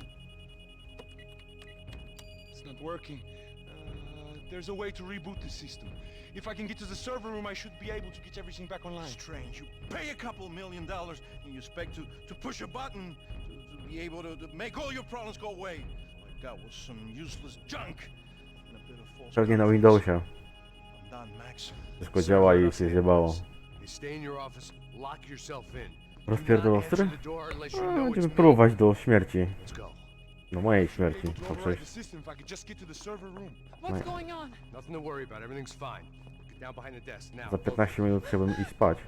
It's not working. There's a way to reboot the system. If I can get to the server room, I should be able to get everything back online. Strange. You pay a couple $1 million and you expect to push a button to be able to make all your problems go away. All I got was some useless junk and a bit of false Pewnie na confidence. Windowsie. I'm done, Max. Wszystko działa i się zjebało. You stay in your office, lock yourself in. Rozpierdolostry? Answer the door unless you know it's Będziemy me. próbować do śmierci. Let's go. Do mojej śmierci. Able to To override the przejść. system if I could just get to the server room. What's going on? Nothing to worry about. Everything's fine. Get down behind the desk now. Za 15 minut chciałbym iść spać.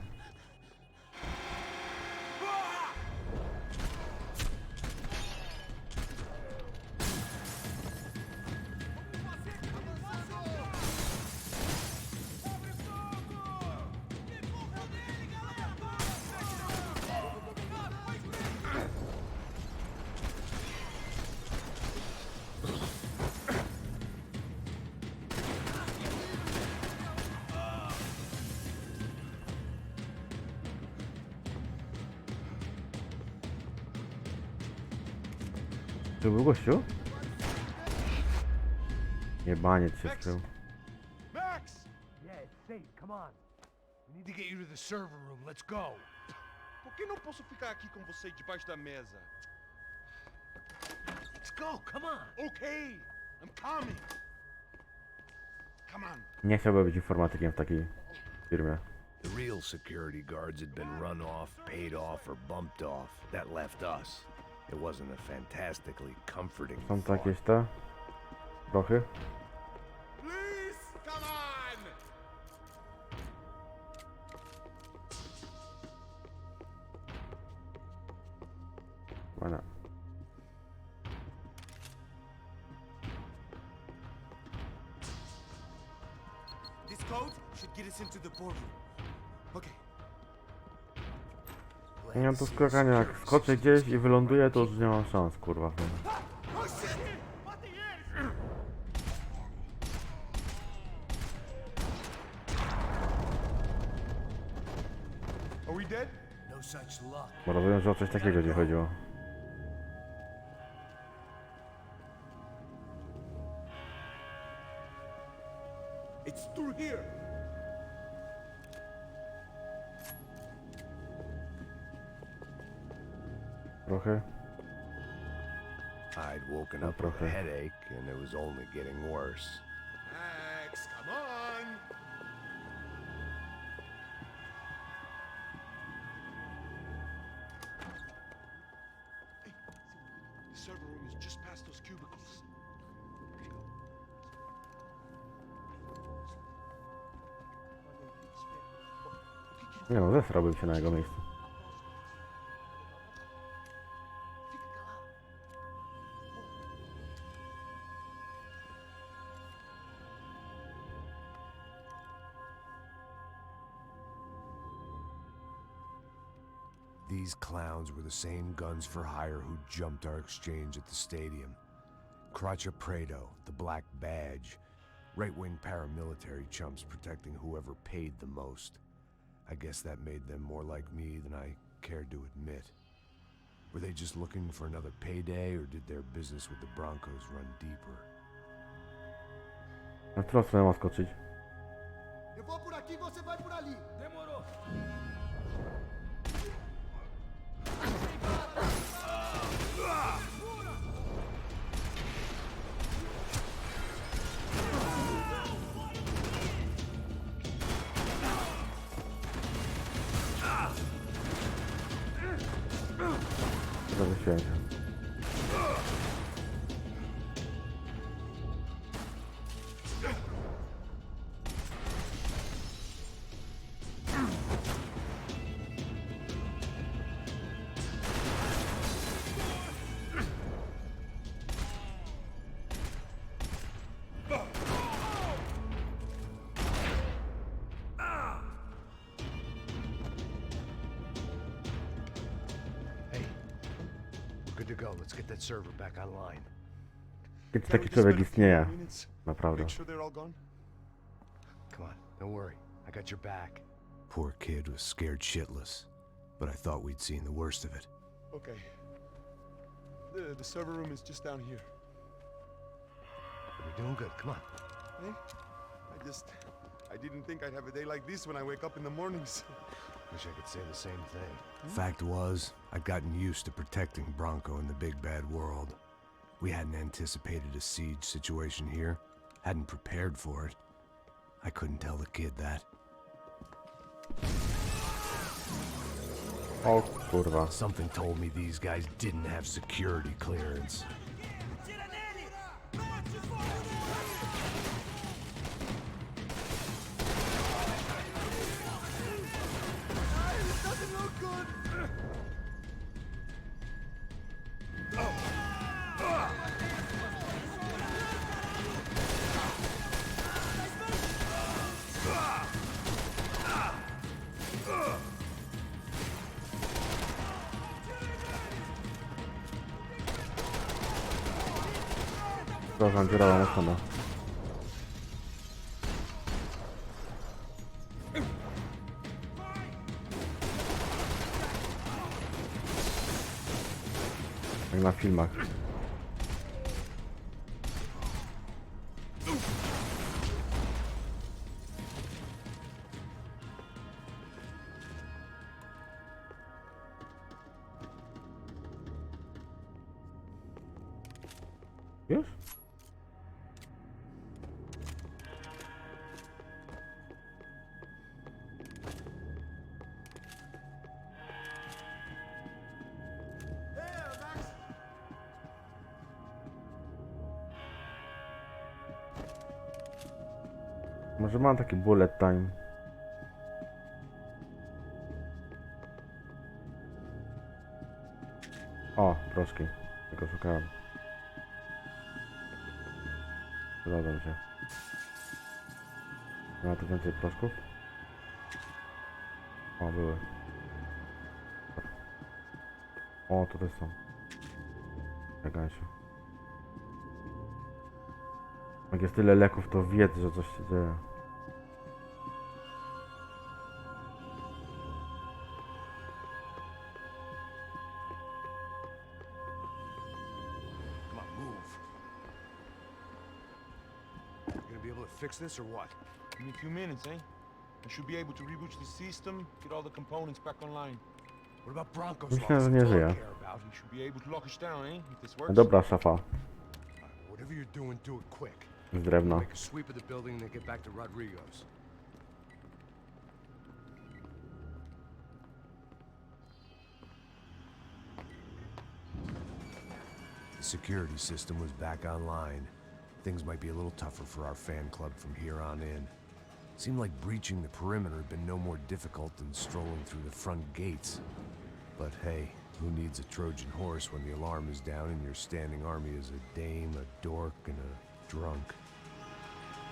To był gościu? Jebaniec się skrył. Max! Yeah, it's safe. Come on. We need to get you to the server room. Let's go. Por que não posso ficar aqui com você debaixo da mesa? Let's go. Come on. Okay, I'm coming. Come on. Nie chciałbym być informatykiem w takiej firmie. The real security guards had been run off, paid off, or bumped off. That left us. It wasn't a fantastically comforting Są to thought. jakieś te prochy? Please, come on! Chyba nie. This code should get us into the boardroom. Okay. Nie mam to skakania, jak skoczę gdzieś i wyląduję, to już nie mam szans, kurwa. Are we dead? No such luck. Bo rozumiem, że o coś takiego nie chodziło. It's through here. Trochę. I'd woken No up with a trochę. headache, and it was only getting worse. Max, come on. Hey, the server room is just past those cubicles. Nie no, zesrałbym się na jego miejscu. These clowns were the same guns for hire who jumped our exchange at the stadium. Crotcha Prado, the Black Badge. Right-wing paramilitary chumps protecting whoever paid the most. I guess that made them more like me than I cared to admit. Were they just looking for another payday, or did their business with the Broncos run deeper? Na którą stronę ma skoczyć? Eu vou por aqui, você vai por ali. Demorou. Zawiesiłem się. Good to go. Let's get that server back online. Kiedy taki człowiek istnieje, naprawdę. Make sure they're all gone. Come on, don't worry. I got your back. Poor kid was scared shitless, but I thought we'd seen the worst of it. Okay. The server room is just down here. We're doing good. Come on. Hey, I didn't think I'd have a day like this when I wake up in the mornings. Wish I could say the same thing. Fact was, I'd gotten used to protecting Bronco in the big bad world. We hadn't anticipated a siege situation here, hadn't prepared for it. I couldn't tell the kid that. O kurwa. Something told me these guys didn't have security clearance. Proszę, dziurawa na stronę. Jak na filmach. Już? Może mam taki bullet time. O, proszki. Tego szukałem. Przydadzą się. Nie ma tu więcej proszków? O, były. O, tutaj są. Czekaj się. Jak jest tyle leków, to wiedz, że coś się dzieje. Come on, move. You gonna be able to fix this or what? In a few minutes, eh? I should be able to reboot the system, get all the components back online. What about Bronco's Myślę, że loss? nie That's all I żyje. care about. You should be able to lock us down, eh? If this No works. dobra, szafa. Whatever you're doing, do it quick. Z drewna. Make a sweep of the building and then get back to Rodrigo's. The security system was back online. Things might be a little tougher for our fan club from here on in. Seemed like breaching the perimeter had been no more difficult than strolling through the front gates. But hey, who needs a Trojan horse when the alarm is down and your standing army is a dame, a dork, and a drunk?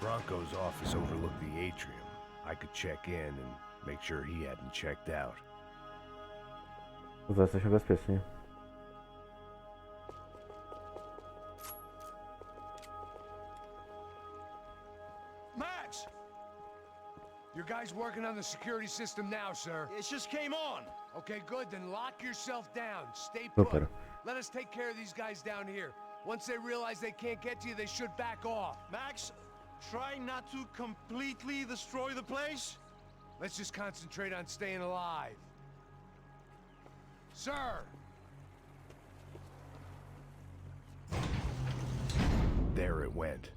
Bronco's office overlooked the atrium. I could check in and make sure he hadn't checked out. Tu jesteśmy bezpieczni. Max! Your guy's working on the security system now, sir. It just came on. Okay, good. Then lock yourself down. Stay put. Super. Let us take care of these guys down here. Once they realize they can't get to you, they should back off. Max, try not to completely destroy the place. Let's just concentrate on staying alive. Sir! There it went.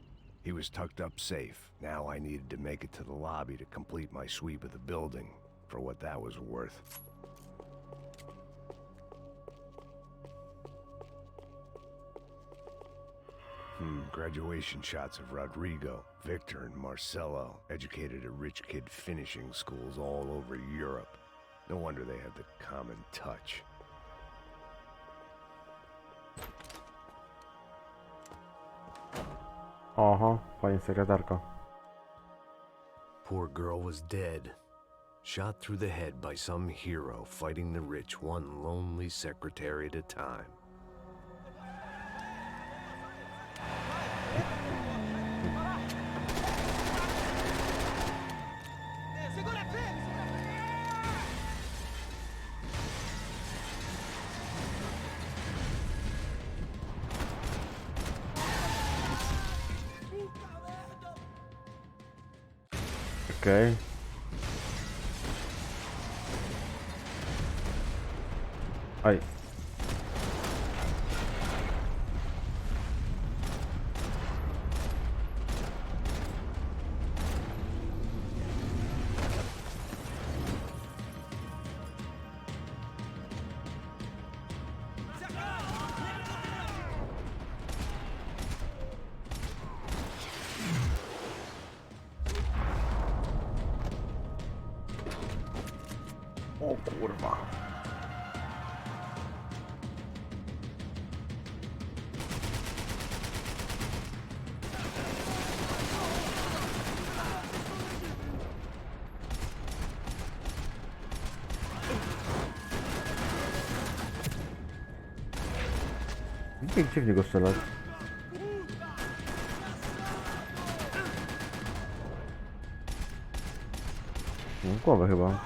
He was tucked up safe. Now I needed to make it to the lobby to complete my sweep of the building, for what that was worth. Graduation shots of Rodrigo, Victor, and Marcelo, educated at rich kid finishing schools all over Europe. No wonder they had the common touch. Oho, pani sekretarka. Poor girl was dead. Shot through the head by some hero fighting the rich one lonely secretary at a time. Okej. Aj. O kurwa. Gdzie w niego strzelać? No, w głowę chyba.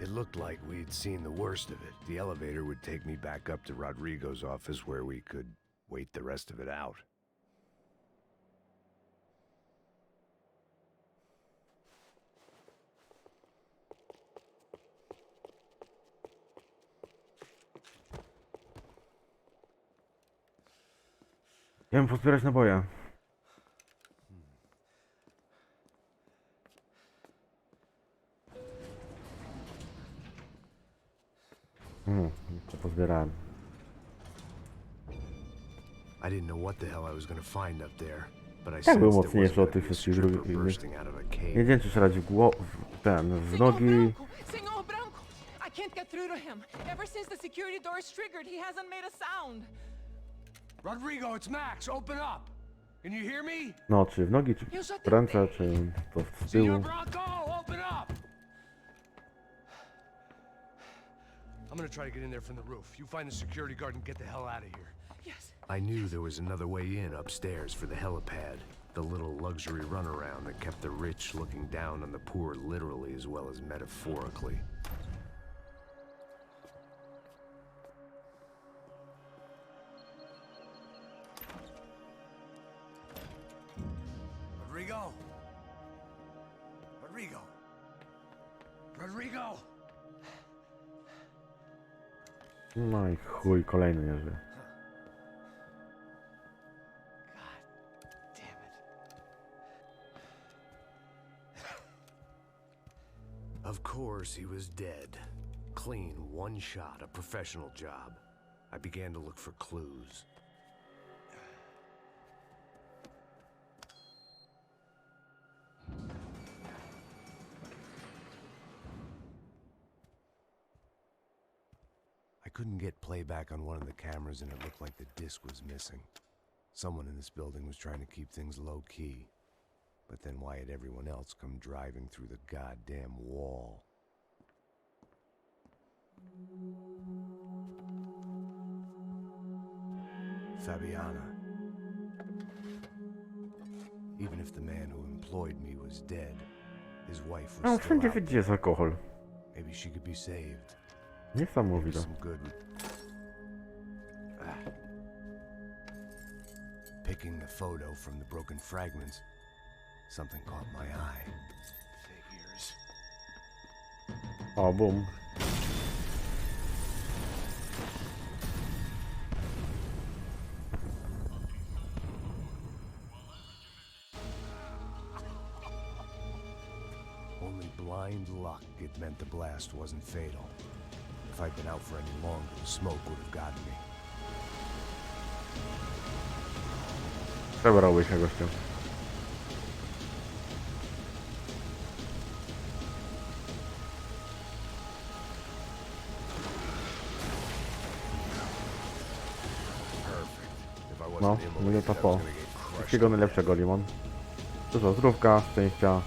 It looked like we'd seen the worst of it. The elevator would take me back up to Rodrigo's office where we could wait the rest of it out. Ja bym pozbierać naboje. To pozbierałem. I didn't know what the hell I was going to find up there, but I Tak był sensed it mocniejszy od wasn't tych gonna be a wszystkich stripper drugich. bursting out of a cave. Nie wiem, czy strzelać w w nogi. Senor Branco! I can't get through to him. Ever since the security door is triggered, he hasn't made a sound. Rodrigo, it's Max. Open up. Can you hear me? No, czy w nogi, czy w ręce, czy to z tyłu. Senor Bronco, open up! I'm gonna try to get in there from the roof. You find the security guard and get the hell out of here. Yes. I knew there was another way in upstairs for the helipad. The little luxury runaround that kept the rich looking down on the poor literally as well as metaphorically. Rodrigo! Rodrigo! Rodrigo! No i chuj, kolejny nie żyje. Of course, he was dead. Clean, one shot, a professional job. I began to look for clues. I couldn't get playback on one of the cameras and it looked like the disc was missing. Someone in this building was trying to keep things low-key. But then why had everyone else come driving through the goddamn wall? Fabiana. Even if the man who employed me was dead, his wife No, was still wszędzie out widzi there. jest alkohol. Maybe she could be saved. Niesamowite. Some good. Picking the photo from the broken fragments, something caught my eye. Figures. O, bum. Only blind luck it meant the blast wasn't fatal. If I'd been out for any longer, the smoke would have gotten me. Przebrałbyś się, gościu. No, minuta po. Wszystkiego najlepszego, Limon. Dużo zdrówka, szczęścia,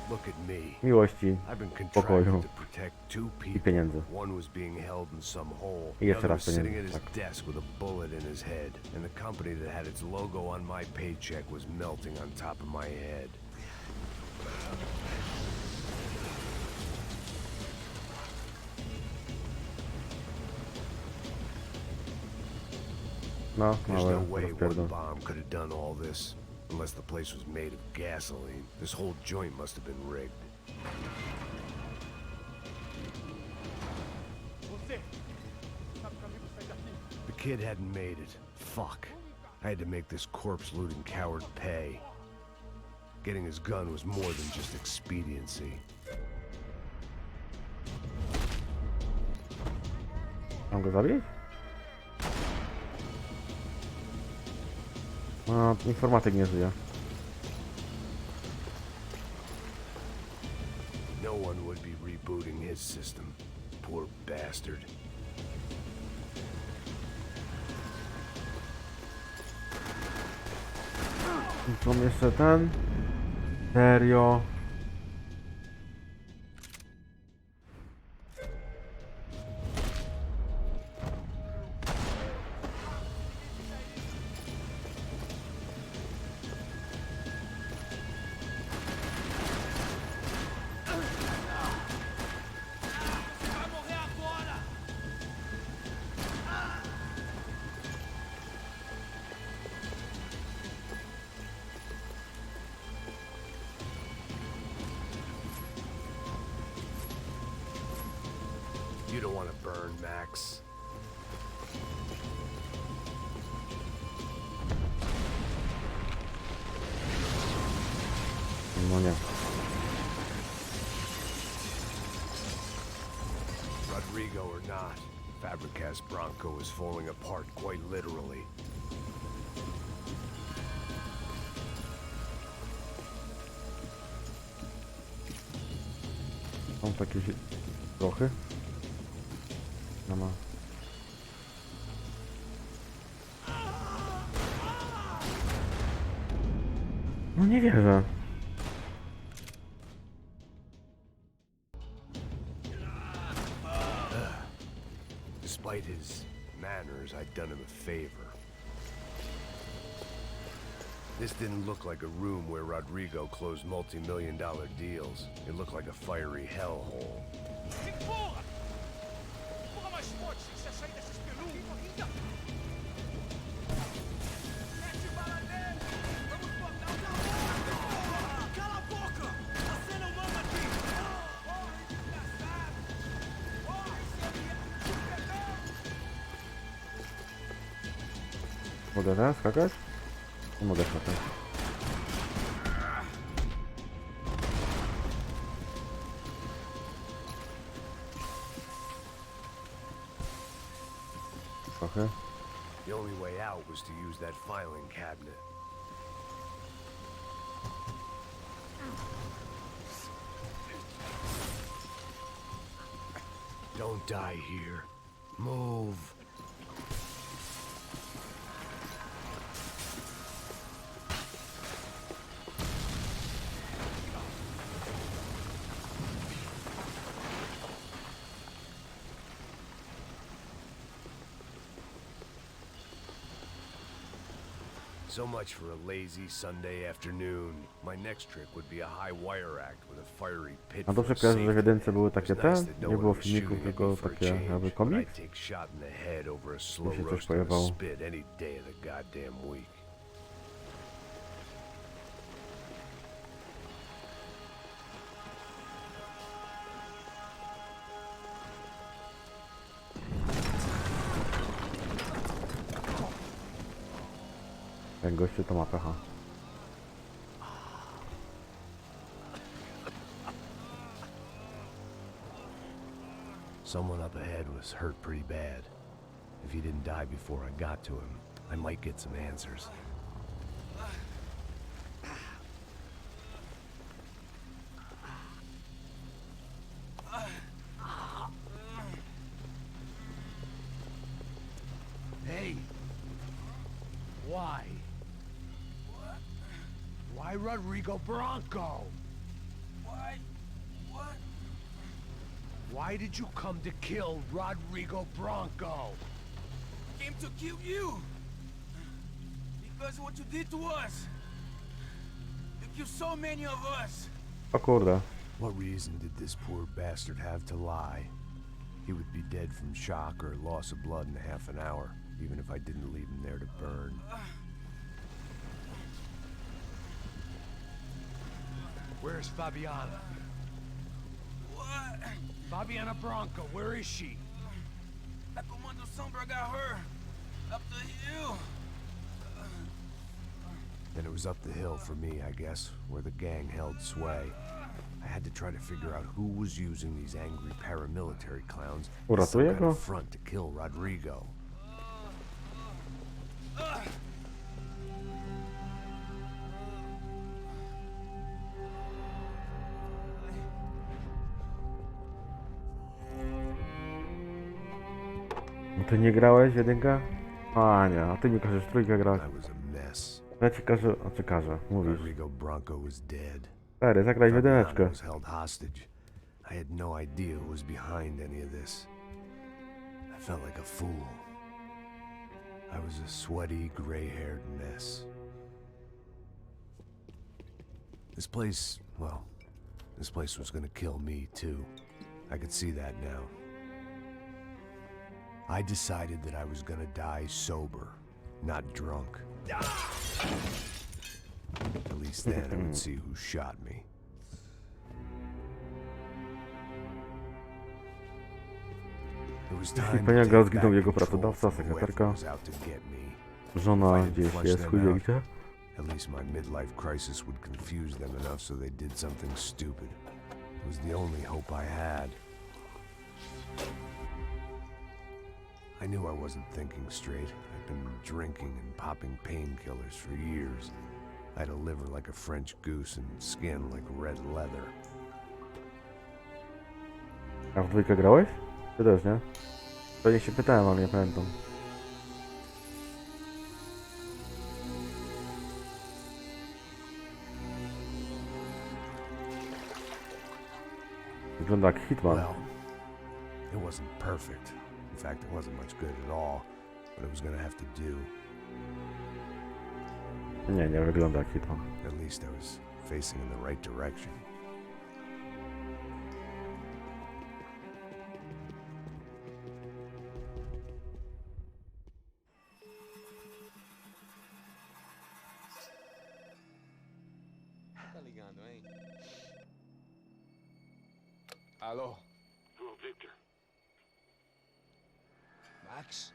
Look at me. miłości, I've been contracted pokoju to protect two i people. pieniędzy. One was being held in some hole. I The jeszcze other raz was sitting at pieniędzy, his tak. desk with a bullet in his head. And the company that had its logo on my paycheck was melting on top of my head. No, There's no małe way one rozpierdol. bomb could have done all this. Unless the place was made of gasoline. This whole joint must have been rigged. Você sabe o caminho pra sair daqui? The kid hadn't made it. Fuck. I had to make this corpse-looting coward pay. Getting his gun was more than just expediency. Mam go zabić? No, informatyk nie żyje. No one would be rebooting his system. Poor bastard. Mam jeszcze ten. Serio. Vai morrer agora! You don't want to burn, Max. No nie. Rodrigo or not, Fabricas Bronco is falling apart quite literally. Są takie prochy. No ma. No nie wierzę. Despite his manners, I'd done him a favor. This didn't look like a room where Rodrigo closed multi-million-dollar deals. It looked like a fiery hellhole. Mogę teraz skakać? Nie mogę skakać. Trochę. The only way out was to use that filing cabinet. Don't die here. Move. So much for a lazy Sunday afternoon. My next trick would be a high wire act with a fiery pit. A dobrze kojarzę, że w jedynce były takie te? Nie było filmików, tylko takie jakby komiks? Mi się coś pojawiało. Ten gościu to ma pecha. Someone up ahead was hurt pretty bad. If he didn't die before I got to him, I might get some answers. Hey! Why? Why Rodrigo Bronco? Why? What? Why did you come to kill Rodrigo Bronco? Came to kill you. Because of what you did to us. You killed so many of us. O kurde. What reason did this poor bastard have to lie? He would be dead from shock or loss of blood in half an hour, even if I didn't leave him there to burn. Where's Fabiana? What? Fabiana Bronco, where is she? That Comando Sombra got her. Up the hill. Then it was up the hill for me, I guess, where the gang held sway. I had to try to figure out who was using these angry paramilitary clowns as some kind of front to kill Rodrigo. No ty nie grałeś w jedynkę? A nie, a ty mi każesz trójkę grać. Ja ci każę, a czy każę, mówisz. Stary, zagraj w jedyneczkę. I had no idea who was behind any of this. I felt like a fool. I was a sweaty, gray-haired mess. This place, well, this place was gonna kill me too. I could see that now. I decided that I was gonna die sober, not drunk. At least then I would see who shot me. Jeśli paniaga zginął jego pracodawca, sekretarka, żona gdzieś jest, chuj wie gdzie. At least my midlife crisis would confuse them enough so they did something stupid. It was the only hope I had. I knew I wasn't thinking straight. I'd been drinking and popping painkillers for years. I had a liver like a French goose and skin like red leather. A w dwójkę grałeś? Ty też, nie? Pewnie się pytałem, ale nie pamiętam. Wygląda jak Hitman. Well, it wasn't perfect. In fact, it wasn't much good at all, but it was gonna have to do. Nie wygląda jak Hitman. At least I was facing in the right direction. Tá ligando, hein? Alô? Hello, Victor. Max?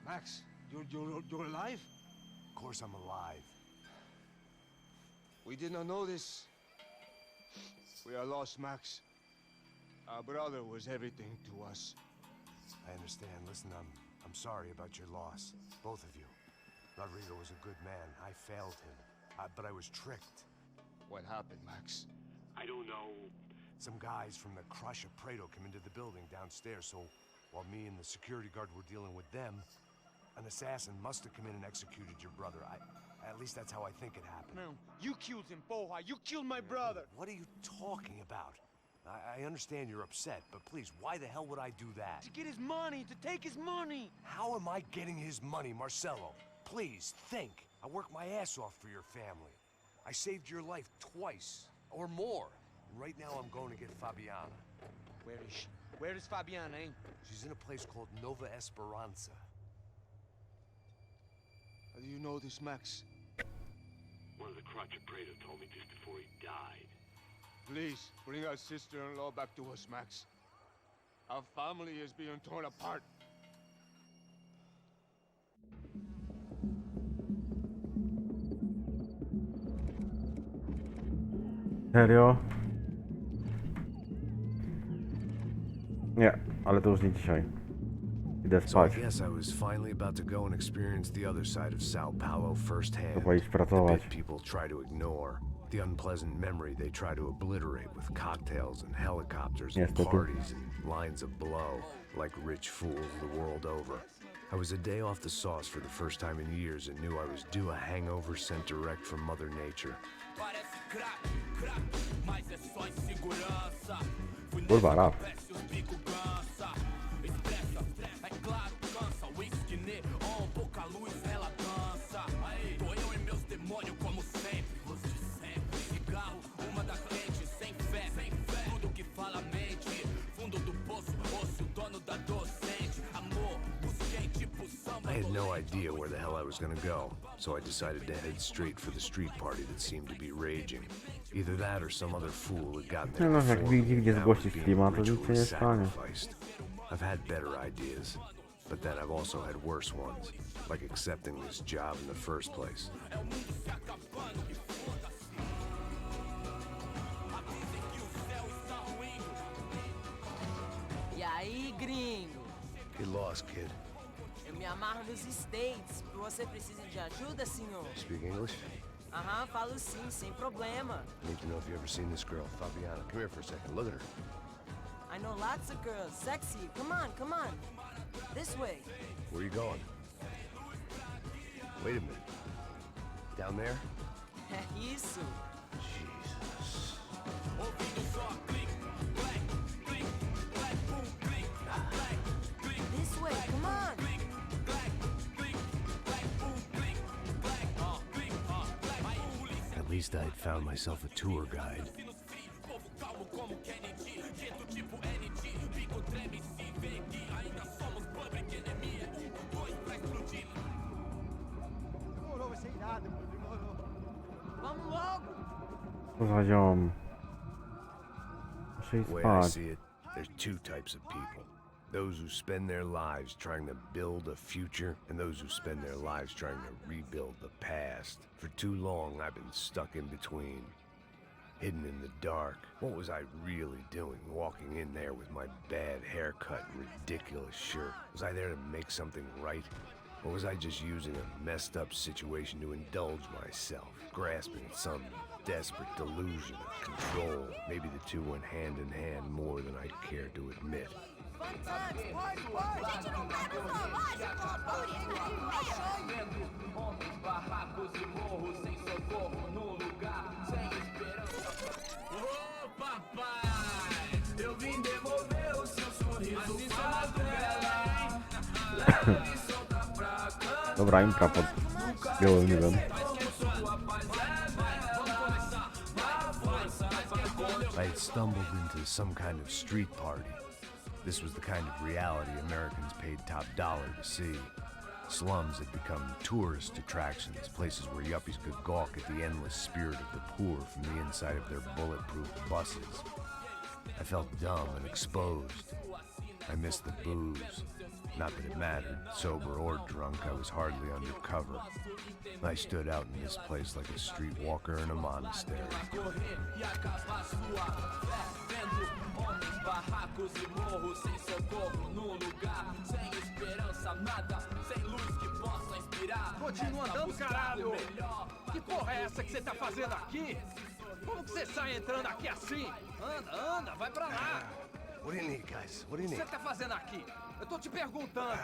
Max, you're alive? Of course I'm alive. We did not know this. We are lost, Max. Our brother was everything to us. I understand. Listen, I'm sorry about your loss. Both of you. Rodrigo was a good man. I failed him. But I was tricked. What happened, Max? I don't know. Some guys from the Crush of Prado came into the building downstairs, so while me and the security guard were dealing with them, an assassin must have come in and executed your brother. At least that's how I think it happened. No, you killed him, Porra. You killed my brother. What are you talking about? I understand you're upset, but please, why the hell would I do that? To get his money, to take his money. How am I getting his money, Marcelo? Please, think. I worked my ass off for your family. I saved your life twice, or more. And right now I'm going to get Fabiana. Where is she? Where is Fabiana, eh? She's in a place called Nova Esperanza. How do you know this, Max? One of the Crotch of Prado told me just before he died. Please, bring our sister-in-law back to us, Max. Our family is being torn apart. Serio? Nie, ale to już nie dzisiaj. Idę So I spać. guess I was finally about to go and experience the other side of Sao Paulo firsthand. Chyba iść The pracować. bit people try to ignore. The unpleasant memory they try to obliterate with cocktails and helicopters and Niestety. parties and lines of blow, like rich fools the world over. I was a day off the sauce for the first time in years and knew I was due a hangover sent direct from Mother Nature. Kurwa, rap. I had no idea where the hell I was gonna go, so I decided to head straight for the street party that seemed to be raging. Either that or some other fool had gotten there No, jak before widzi, me gdzie and now zgłosić was being klimat, to nic się ritually nie stanie. sacrificed. I've had better ideas, but then I've also had worse ones, like accepting this job in the first place. E aí, gringo? Get lost, kid. Eu me amarro nos States. Você precisa de ajuda, senhor? Speak English? Aham, falo sim, sem problema. Need to know if you ever seen this girl, Fabiana. Come here for a second. Look at her. I know lots of girls. Sexy. Come on, come on. This way. Where are you going? Wait a minute. Down there? É isso. Jesus. This way, come on. At least I'd found myself a tour guide. Demorou, vai ser irado, mano. Demorou. Vamos logo. Co za ziom. Muszę iść The way I spać. see it, there's two types of people. Those who spend their lives trying to build a future, and those who spend their lives trying to rebuild the past. For too long, I've been stuck in between. Hidden in the dark. What was I really doing walking in there with my bad haircut and ridiculous shirt? Was I there to make something right? Or was I just using a messed up situation to indulge myself, grasping at some desperate delusion of control? Maybe the two went hand in hand more than I'd care to admit. Fun times, party, party. Gente, não leva essa loja com a booty barracos e morros sem socorro no lugar, sem esperança. Ô papai, eu Dobra, impra pod białym niebem. I had stumbled into some kind of street party. This was the kind of reality Americans paid top dollar to see. Slums had become tourist attractions, places where yuppies could gawk at the endless spirit of the poor from the inside of their bulletproof buses. I felt dumb and exposed. I missed the booze. Not that it mattered, sober or drunk, I was hardly undercover. I stood out in this place like a streetwalker in a monastery. Continua andando, caralho! Que porra é essa que você tá fazendo aqui? Como que você sai entrando aqui assim? Anda, anda, vai pra lá! What do you need, guys? What do you O que need? você tá fazendo aqui? Eu tô te perguntando!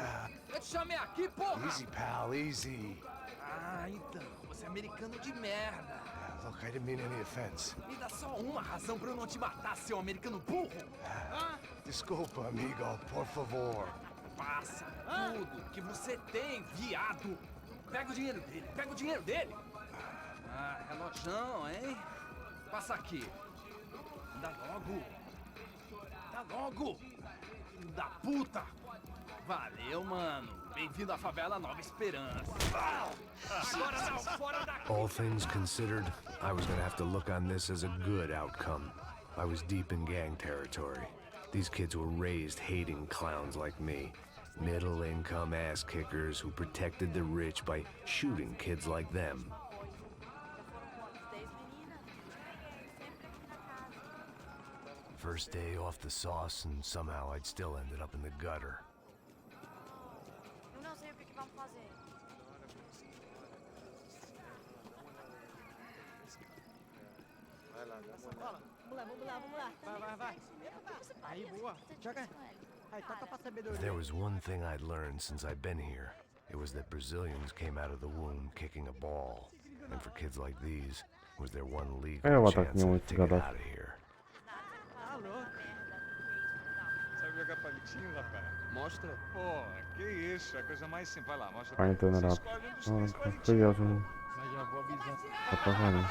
Eu te chamei aqui, porra! Easy, pal, easy. Ah, então, você é americano de merda! Look, I didn't mean any offense. Me dá só uma razão pra eu não te matar, seu americano burro! Ah, Desculpa, amigo, por favor. passa tudo que você tem, viado! Pega o dinheiro dele, pega o dinheiro dele! Ah, relojão, hein? Passa aqui. Dá logo! Dá logo! Filho da puta! Valeu, mano. Bem-vindo à favela Nova Esperança. Agora não, fora daqui! All things considered, I was gonna have to look on this as a good outcome. I was deep in gang territory. These kids were raised hating clowns like me. Middle-income ass-kickers who protected the rich by shooting kids like them. First day off the sauce, and somehow I'd still ended up in the gutter. Eu não sei o que vamos fazer. Vamos lá. Vai. Aí, boa. Joga. Aí, toca pra sabedoria. If there was one thing I'd learned since I'd been here, it was that Brazilians came out of the womb kicking a ball. And for kids like these, was their one legal chance to get out of here. Sabe jogar palitinho, rapaz? Mostra. Pô, que isso, é a coisa mais simples. Vai lá, mostra. Fajnie ten rap. No, kojarzę mu Mas já vou avisar. zaparzenie.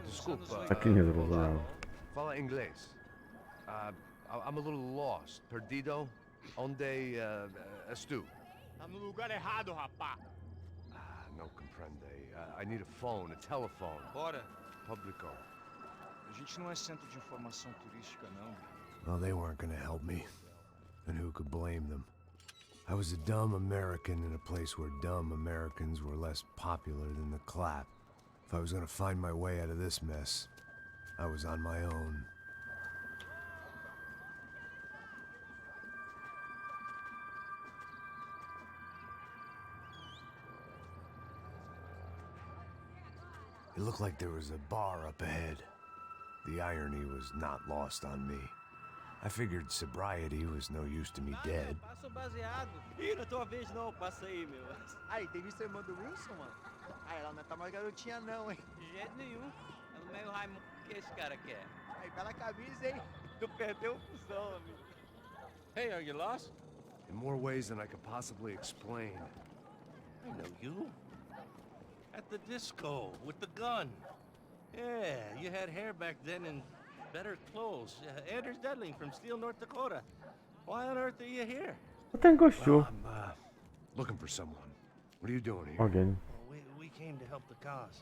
Desculpa. Taki nie zrozumiałem. Fala inglês. I'm a little lost. Perdido? Onde estou? Tá no lugar errado, rapá. No comprende. I need a phone, a telephone. Bora. Publico. A gente não é centro de informação turística, não. Well, they weren't gonna help me. And who could blame them? I was a dumb American in a place where dumb Americans were less popular than the clap. If I was gonna find my way out of this mess, I was on my own. It looked like there was a bar up ahead. The irony was not lost on me. I figured sobriety was no use to me dead. Passa o baseado. Ih, não é tua vez não, passa aí, meu. Aí, tem visto a irmã do Wilson, mano? Ah, ela não tá mais garotinha não, hein? De jeito nenhum. É no meio Raimundo que esse cara quer. Aí, bela camisa, hein? Tu perdeu o fusão, amigo. Hey, are you lost? In more ways than I could possibly explain. I know you. At the disco, with the gun. Yeah, you had hair back then and better clothes. Anders Dedling from Steele, North Dakota. Why on earth are you here? No ten gościu. I'm looking for someone. What are you doing here? Ogień. We came to help the cause.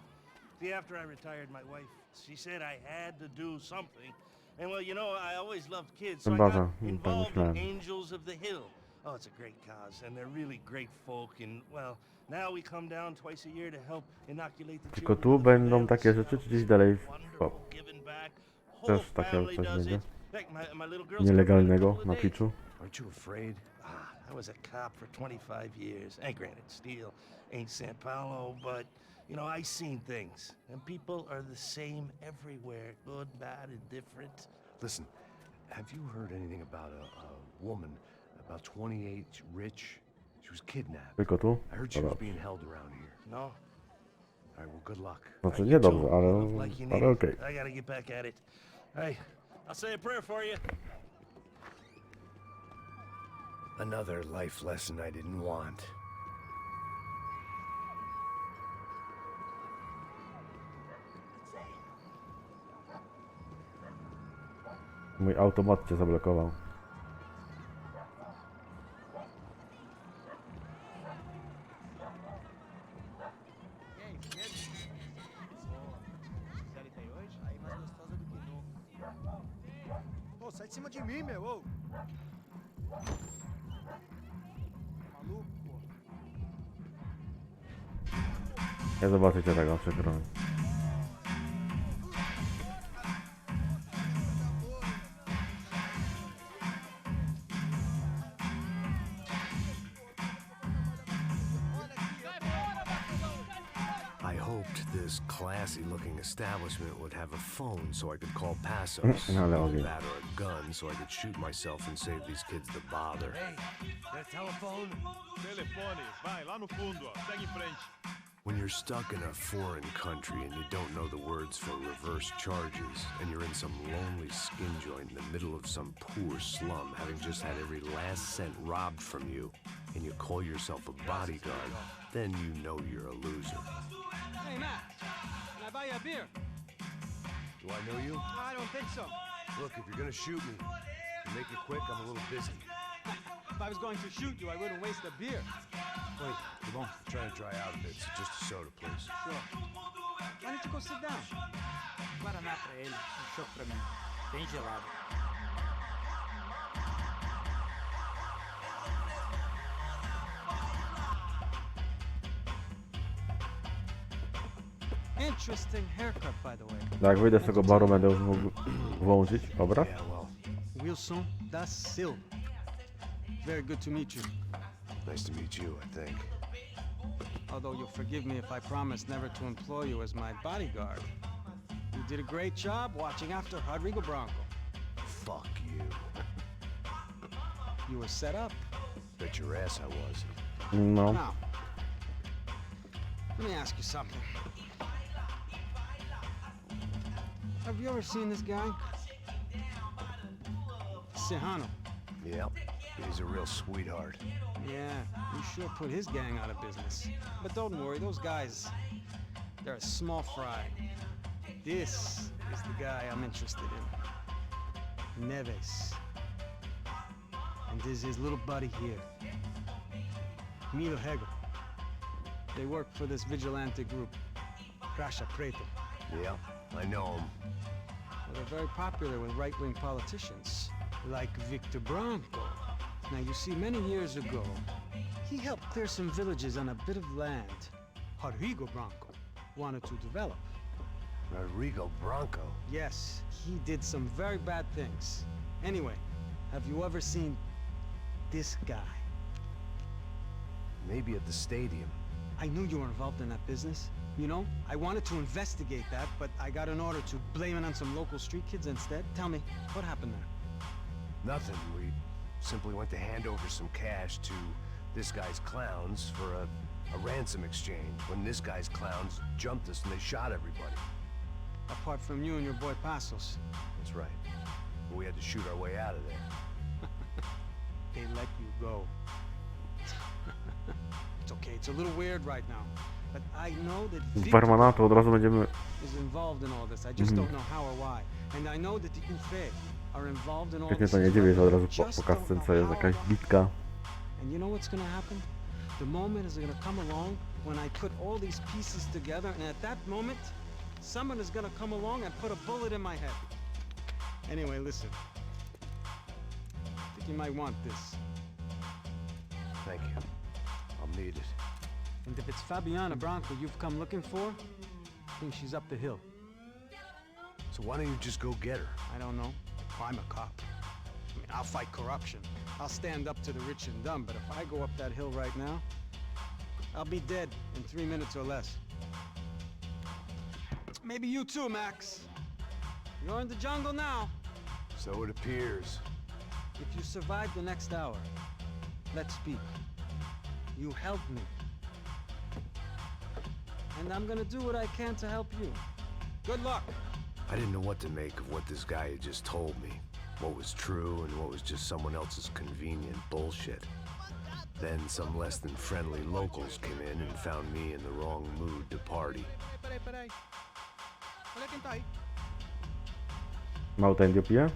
See, after I retired, my wife, she said I had to do something. And well, you know, I always loved kids, so I got involved in Angels of the Hill. Oh, it's a great cause, and they're really great folk, and well, now we come down twice a year to help inoculate the Tylko children. tu będą takie rzeczy, czy gdzieś dalej Giving back. też takiego coś będzie Heck, my little girl's nielegalnego na Twitchu. Aren't you afraid? I was a cop for 25 years, and granted, Steele ain't San Paulo, but, you know, I seen things, and people are the same everywhere, good, bad, indifferent. Listen, have you heard anything about a woman, about 28, rich? She was kidnapped. Tylko tu? I heard she Dobra. was being held around here. No? All right, well, good luck. Znaczy nie dobrze, ale okej. I gotta get back at it. Hey, I'll say a prayer for you. Another life lesson I didn't want. Mój automat cię zablokował. Pô, sai de cima de mim, meu, ô! Maluco, pô. Nie zobaczycie tego, przykro mi. I hoped this classy-looking establishment would have a phone so I could call Passos, No, no, or okay. that or a gun so I could shoot myself and save these kids the bother. Hey, there's telephone. Telefone, vai, lá no fundo, ó. Segue em frente. When you're stuck in a foreign country and you don't know the words for reverse charges, and you're in some lonely skin joint in the middle of some poor slum, having just had every last cent robbed from you, and you call yourself a bodyguard, then you know you're a loser. Hey, Matt, can I buy you a beer? Do I know you? I don't think so. Look, if you're gonna shoot me, make it quick, I'm a little busy. If I was going to shoot you, I wouldn't waste a beer. Wait, come on. I'm trying to dry out a bit, so just a soda, please. Sure. Why don't you go sit down? Guaraná pra ele, chopp pra mim. Bem gelado. Interesting haircut, by the way. Jak wyjdę z tego baru, będę już mógł włączyć obraz. Yeah, well, Wilson da Silva. Very good to meet you. nice to meet you, I think. Although you'll forgive me if I promise never to employ you as my bodyguard. You did a great job watching after Rodrigo Bronco. Fuck you. You were set up. Bet your ass I was. No. Now, let me ask you something. Have you ever seen this guy? Sejano. Yep, he's a real sweetheart. Yeah, you sure put his gang out of business. But don't worry, those guys, they're a small fry. This is the guy I'm interested in. Neves. And this is his little buddy here. Milo Hegel. They work for this vigilante group, Crasha Preto. Yep, I know him. Well, they're very popular with right-wing politicians, like Victor Bronco. Now, you see, many years ago, he helped clear some villages on a bit of land Rodrigo Bronco wanted to develop. Rodrigo Bronco? Yes, he did some very bad things. Anyway, have you ever seen this guy? Maybe at the stadium. I knew you were involved in that business. You know, I wanted to investigate that, but I got an order to blame it on some local street kids instead. Tell me, what happened there? Nothing. We simply went to hand over some cash to this guy's clowns for a ransom exchange when this guy's clowns jumped us and they shot everybody. Apart from you and your boy Passos. That's right. We had to shoot our way out of there. They let you go. It's okay, it's a little weird right now. But I know that Z Victor barmana to od razu będziemy... is involved in all this. I just don't know how or why. And I know that the UFE are involved in all Świetnie this. to nie as dziwię, że od well. razu po Just don't cutscence know jest how jakaś or why. bitka. And you know what's gonna happen? The moment is gonna come along when I put all these pieces together, and at that moment, someone is gonna come along and put a bullet in my head. Anyway, listen. I think you might want this. Thank you. I'll need it. And if it's Fabiana Bronco you've come looking for, I think she's up the hill. So why don't you just go get her? I don't know. I'm a cop. I mean, I'll fight corruption. I'll stand up to the rich and dumb, but if I go up that hill right now, I'll be dead in 3 minutes or less. Maybe you too, Max. You're in the jungle now. So it appears. If you survive the next hour, let's speak. You helped me. And I'm gonna do what I can to help you. Good luck. I didn't know what to make of what this guy had just told me. what was true and what was just someone else's convenient bullshit. Then some less than friendly locals came in and found me in the wrong mood to party. Peraí. Olha quem tá aí. Małta Etiopia?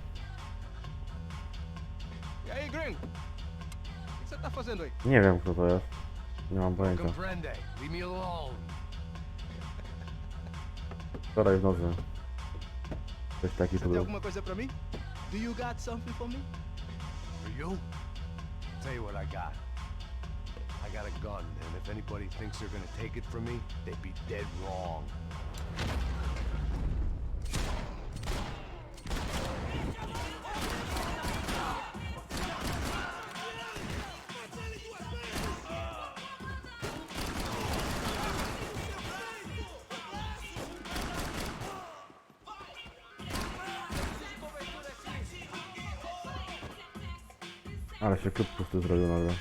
E aí, gringo? O que você tá fazendo aí? Nie wiem kto to jest. Nie mam pojęcia. Comprende. Leave me alone. Wczoraj w nocy. Coś taki Você tu tem był. alguma coisa pra mim? Do you got something for me? For you? Tell you what I got. I got a gun, and if anybody thinks they're gonna take it from me, they'd be dead wrong. Ale się klub pusty zrobił nagle.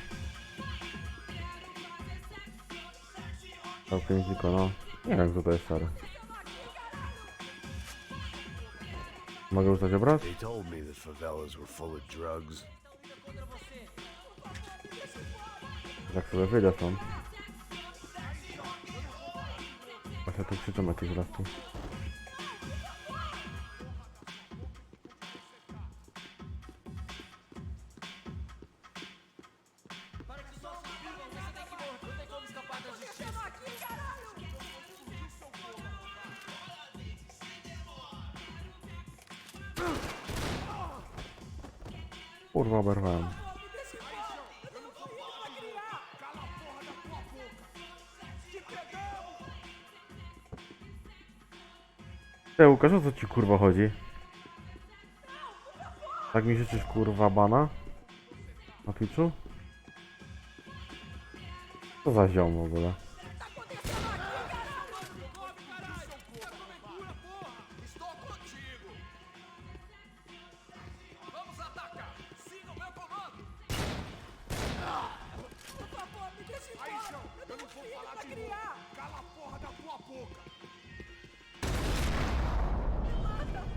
Całkiem znikło, no. Nie wiem kto to jest stary. Mogę ustać obraz? They told me that favelas were full of drugs. Jak sobie wyjdę stąd. Właśnie tu krzyczą jakieś raz tu. Kurwa, oberwałem. Ty Łukasz, o co ci kurwa chodzi? Tak mi życzysz kurwa bana? Na Twitchu? Co za ziom w ogóle?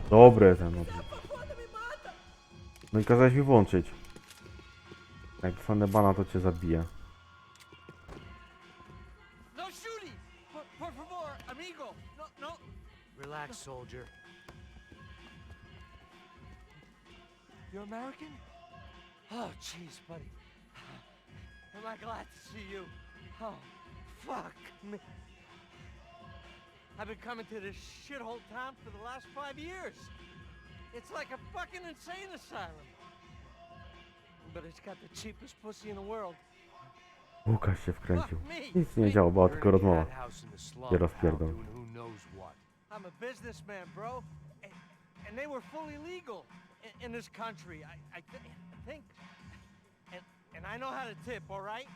Dobre ten odwrót. No i kazałeś mi włączyć. Jak dostanę bana to cię zabije. No shooting! Por favor, amigo! No, no! Relax, soldier. You're American? Oh, jeez, buddy. Am I glad to see you? Oh, fuck me. I've been coming to this shithole town for the last 5 years. It's like a fucking insane asylum. But it's got the cheapest pussy in the world. Łukasz się wkręcił. Nic nie działo, była tylko rozmowa. Nie rozpierdol. I'm a businessman, bro. And they were fully legal in this country. I think. And I know how to tip, all right?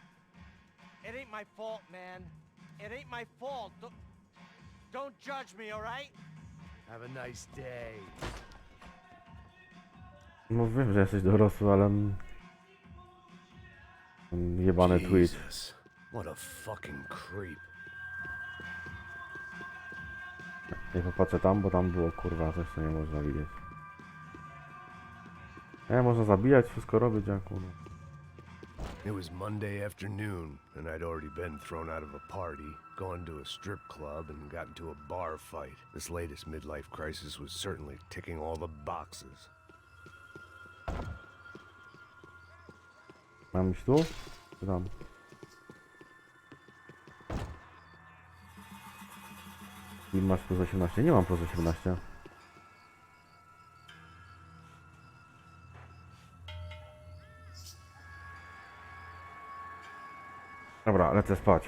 It ain't my fault, man. It ain't my fault. Don't judge me, all right? Have a nice day. No wiem, że jesteś dorosły, ale... Jebany Twitch. Jesus, what a fucking creep. Nie popatrzę tam, bo tam było kurwa coś, co nie można widzieć. Nie, można zabijać, wszystko robić, jak kurwa. It was Monday afternoon, and I'd already been thrown out of a party, gone to a strip club, and got into a bar fight. This latest midlife crisis was certainly ticking all the boxes. Mam iść tu? Czy tam? I masz plus 18? Nie mam plus 18. Dobra, lecę spać.